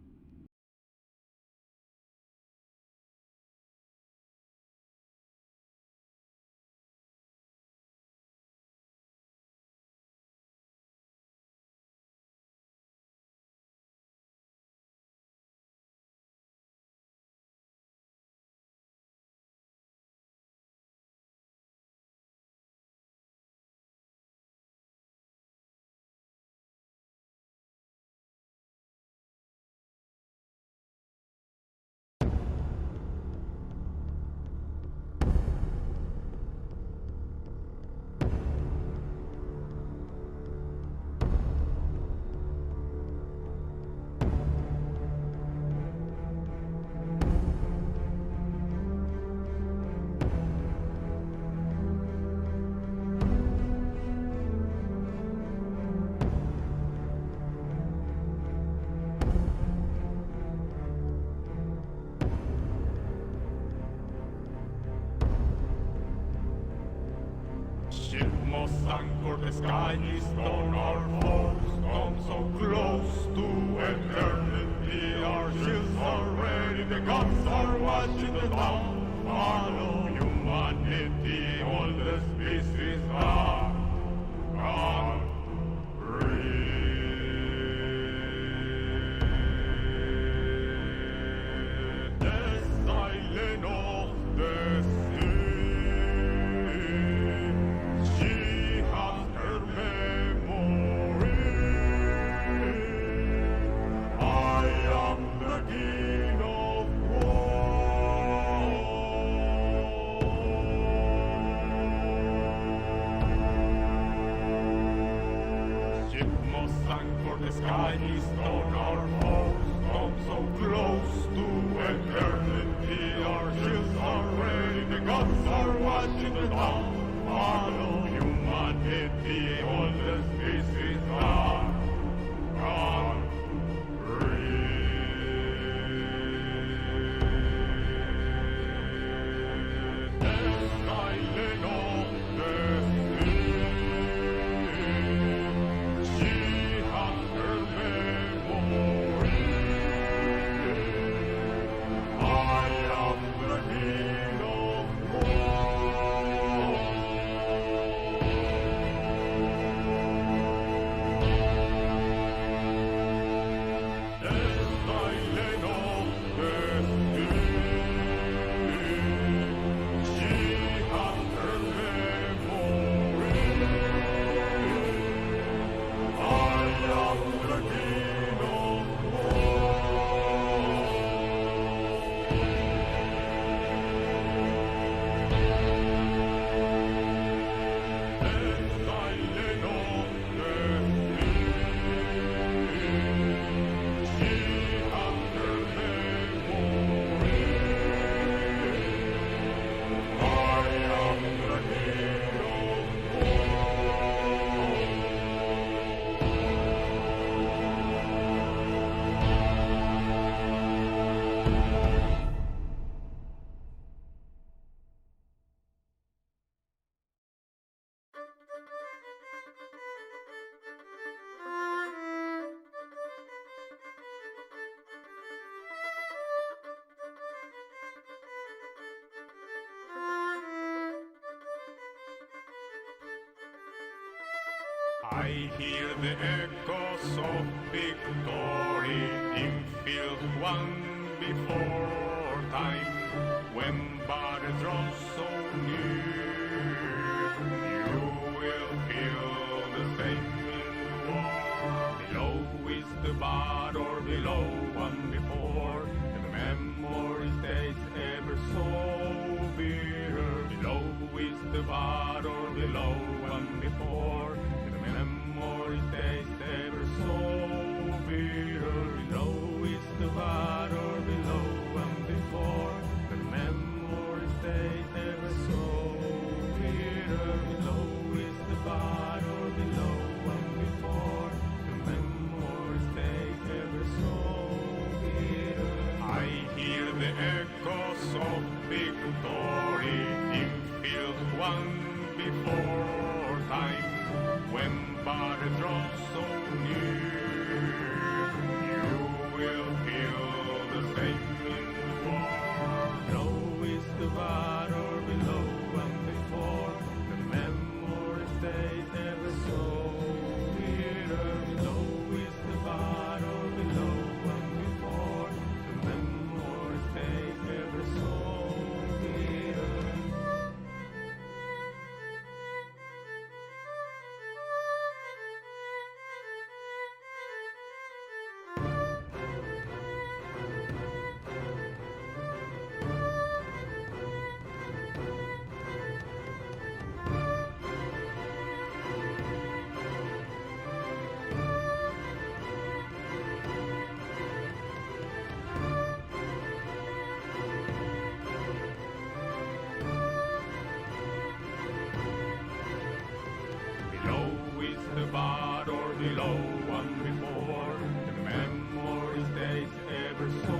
Ship must sunk for the sky is on our foes. Come so close to eternity. Our shields are ready, the guns are watching the dawn. Follow humanity, all the species are gone. The silent of the sea. She has her memory. I am the king of war. Ship must sunk for the sky is on our foes. Come so close to eternity. Our shields are ready, the guns are watching the dawn. Follow humanity, all the species are gone. The silent of the sea. She has her memory. I am the king of war. The silent of the sea. She has her memory. I am the king of I hear the echoes of victory in field won before time, when battles draw so near. You will feel the same in war. Below is the battle, below one before, and the memory stays ever so bitter. Below is the battle, below one before. Memory stays ever so bitter. Below is the battle, below and before. The memory stays ever so bitter. Below is the battle, below and before. The memory stays ever so bitter. I hear the the bad or below one before. The memory stays ever so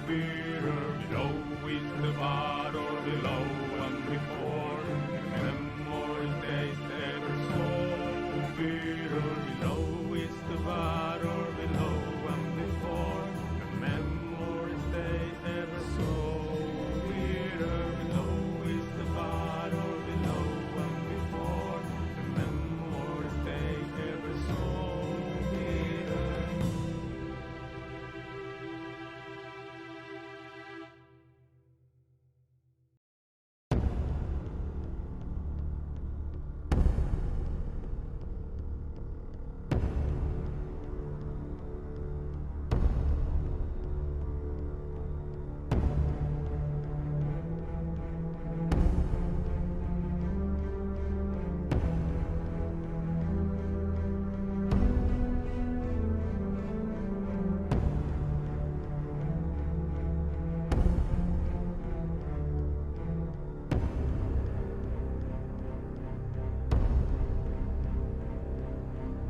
bitter. Below is the bad or below one before. The memory stays ever so bitter. Below is the bad or below one before. The memory stays ever so bitter. Below is the bad or below one before. The memory stays ever so bitter.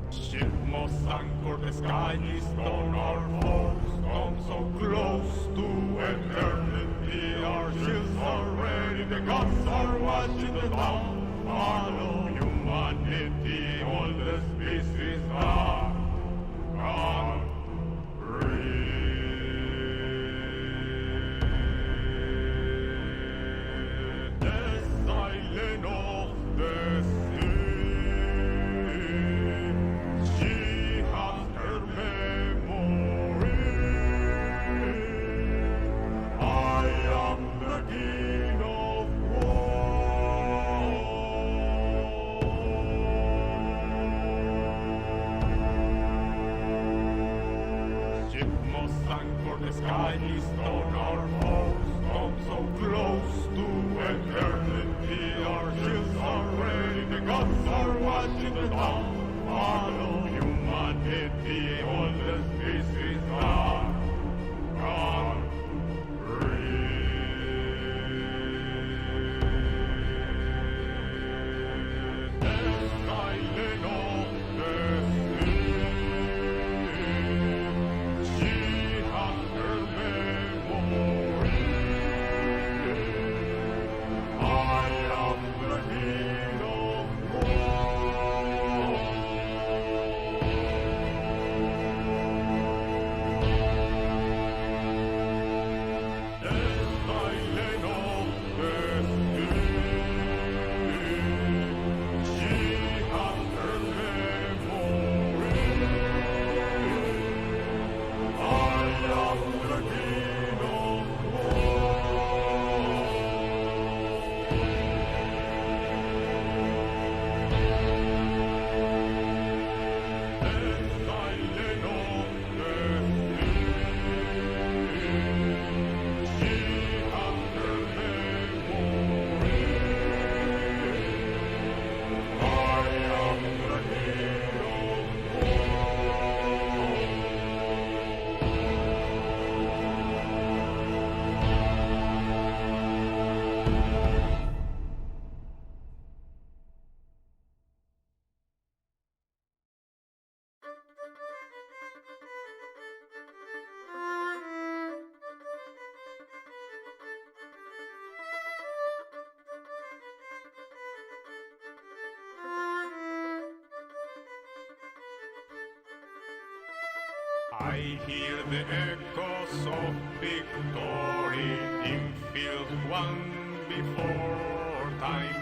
Ship must sunk for the sky is on our foes. Come so close to eternity. Our shields are ready, the guns are watching the downfall of humanity. All the species are gone. The silence of the she has her memory. I am the king of war. Ship must sink for the sky is on our foes. Come so close to eternity. Our shields are ready, the guns are watching the downfall of humanity. All the species are gone. The silence of the sea. She has her memory. I am the king of war. The silence of the sea. She has her memory. I am the king of war. I hear the echoes of victory in field one before time,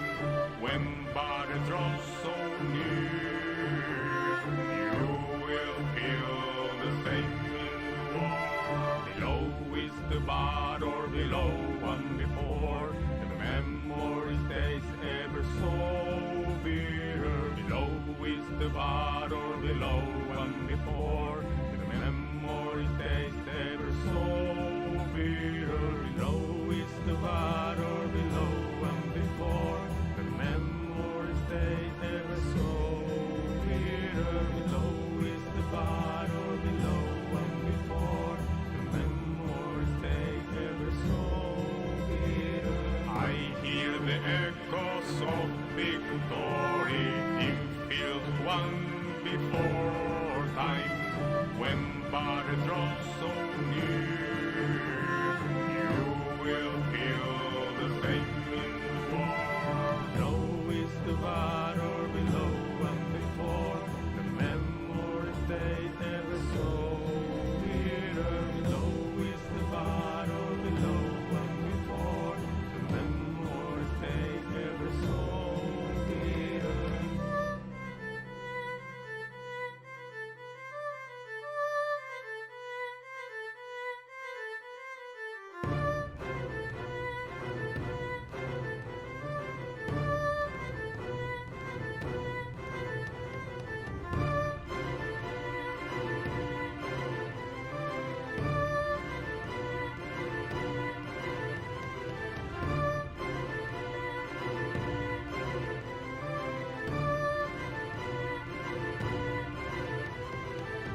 when battle draws so near. You will feel the same in war. Below is the bad or below one before, and the memory stays ever so bitter. Below is the bad or below one before. Memory stays ever so bitter. Below is the bad or below one before. The memory stays ever so bitter. Below is the bad or below one before. The memory stays ever so bitter. I hear the echoes of victory in field run before time. When battle draws so near, you will feel the same in war. Low is the battle below and before. The memory stays ever so bitter. Low is the battle below and before. The memory stays ever so bitter.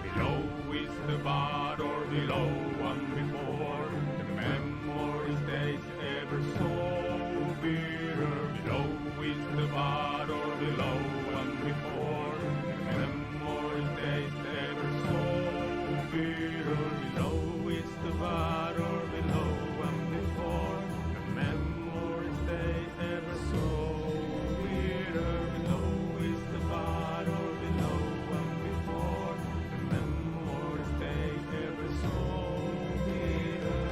Below is the bard or below and before. The memory stays ever so bitter. Below is the bard or below and before. The memory stays ever so bitter. Below is the bard or below and before. The memory stays ever so bitter. Below is the bard or below and before. The memory stays ever so bitter.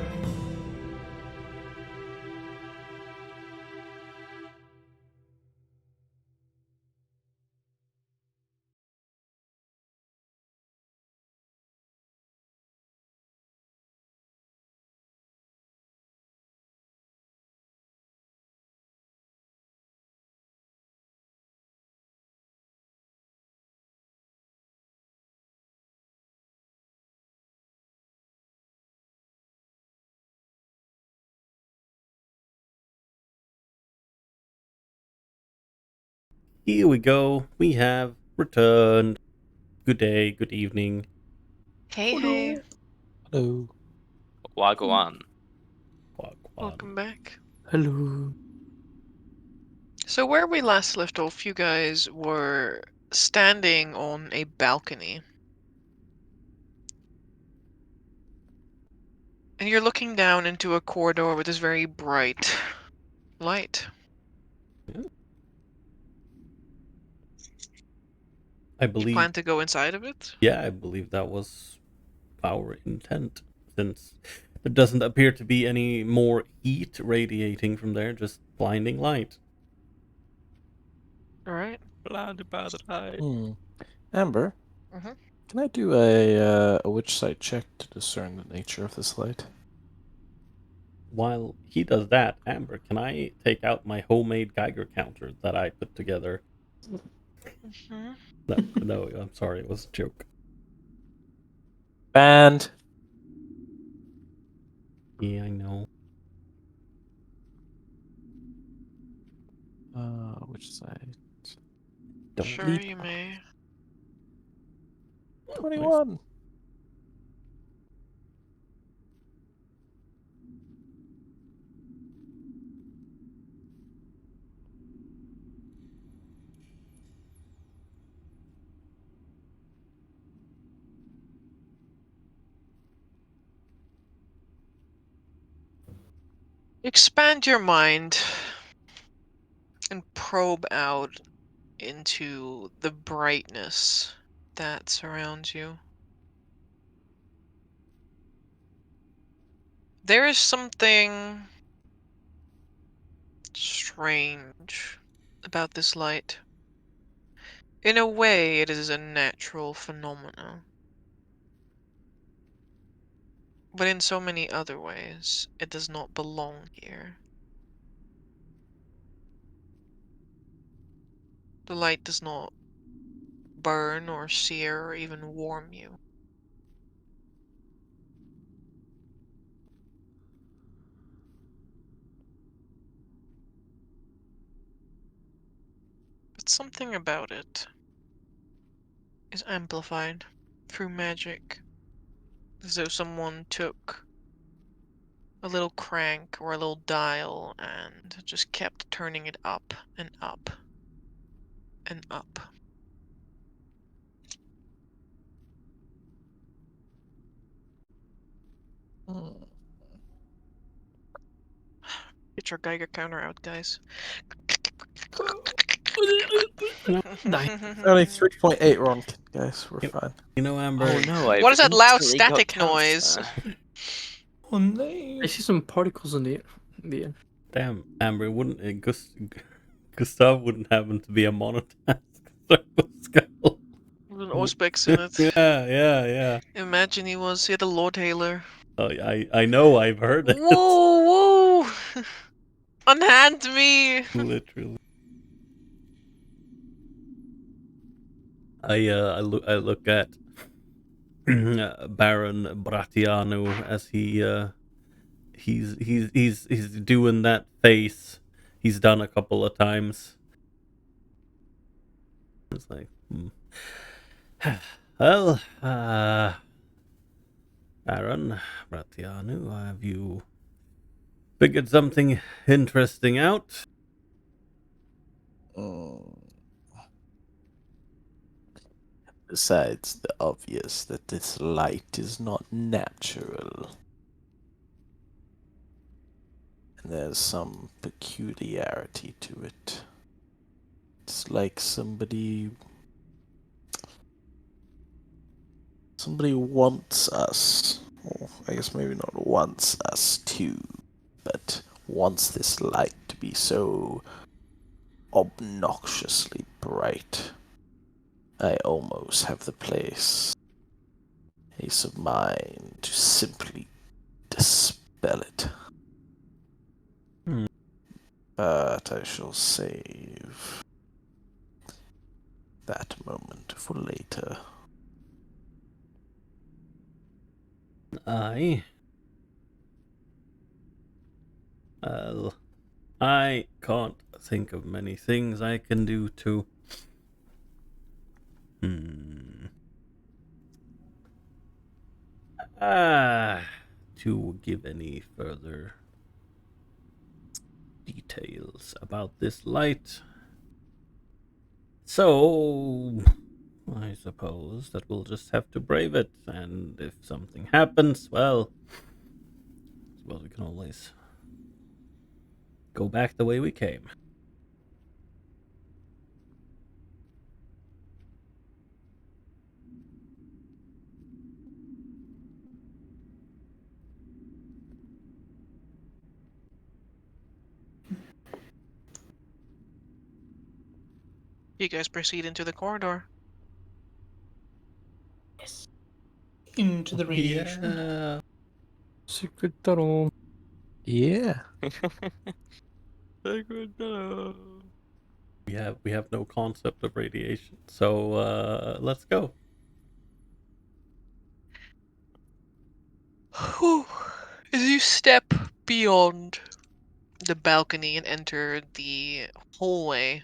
Here we go. We have returned. Good day, good evening. Hey, hey. Hello. Wagwan. Welcome back. Hello. So where we last left off, you guys were standing on a balcony. And you're looking down into a corridor with this very bright light. I You believe, plan to go inside of it? yeah, I believe that was our intent, since there doesn't appear to be any more heat radiating from there, just blinding light. Alright. Blinded by the light. Amber, Mhm. can I do a witch sight check to discern the nature of this light? While he does that, Amber, can I take out my homemade Geiger counter that I put together? Mhm. No, I'm sorry, it was a joke. Banned. Yeah, I know. Witch sight. Don't Sure, leave. you may. 21. Expand your mind and probe out into the brightness that surrounds you. There is something strange about this light. In a way, it is a natural phenomenon. But in so many other ways, it does not belong here. The light does not burn or sear or even warm you. But something about it is amplified through magic, as though someone took a little crank or a little dial and just kept turning it up and up and up. Get your Geiger counter out, guys. Die. Only 3.8 Ron, guys. We're fine. You know, Amber. Oh no! I've What is that loud instantly got static noise? cancer. Oh no. I see some particles in the air. In the air. Damn, Amber, wouldn't Gustav wouldn't happen to be a monotask skull? With an Auspex in it. Yeah. Imagine he had a Lord Hailer. Oh, I know, I've heard it. Whoa, whoa! Unhand me! Literally. I look at Baron Bratianu as he's doing that face he's done a couple of times. It's like, well, Baron Bratianu, have you figured something interesting out? Besides the obvious that this light is not natural. And there's some peculiarity to it. It's like somebody wants us. Or I guess maybe not wants us to, but wants this light to be so obnoxiously bright. I almost have the place ace of mind to simply dispel it. But I shall save that moment for later. Well, I can't think of many things I can do to to give any further details about this light. So I suppose that we'll just have to brave it, and if something happens, well, I suppose we can always go back the way we came. You guys proceed into the corridor. Into the radiation. Yeah. Secret tunnel. Yeah. We have no concept of radiation, so let's go. As you step beyond the balcony and enter the hallway,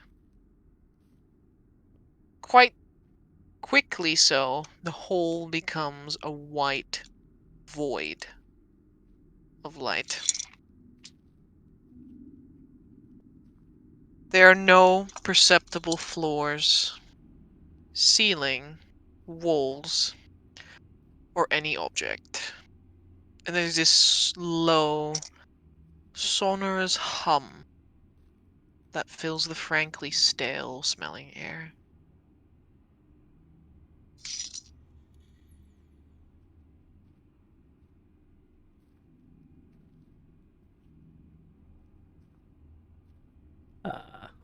quite quickly so, the hole becomes a white void of light. There are no perceptible floors, ceiling, walls, or any object. And there's this low, sonorous hum that fills the frankly stale smelling air.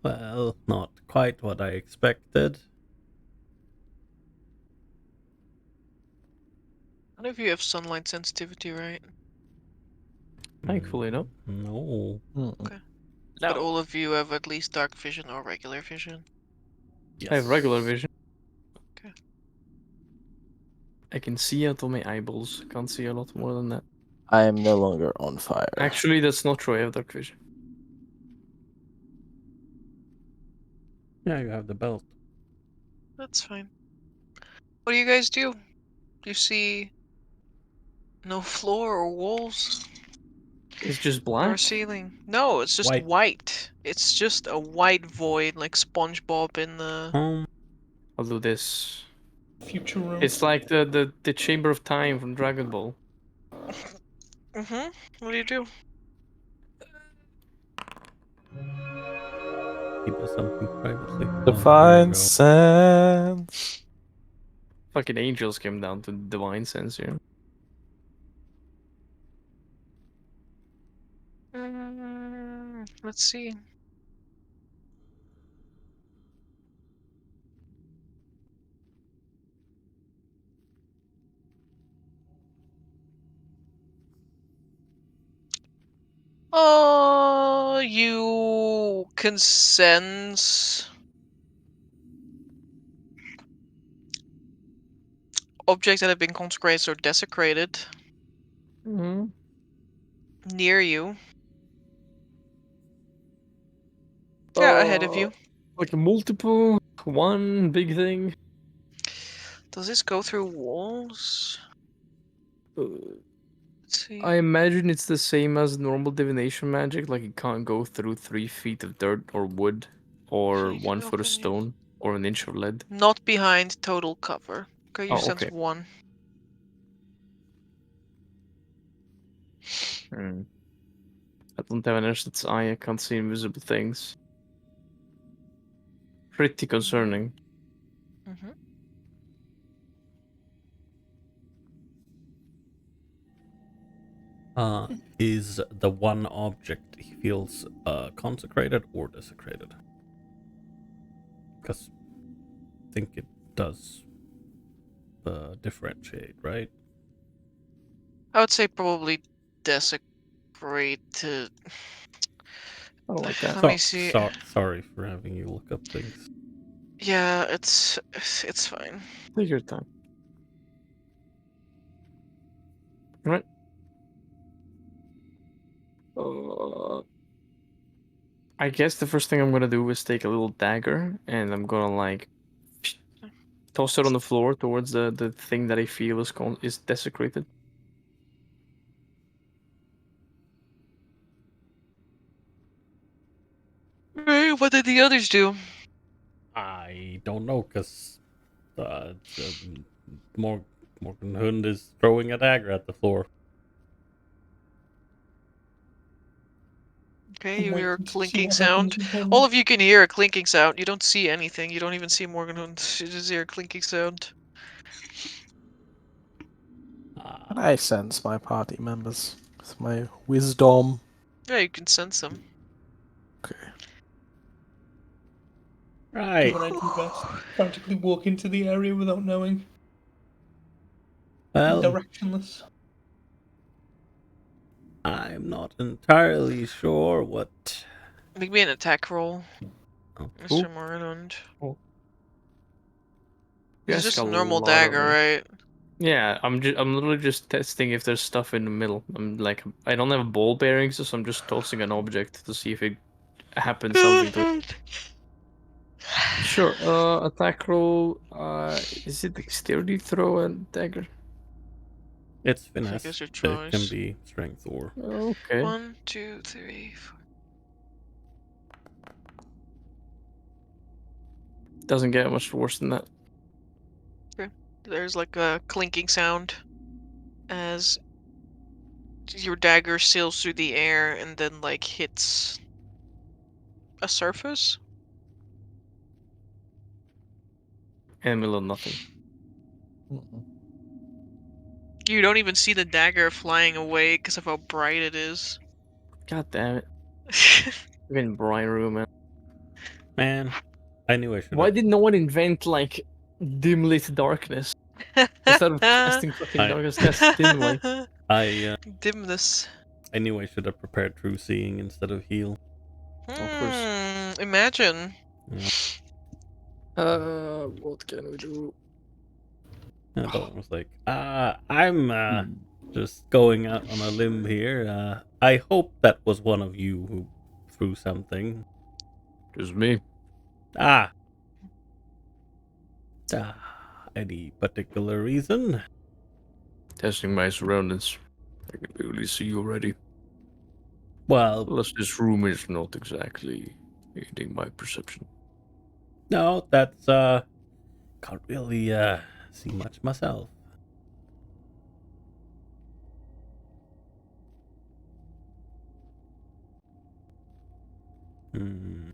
Well, not quite what I expected. None of you have sunlight sensitivity, right? Thankfully, no. No. Okay. But all of you have at least dark vision or regular vision. I have regular vision. Okay. I can see out of my eyeballs. Can't see a lot more than that. I am no longer on fire. Actually, that's not true. I have dark vision. Yeah, you have the belt. That's fine. What do you guys do? Do you see no floor or walls It's just or black. ceiling? No, it's just White. white. It's just a white void, like SpongeBob in the. I'll do this. Future room. It's like the Chamber of Time from Dragon Ball. What do you do? He does something privately. Divine sense. Fucking angels came down to divine sense here. Let's see. Oh, you can sense objects that have been consecrated or desecrated near you. Yeah, ahead of you. Like a multiple, one big thing. Does this go through walls? Let's see. I imagine it's the same as normal divination magic, like it can't go through 3 feet of dirt or wood, or 1 foot of stone, or an inch of lead. Not behind total cover. Okay, you Oh, sense okay. 1. I don't have an Ersted's eye, I can't see invisible things. Pretty concerning. Is the one object he feels consecrated or desecrated? Because I think it does differentiate, right? I would say probably desecrated. I don't like that. Let me see. Sorry for having you look up things. Yeah, it's fine. Take your time. Alright. I guess the first thing I'm gonna do is take a little dagger and I'm gonna like toss it on the floor towards the thing that I feel is desecrated. Hey, what did the others do? I don't know, because Morgen Hund is throwing a dagger at the floor. Okay, you I'm hear a waiting to see clinking what sound. happens with him. All of you can hear a clinking sound. You don't see anything. You don't even see Morgan Hund. You just hear a clinking sound. Can I sense my party members with my wisdom? Yeah, you can sense them. Okay. Do Right. what I do best. Practically walk into the area without knowing. Well, Directionless. I'm not entirely sure what. Make me an attack roll, Oh. Mr. Morgan Hund. Oh. It's just a normal dagger, right? Yeah, I'm literally just testing if there's stuff in the middle. I don't have ball bearings, so I'm just tossing an object to see if it happens something to it. Sure. Attack roll. Is it dexterity throw a dagger? It's I think finesse. it's your It can choice. be strength or. Okay. 1, 2, 3, 4. Doesn't get much worse than that. Okay. There's like a clinking sound as your dagger sails through the air and then like hits a surface. And middle of nothing. You don't even see the dagger flying away because of how bright it is. God damn it. Even bright room, man. Man, I knew I should. Why did no one invent like dim lit darkness instead of casting fucking darkness? Cast dim light. Dimness. I knew I should have prepared true seeing instead of heal. Of course. Imagine. Yeah. What can we do? And Dalton was like, I'm just going out on a limb here. I hope that was one of you who threw something. Just me. Any particular reason? Testing my surroundings. I can barely see you already. Well, plus this room is not exactly aiding my perception. No, that's can't really see much myself. Hmm.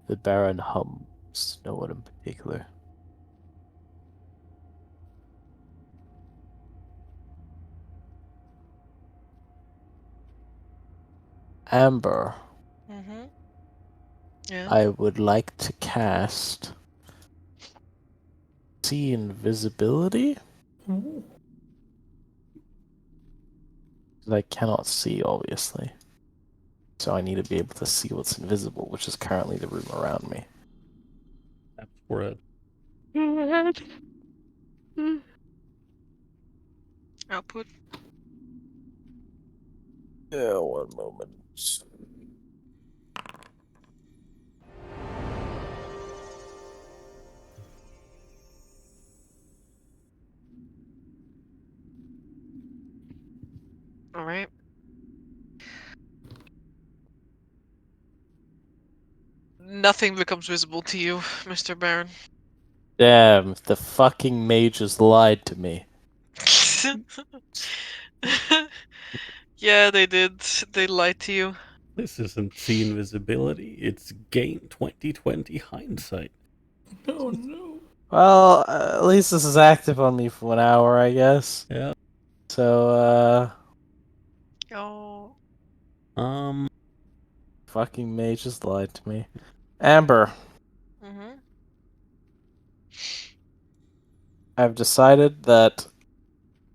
The Baron hums. No one in particular. Amber, Mm-hmm. Yeah. I would like to cast See Invisibility. Ooh. I cannot see, obviously. So I need to be able to see what's invisible, which is currently the room around me. That's spread. Output. Yeah, one moment. All right. Nothing becomes visible to you, Mr. Baron. Damn, the fucking mages lied to me. Yeah, they did. They lied to you. This isn't see invisibility. It's gain 2020 hindsight. Oh no. Well, at least this is active on me for 1 hour, I guess. Yeah. So, Oh. fucking mages lied to me. Amber, Mm-hmm. I've decided that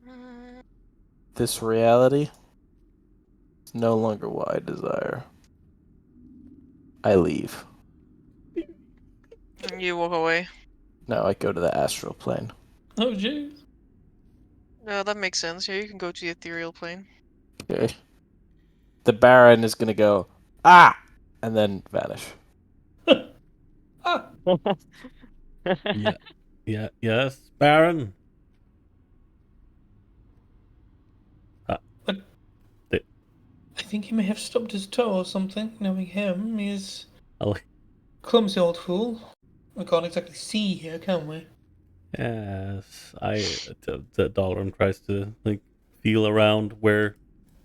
Mm, this reality is no longer what I desire. I leave. You walk away. No, I go to the astral plane. Oh jeez. No, that makes sense. Yeah, you can go to the ethereal plane. Okay. The Baron is gonna go, ah! And then vanish. Ah. Yeah. Yes, Baron. I think he may have stubbed his toe or something. Knowing him, he's I'll, clumsy old fool. We can't exactly see here, can we? yes, the Dalaran tries to like feel around where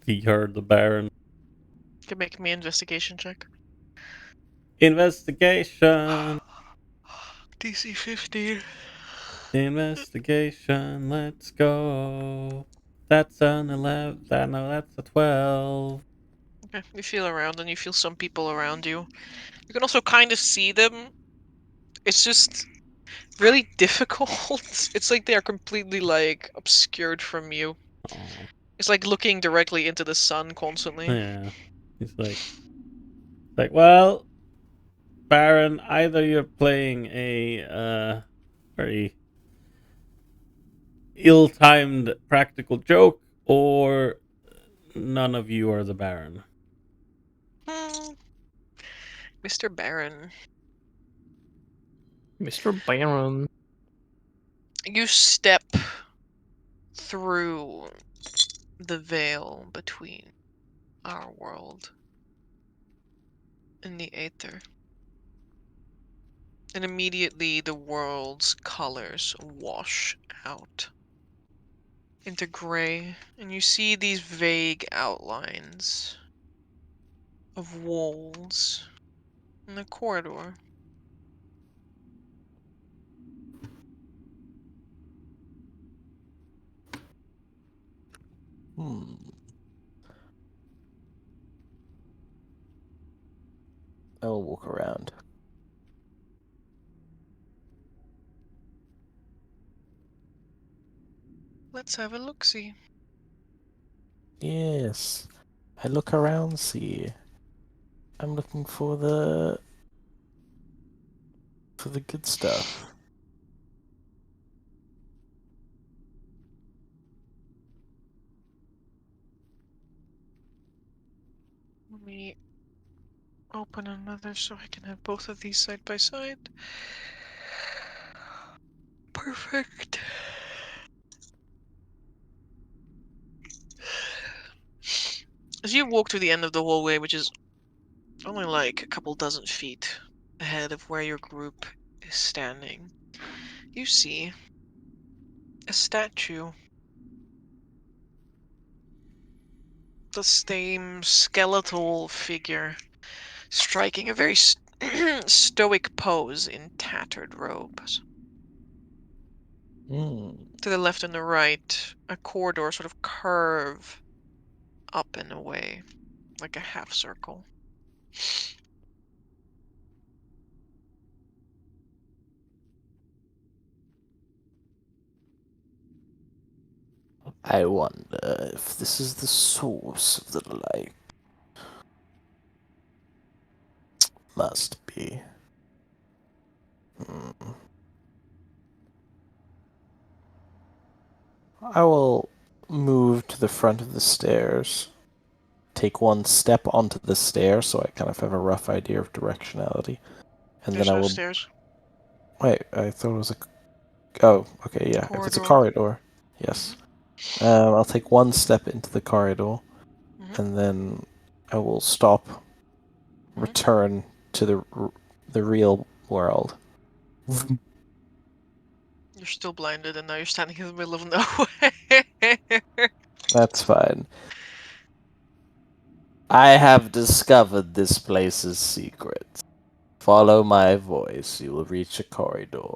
he heard the Baron. You can make me an investigation check. Investigation. DC 15. Investigation. Let's go. That's an 11. No, that's a 12. Okay, you feel around and you feel some people around you. You can also kind of see them. It's just really difficult. It's like they are completely like obscured from you. Oh, It's like looking directly into the sun constantly. yeah. He's like, well, Baron, either you're playing a very ill-timed practical joke, or none of you are the Baron. Hmm. Mr. Baron. Mr. Baron. You step through the veil between our world and the Aether. And immediately the world's colors wash out into gray, and you see these vague outlines of walls in the corridor. I will walk around. Let's have a look-see. Yes. I look around, see. I'm looking for the good stuff. Let me open another so I can have both of these side by side. Perfect. As you walk to the end of the hallway, which is only like a couple dozen feet ahead of where your group is standing, you see a statue the same skeletal figure, striking a very stoic pose in tattered robes. Hmm. To the left and the right, a corridor sort of curve up and away, like a half circle. I wonder if this is the source of the light. Must be. I will move to the front of the stairs. Take one step onto the stairs so I kind of have a rough idea of directionality. And There's then I no will... stairs. Wait, I thought it was a... Oh, okay, yeah. If it's a corridor, yes. I'll take one step into the corridor, and then I will stop, return to the real world. You're still blinded, and now you're standing in the middle of nowhere. That's fine. I have discovered this place's secrets. Follow my voice, you will reach a corridor.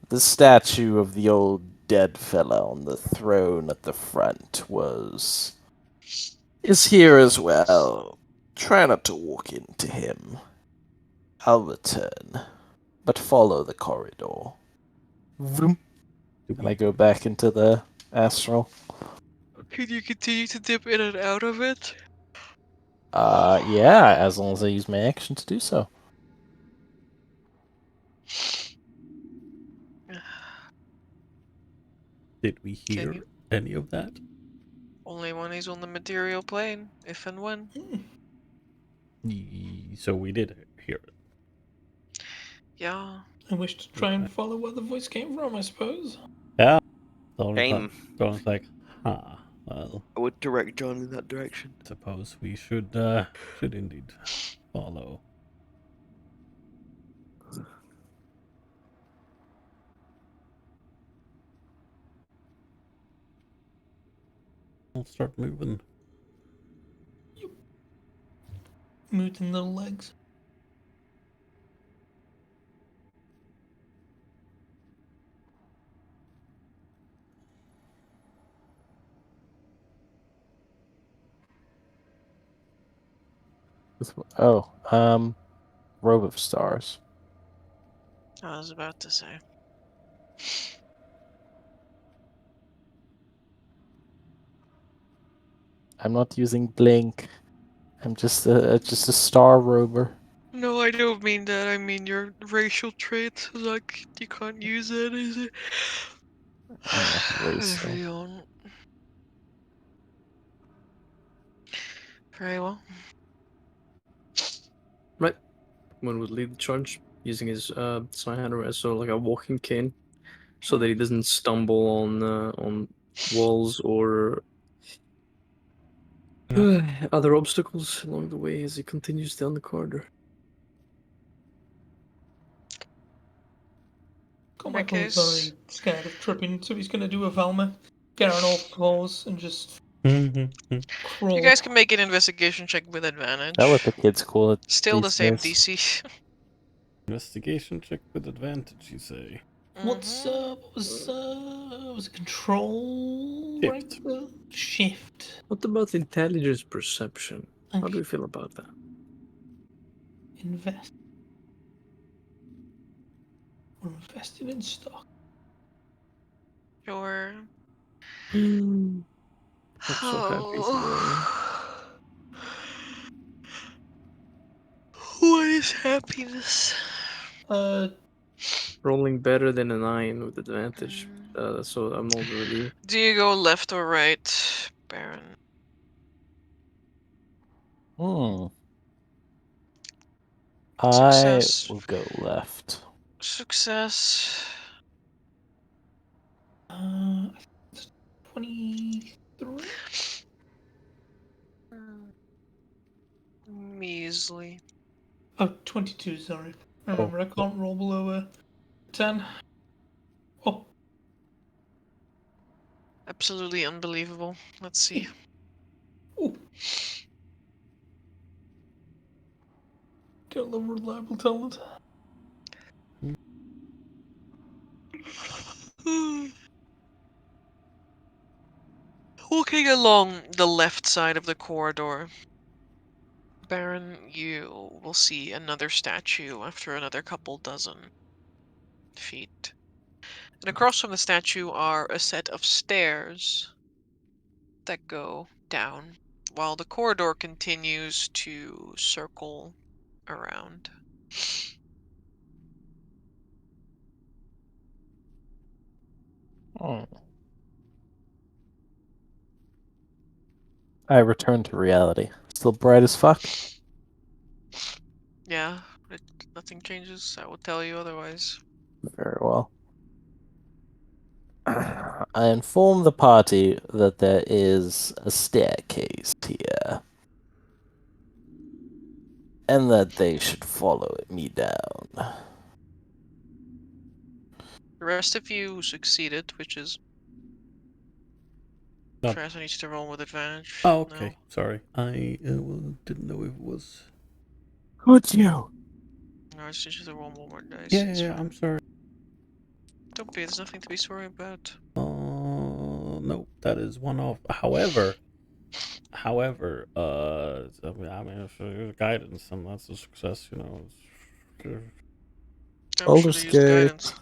The statue of the old dead fella on the throne at the front is here as well. Try not to walk into him. I'll return, but follow the corridor. Vroom. And I go back into the astral. Can you continue to dip in and out of it? Yeah, as long as I use my action to do so. Did we hear any of that? Only when he's on the material plane, if and when. So we did hear it. Yeah. I wish to try and follow where the voice came from, I suppose. Yeah. Same. Thorn's like, well, I would direct John in that direction. suppose we should indeed follow. I'll start moving. Mooting little legs. Robe of Stars. I was about to say. I'm not using blink. I'm just a star rober. No, I don't mean that. I mean your racial trait. Like, you can't use that, is it? I'm not Whatever racial. you want. Very well. Right. One would lead the charge using his Psyhammer as sort of like a walking cane, so that he doesn't stumble on walls or other obstacles along the way as he continues down the corridor. Carmichael is very scared of tripping, so he's going to do a Velma, get on all fours, and just crawl. You guys can make an investigation check with advantage. That what the kids call it. Still the these same days. DC. Investigation check with advantage, you say? What's what was it control? Shift. Right? Shift. What about intelligence perception? How do we feel about that? Invest. We're invested in stock. Sure. I'm so happy today. What is happiness? Rolling better than a 9 with advantage, so I'm not really... Do you go left or right, Baron? I Success. will go left. Success. 23? Measly. Oh, 22, sorry. Remember, I can't roll below 10. Oh. Absolutely unbelievable. Let's see. Ooh. Got love reliable talent. Walking along the left side of the corridor, Baron, you will see another statue after another couple dozen feet. And across from the statue are a set of stairs that go down, while the corridor continues to circle around. I return to reality. Still bright as fuck. Yeah, nothing changes. I will tell you otherwise. Very well. I inform the party that there is a staircase here, and that they should follow me down. The rest of you succeeded, which is... Trash needs to roll with advantage. Oh, okay. No. Sorry. I didn't know if it was. Could you? No, it's just to roll more dice. Yeah, It's yeah, fine. I'm sorry. Don't be, there's nothing to be sorry about. No, that is one off. However, I mean, if there's guidance, and that's a success, you know. I'm sure they use guidance.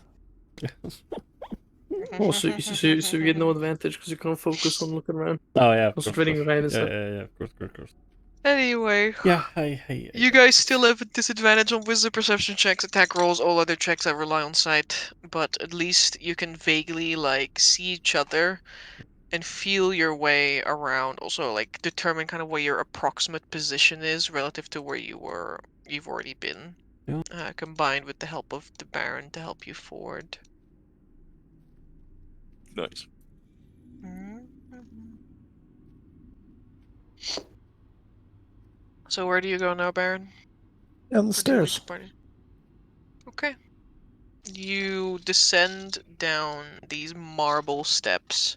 Oh, so you get no advantage because you can't focus on looking around. Oh yeah, of Concentrating course. on Yeah, and stuff. yeah, of course. Anyway. Yeah, hey. You guys still have a disadvantage on wisdom perception checks, attack rolls, all other checks that rely on sight, but at least you can vaguely, like, see each other and feel your way around. Also, like, determine kind of where your approximate position is relative to where you've already been. Yeah. Combined with the help of the Baron to help you forward. Nice. So where do you go now, Baron? Down the stairs. Okay. You descend down these marble steps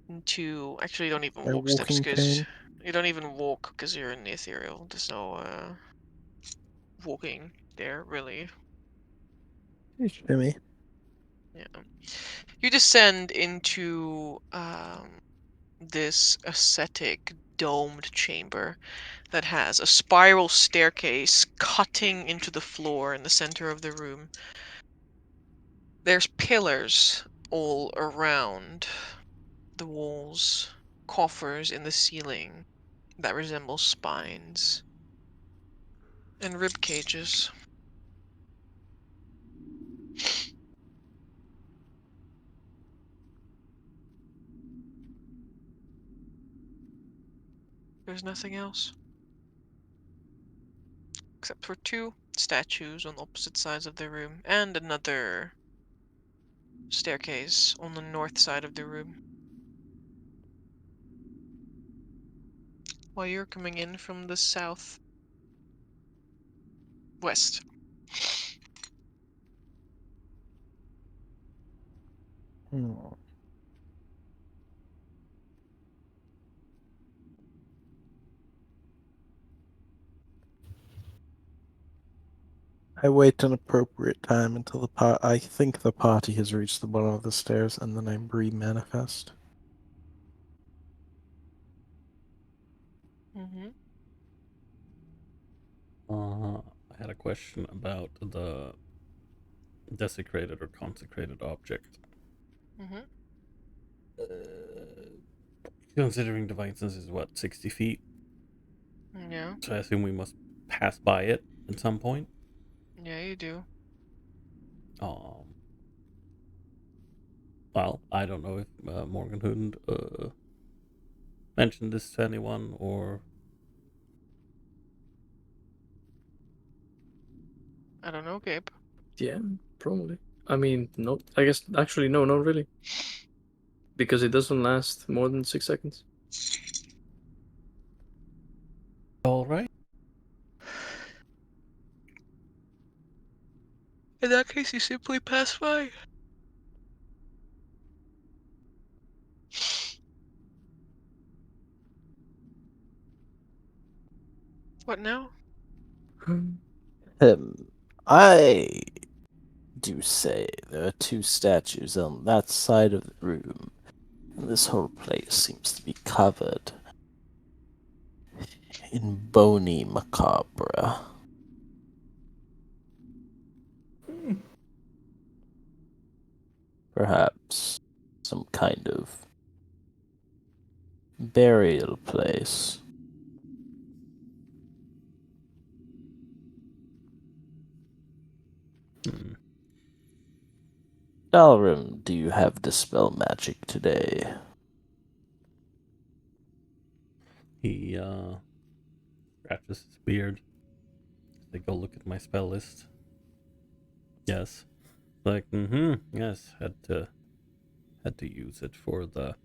into... Actually, you don't even My walk steps walking because... cane. You don't even walk because you're in the ethereal. There's no walking there, really. Shimmy. Yeah. You descend into this ascetic domed chamber that has a spiral staircase cutting into the floor in the center of the room. There's pillars all around the walls, coffers in the ceiling that resemble spines, and rib cages. There's nothing else. Except for two statues on opposite sides of the room, and another staircase on the north side of the room. While you're coming in from the south west. I wait an appropriate time until I think the party has reached the bottom of the stairs, and then I re-manifest. I had a question about the desecrated or consecrated object. Considering the distance is what, 60 feet? Yeah. So I assume we must pass by it at some point. Yeah, you do. Well, I don't know if Morgen Hund mentioned this to anyone, or... I don't know, Gabe. Yeah, probably. I mean, no. I guess, actually, no, not really. Because it doesn't last more than 6 seconds. Alright. In that case, you simply pass by. What now? I do say there are 2 statues on that side of the room, and this whole place seems to be covered in bony macabre. Perhaps some kind of burial place. Dalrim, do you have dispel magic today? He scratches his beard. They go look at my spell list. Yes. Like, yes, had to use it for the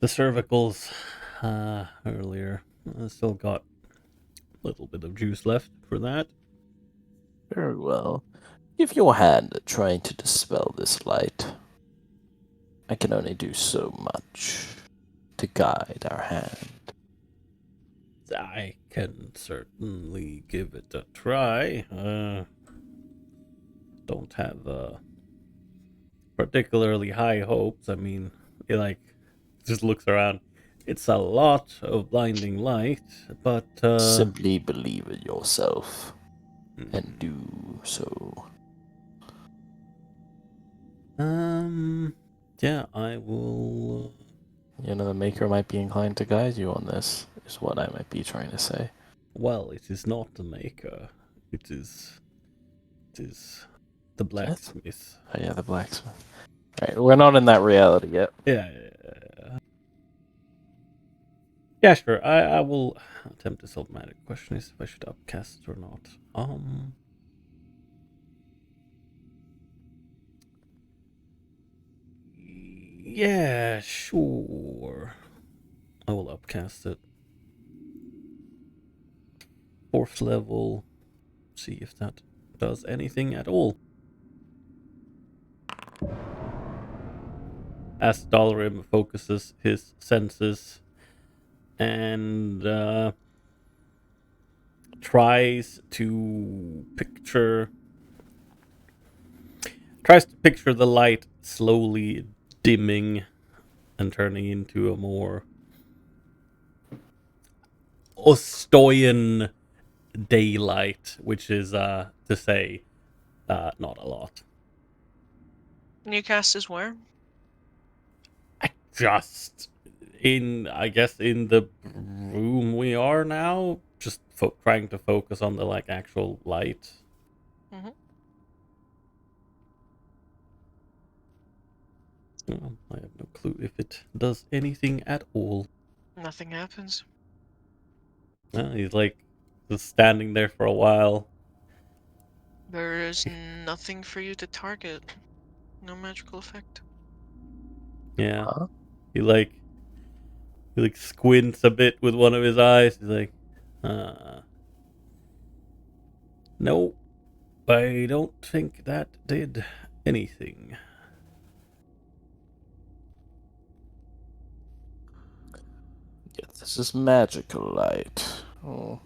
cervicals earlier. I still got a little bit of juice left for that. Very well. Give your hand at trying to dispel this light. I can only do so much to guide our hand. I can certainly give it a try. Don't have particularly high hopes. I mean, he just looks around. It's a lot of blinding light, but Simply believe in yourself and do so. Yeah, I will. The Maker might be inclined to guide you on this, is what I might be trying to say. Well, it is not the Maker. It is the blacksmith. Oh yeah, the blacksmith. Right, we're not in that reality yet. Yeah. Yeah, sure. I will attempt to solve magic. Question is if I should upcast it or not. Yeah, sure. I will upcast it. 4th level. See if that does anything at all. As Dalrim focuses his senses and tries to picture the light slowly dimming and turning into a more Ostoyan daylight, which is to say not a lot. Newcast is where? Just I guess in the room we are now, just trying to focus on the actual light. Mm-hmm. Well, I have no clue if it does anything at all. Nothing happens. He's just standing there for a while. There is nothing for you to target. No magical effect. Yeah. Huh? He squints a bit with one of his eyes. He's like, no, I don't think that did anything. Yeah, this is magical light. Oh.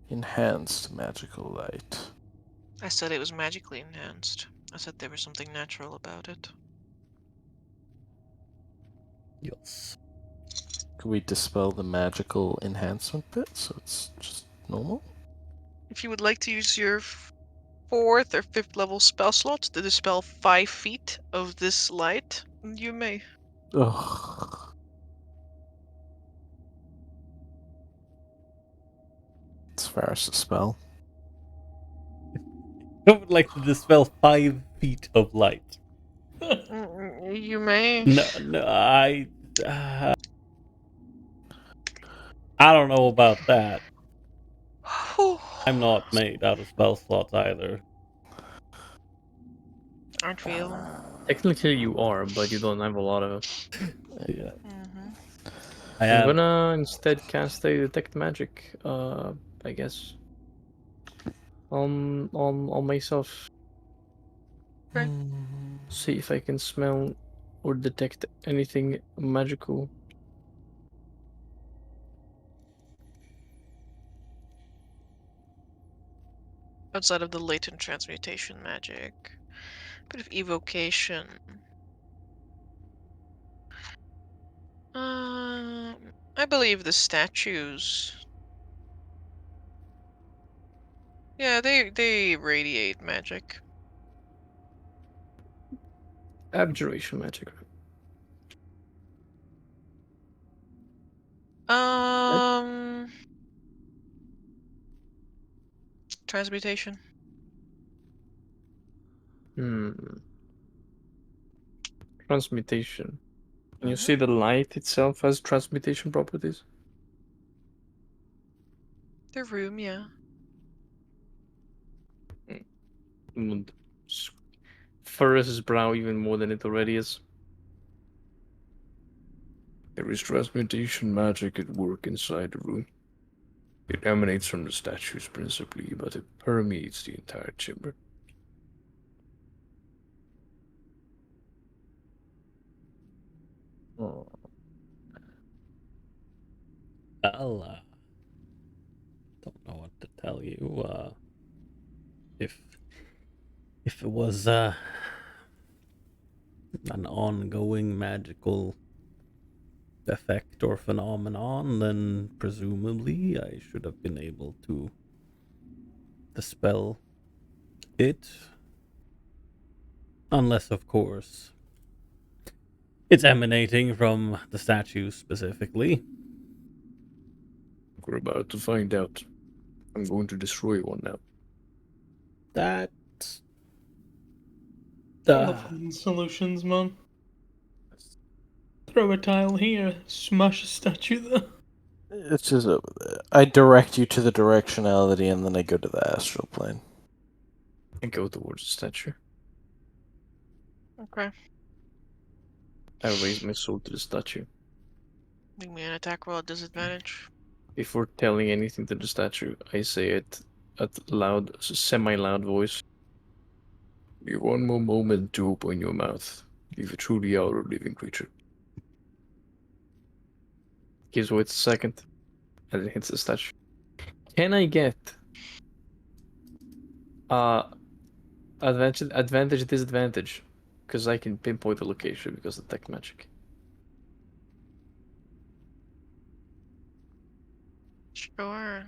Enhanced magical light. I said it was magically enhanced. I said there was something natural about it. Yes. Could we dispel the magical enhancement bit so it's just normal? If you would like to use your 4th or 5th level spell slots to dispel 5 feet of this light, you may. Ugh. It's Faris' spell. I would like to dispel 5 feet of light. You may. No, I don't know about that. I'm not made out of spell slots either. Aren't we all? Technically you are, but you don't have a lot of it. Yeah. Mm-hmm. I'm gonna instead cast a detect magic, I guess. On myself. Okay. See if I can smell or detect anything magical. Outside of the latent transmutation magic. Bit of evocation. I believe the statues. Yeah, they radiate magic. Abjuration magic. Transmutation. Transmutation. Can you see the light itself has transmutation properties? The room, yeah. Would furrow his brow even more than it already is. There is transmutation magic at work inside the room. It emanates from the statues principally, but it permeates the entire chamber. Well, don't know what to tell you. If it was an ongoing magical effect or phenomenon, then presumably I should have been able to dispel it. Unless, of course, it's emanating from the statue specifically. We're about to find out. I'm going to destroy one now. That's I love finding solutions, man. Throw a tile here, smash a statue there. It's just I direct you to the directionality, and then I go to the astral plane. And go towards the statue. Okay. I raise my sword to the statue. Make me an attack roll at disadvantage. Before telling anything to the statue, I say it at loud, semi-loud voice. You have one more moment to open your mouth. If you truly are a living creature. Gives way a second, and it hits the statue. Can I get advantage, disadvantage? Because I can pinpoint the location because of detect magic. Sure.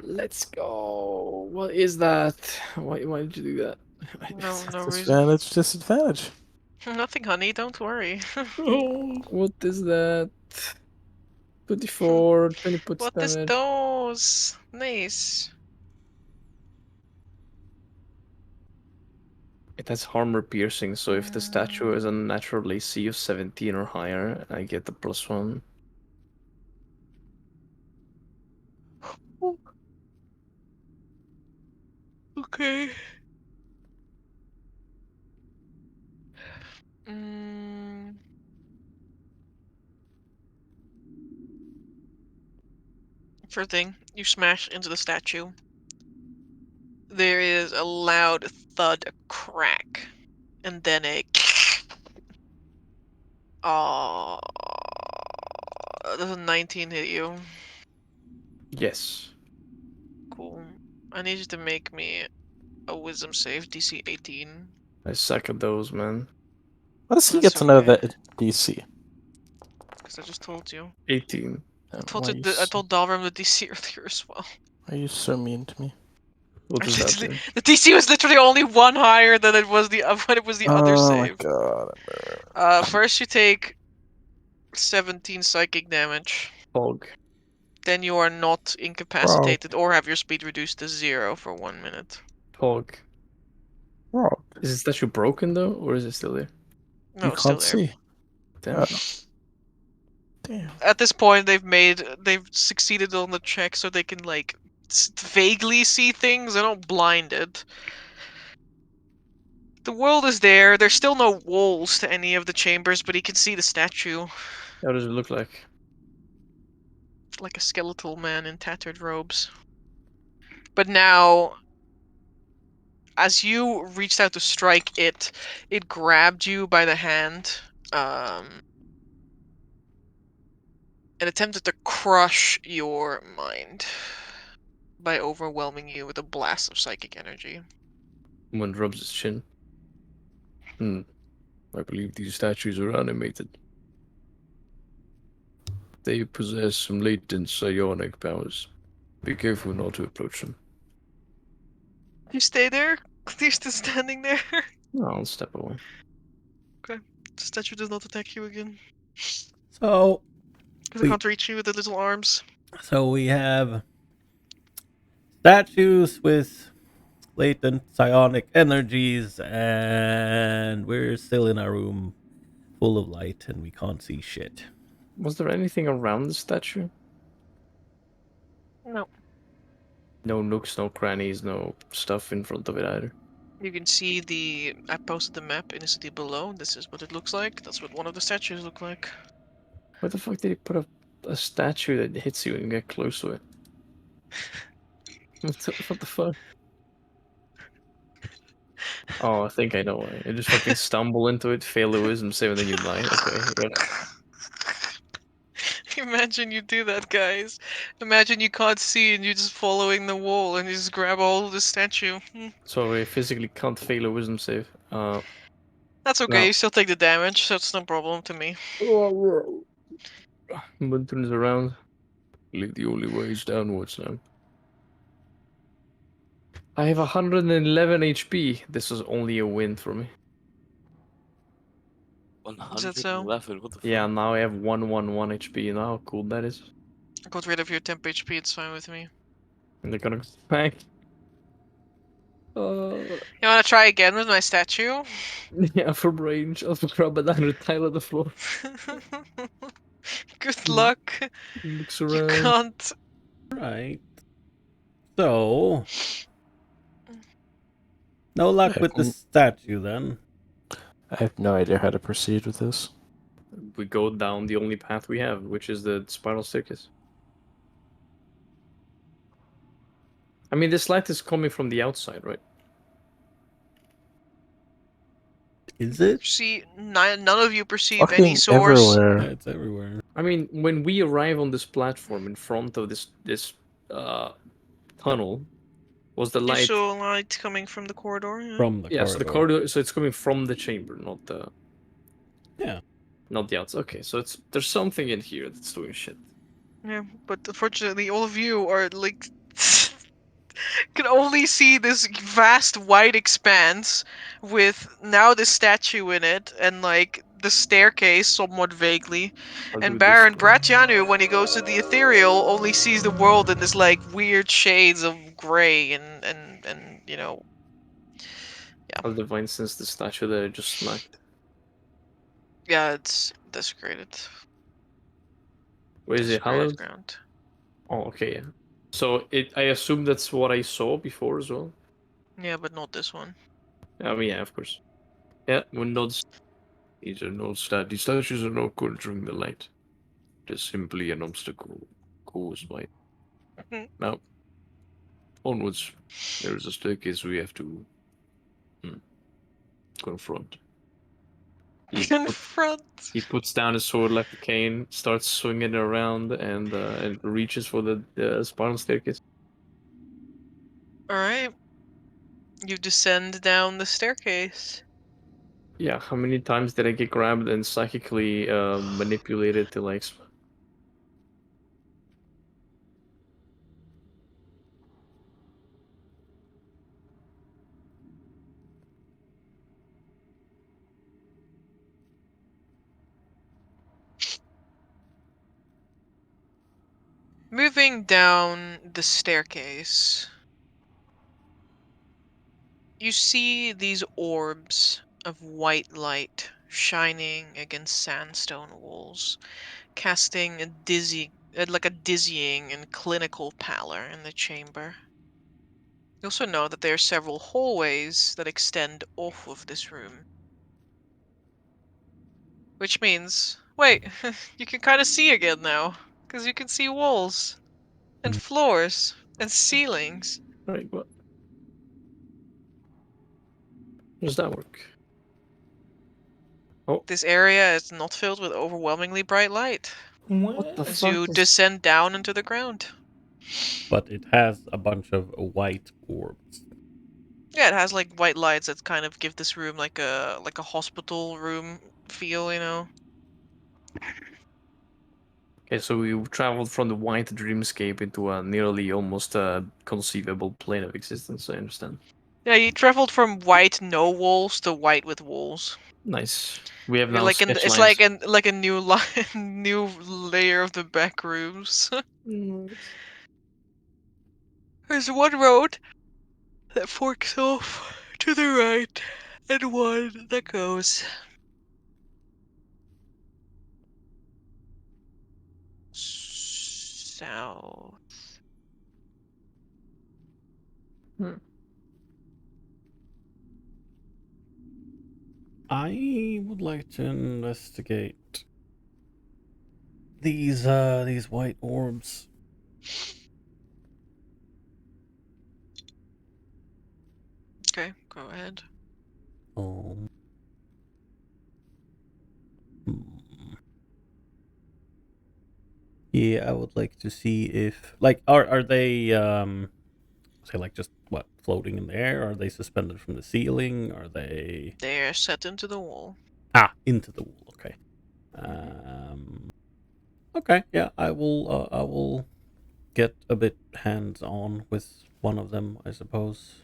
Let's go. What is that? Why did you do that? No reason. Disadvantage, disadvantage. Nothing, honey. Don't worry. What is that? 24, 20 puts What is damage. those? Nice. It has armor piercing, so if the statue is a natural AC of 17 or higher, I get the +1. Okay. First thing, you smash into the statue. There is a loud thud, a crack, and then a. Oh, does a 19 hit you? Yes. Cool. I need you to make me a wisdom save, DC 18. I suck at those, man. How does he That's get to know okay. that DC? Because I just told you. 18. I told Dalram the DC earlier as well. Why are you so mean to me? What does that do? The DC was literally only one higher than it was when it was the other save. Oh my god. First you take 17 psychic damage. Fog. Then you are not incapacitated or have your speed reduced to 0 for 1 minute. Fog. Oh. Is the statue broken though, or is it still there? No, You it's still can't there. see. Damn. Damn. At this point, they've succeeded on the check, so they can like vaguely see things. They're not blinded. The world is there. There's still no walls to any of the chambers, but he can see the statue. How does it look like? Like a skeletal man in tattered robes. But now, as you reached out to strike it, it grabbed you by the hand, and attempted to crush your mind. by overwhelming you with a blast of psychic energy. One rubs his chin. I believe these statues are animated. They possess some latent psionic powers. Be careful not to approach them. You stay there? You're still standing there? No, I'll step away. Okay. The statue does not attack you again. So, Because it can't reach you with the little arms. so we have statues with latent psionic energies, and we're still in our room full of light, and we can't see shit. Was there anything around the statue? No. No nooks, no crannies, no stuff in front of it either. You can see I posted the map in the city below. This is what it looks like. That's what one of the statues look like. Where the fuck did he put a statue that hits you when you get close to it? What the fuck? Oh, I think I know why. You just fucking stumble into it, fail the wisdom save, and then you die. Okay, yeah. Imagine you do that, guys. Imagine you can't see and you're just following the wall and you just grab a hold of the statue. So I physically can't fail a wisdom save. That's okay, No. you still take the damage, so it's no problem to me. But turns around. I believe the only way is downwards now. I have 111 HP. This was only a win for me. 111, what the fuck? Yeah, now I have 111 HP. You know how cool that is? I got rid of your temp HP, it's fine with me. And they're gonna go back. You wanna try again with my statue? Yeah, from range. I'll grab another tile on the floor. Good luck. Looks You around. can't. Right. So, no luck with the statue then. I have no idea how to proceed with this. We go down the only path we have, which is the spiral staircase. I mean, this light is coming from the outside, right? Is it? See, none of you perceive Fucking any source. everywhere. Yeah, it's everywhere. I mean, when we arrive on this platform in front of this tunnel, was the You light? saw light coming from the corridor. Yeah. From the corridor. So the corridor. So it's coming from the chamber, not the. Yeah. Not the outside. Okay, so there's something in here that's doing shit. Yeah, but unfortunately, all of you are like can only see this vast, wide expanse with now the statue in it and like the staircase somewhat vaguely. And Baron Bratianu, when he goes to the ethereal, only sees the world in this like weird shades of gray and you know. Yeah. I'll divine sense the statue that I just smacked. Yeah, it's desecrated. Where is it? Hallowed? Ground. Oh, okay, yeah. So I assume that's what I saw before as well. Yeah, but not this one. I mean, yeah, of course. Yeah, when nods. These are no these statues are not conjuring the light. They're simply an obstacle caused by. Now, onwards. There is a staircase we have to confront. He puts down his sword like a cane, starts swinging it around, and reaches for the spiral staircase. Alright. You descend down the staircase. Yeah, how many times did I get grabbed and psychically manipulated to like... Moving down the staircase, you see these orbs of white light shining against sandstone walls, casting a dizzying and clinical pallor in the chamber. You also know that there are several hallways that extend off of this room. Which means, wait, you can kind of see again now, because you can see walls, and floors, and ceilings. Right, what? How does that work? Oh. This area is not filled with overwhelmingly bright light. What the As fuck you is... descend down into the ground. but it has a bunch of white orbs. Yeah, it has like white lights that kind of give this room like a hospital room feel, you know. Okay, so we traveled from the white dreamscape into a nearly almost conceivable plane of existence. I understand. Yeah, you traveled from white no walls to white with walls. Nice. We have You're now like sketch it's lines. like a new new layer of the back rooms. Nice. There's one road that forks off to the right, and one that goes south. I would like to investigate these white orbs. Okay, go ahead. Hmm. Yeah, I would like to see if are they say like just what floating in the air? Are they suspended from the ceiling? Are they They're set into the wall. into the wall? Okay. Okay. Yeah, I will get a bit hands on with one of them, I suppose.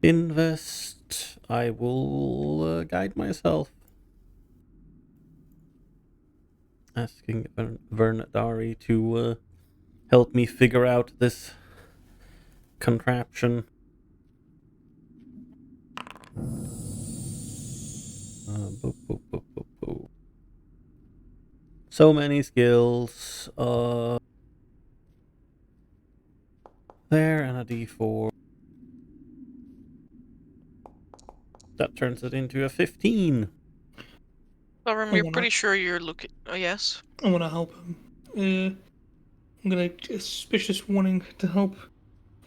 Invest. I will guide myself. Asking Vernadari to help me figure out this contraption. Boop, boop, boop, boop, boop. So many skills. There, and a d4. That turns it into a 15. Lauren, you're pretty sure you're looking. Oh, yes. I want to help him. I'm gonna suspicious warning to help.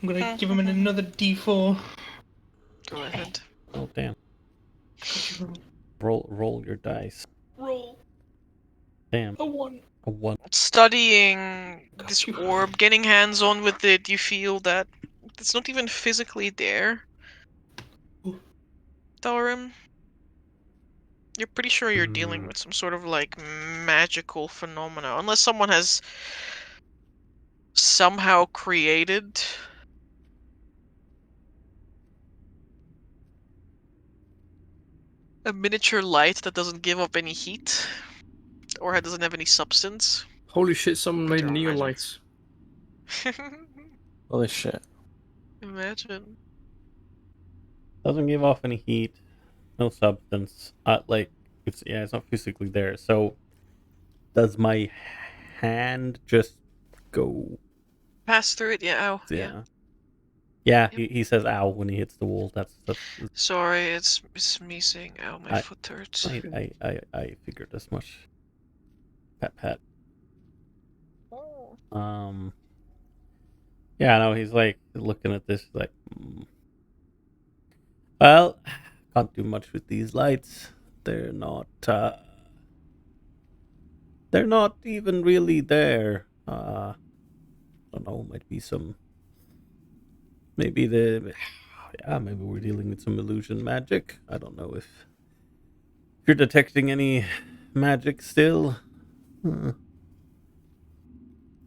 I'm gonna give him another D4. Go ahead. Oh damn! Roll. Roll your dice. Roll. Damn. A 1. A 1. Studying this orb, getting hands on with it, you feel that it's not even physically there. Dalrim. You're pretty sure you're dealing with some sort of like magical phenomena, unless someone has somehow created a miniature light that doesn't give up any heat or doesn't have any substance. Holy shit! Someone made Don't neon imagine. lights. Holy shit. Imagine. Doesn't give off any heat. No substance. It's not physically there. So does my hand just go? Pass through it, yeah. Ow. Yeah. Yeah, he says ow when he hits the wall. That's Sorry, it's me saying ow, my foot hurts. I figured as much. Pat. Oh. Yeah, no, he's like looking at this like well, can't do much with these lights. They're not even really there. I don't know, might be some maybe maybe we're dealing with some illusion magic. I don't know if you're detecting any magic still.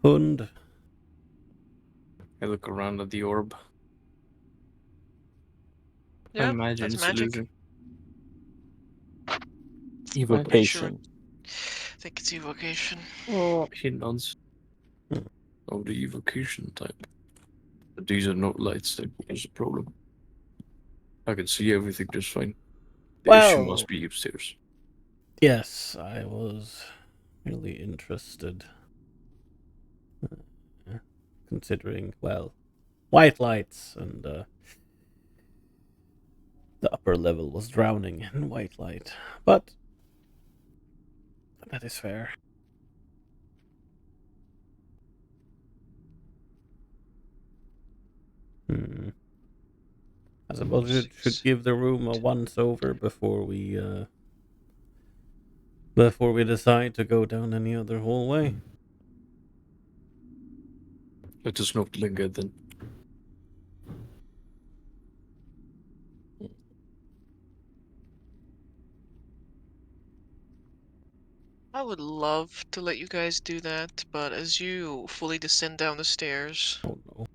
Hund. I look around at the orb. Yeah, I imagine that's it's magic. illusion. Evocation. I think it's evocation. Oh, he nods. Oh, the evocation type. But these are not lights type. That's a problem. I can see everything just fine. The issue must be upstairs. Yes, I was really interested. Considering, well, white lights and the upper level was drowning in white light. But that is fair. I suppose we should give the room a once over before we decide to go down any other hallway. It does not look good then. I would love to let you guys do that, but as you fully descend down the stairs Oh no.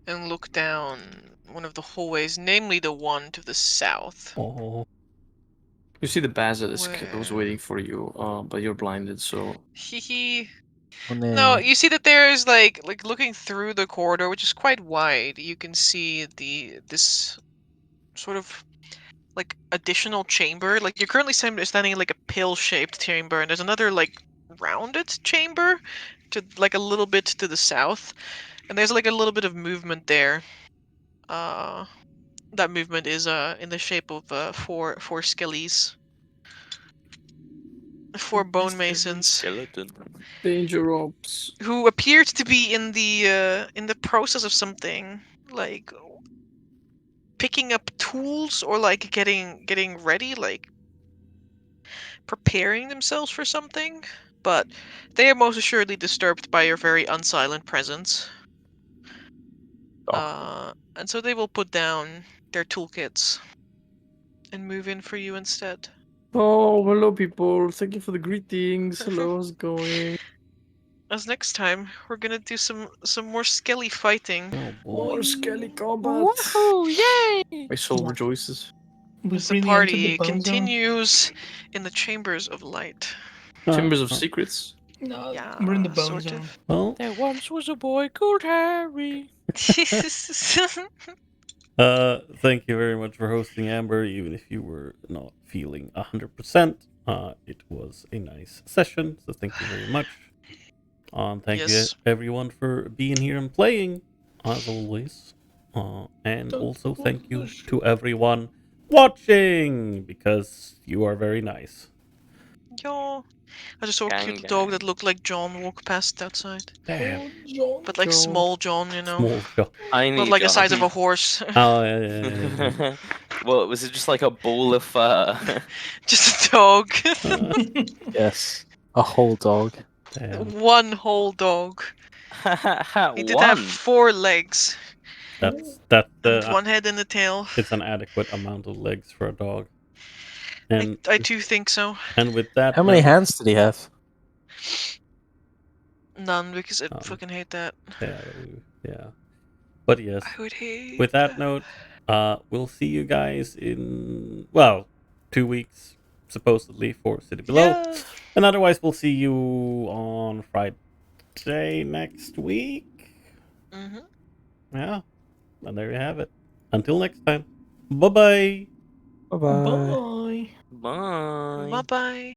and look down one of the hallways, namely the one to the south, Oh. You see the basilisk was where waiting for you, but you're blinded, so he Oh, no, no. you see that there's like looking through the corridor, which is quite wide. You can see this sort of like additional chamber. Like you're currently standing in like a pill-shaped chamber, and there's another like rounded chamber to like a little bit to the south, and there's like a little bit of movement there. That movement is in the shape of four skellies, four bone masons, Skeleton. danger ops. who appeared to be in the process of something, like picking up tools or like getting ready, like preparing themselves for something. But they are most assuredly disturbed by your very unsilent presence. And so they will put down their toolkits and move in for you instead. Oh, hello people. Thank you for the greetings. Hello, how's it going? As next time, we're gonna do some more skelly fighting. Oh More boy. skelly combat. Yay! My soul Yeah. rejoices. We've As the really entered the party bone zone. continues in the chambers of light. Chambers of Secrets. No, Yeah, we're in the bone sort zone. of. Well, There once was a boy called Harry. thank you very much for hosting, Amber, even if you were not feeling 100%. It was a nice session, so thank you very much. Thank you Yes. everyone for being here and playing, as always. And also thank you to everyone watching, because you are very nice. Yo. I just saw a Gang, cute dog gang. that looked like John walk past outside. Damn. John. But like John. small John, you know. Small job. Not Tiny like the size of a John. horse. Oh, yeah. Well, was it just like a ball of fur? Just a dog. Yes. A whole dog. Damn. One whole dog. He did have One. 4 legs That's and one head and a tail. it's an adequate amount of legs for a dog. And I do think so. and with that How many note, hands did he have? None, because I'd fucking hate that. yeah. But yes, I would hate with that note, we'll see you guys in 2 weeks supposedly for City Below, Yeah. and otherwise we'll see you on Friday next week. Mhm. Yeah, and there you have it. Until next time, bye bye. Bye bye. Bye. Bye. Bye bye.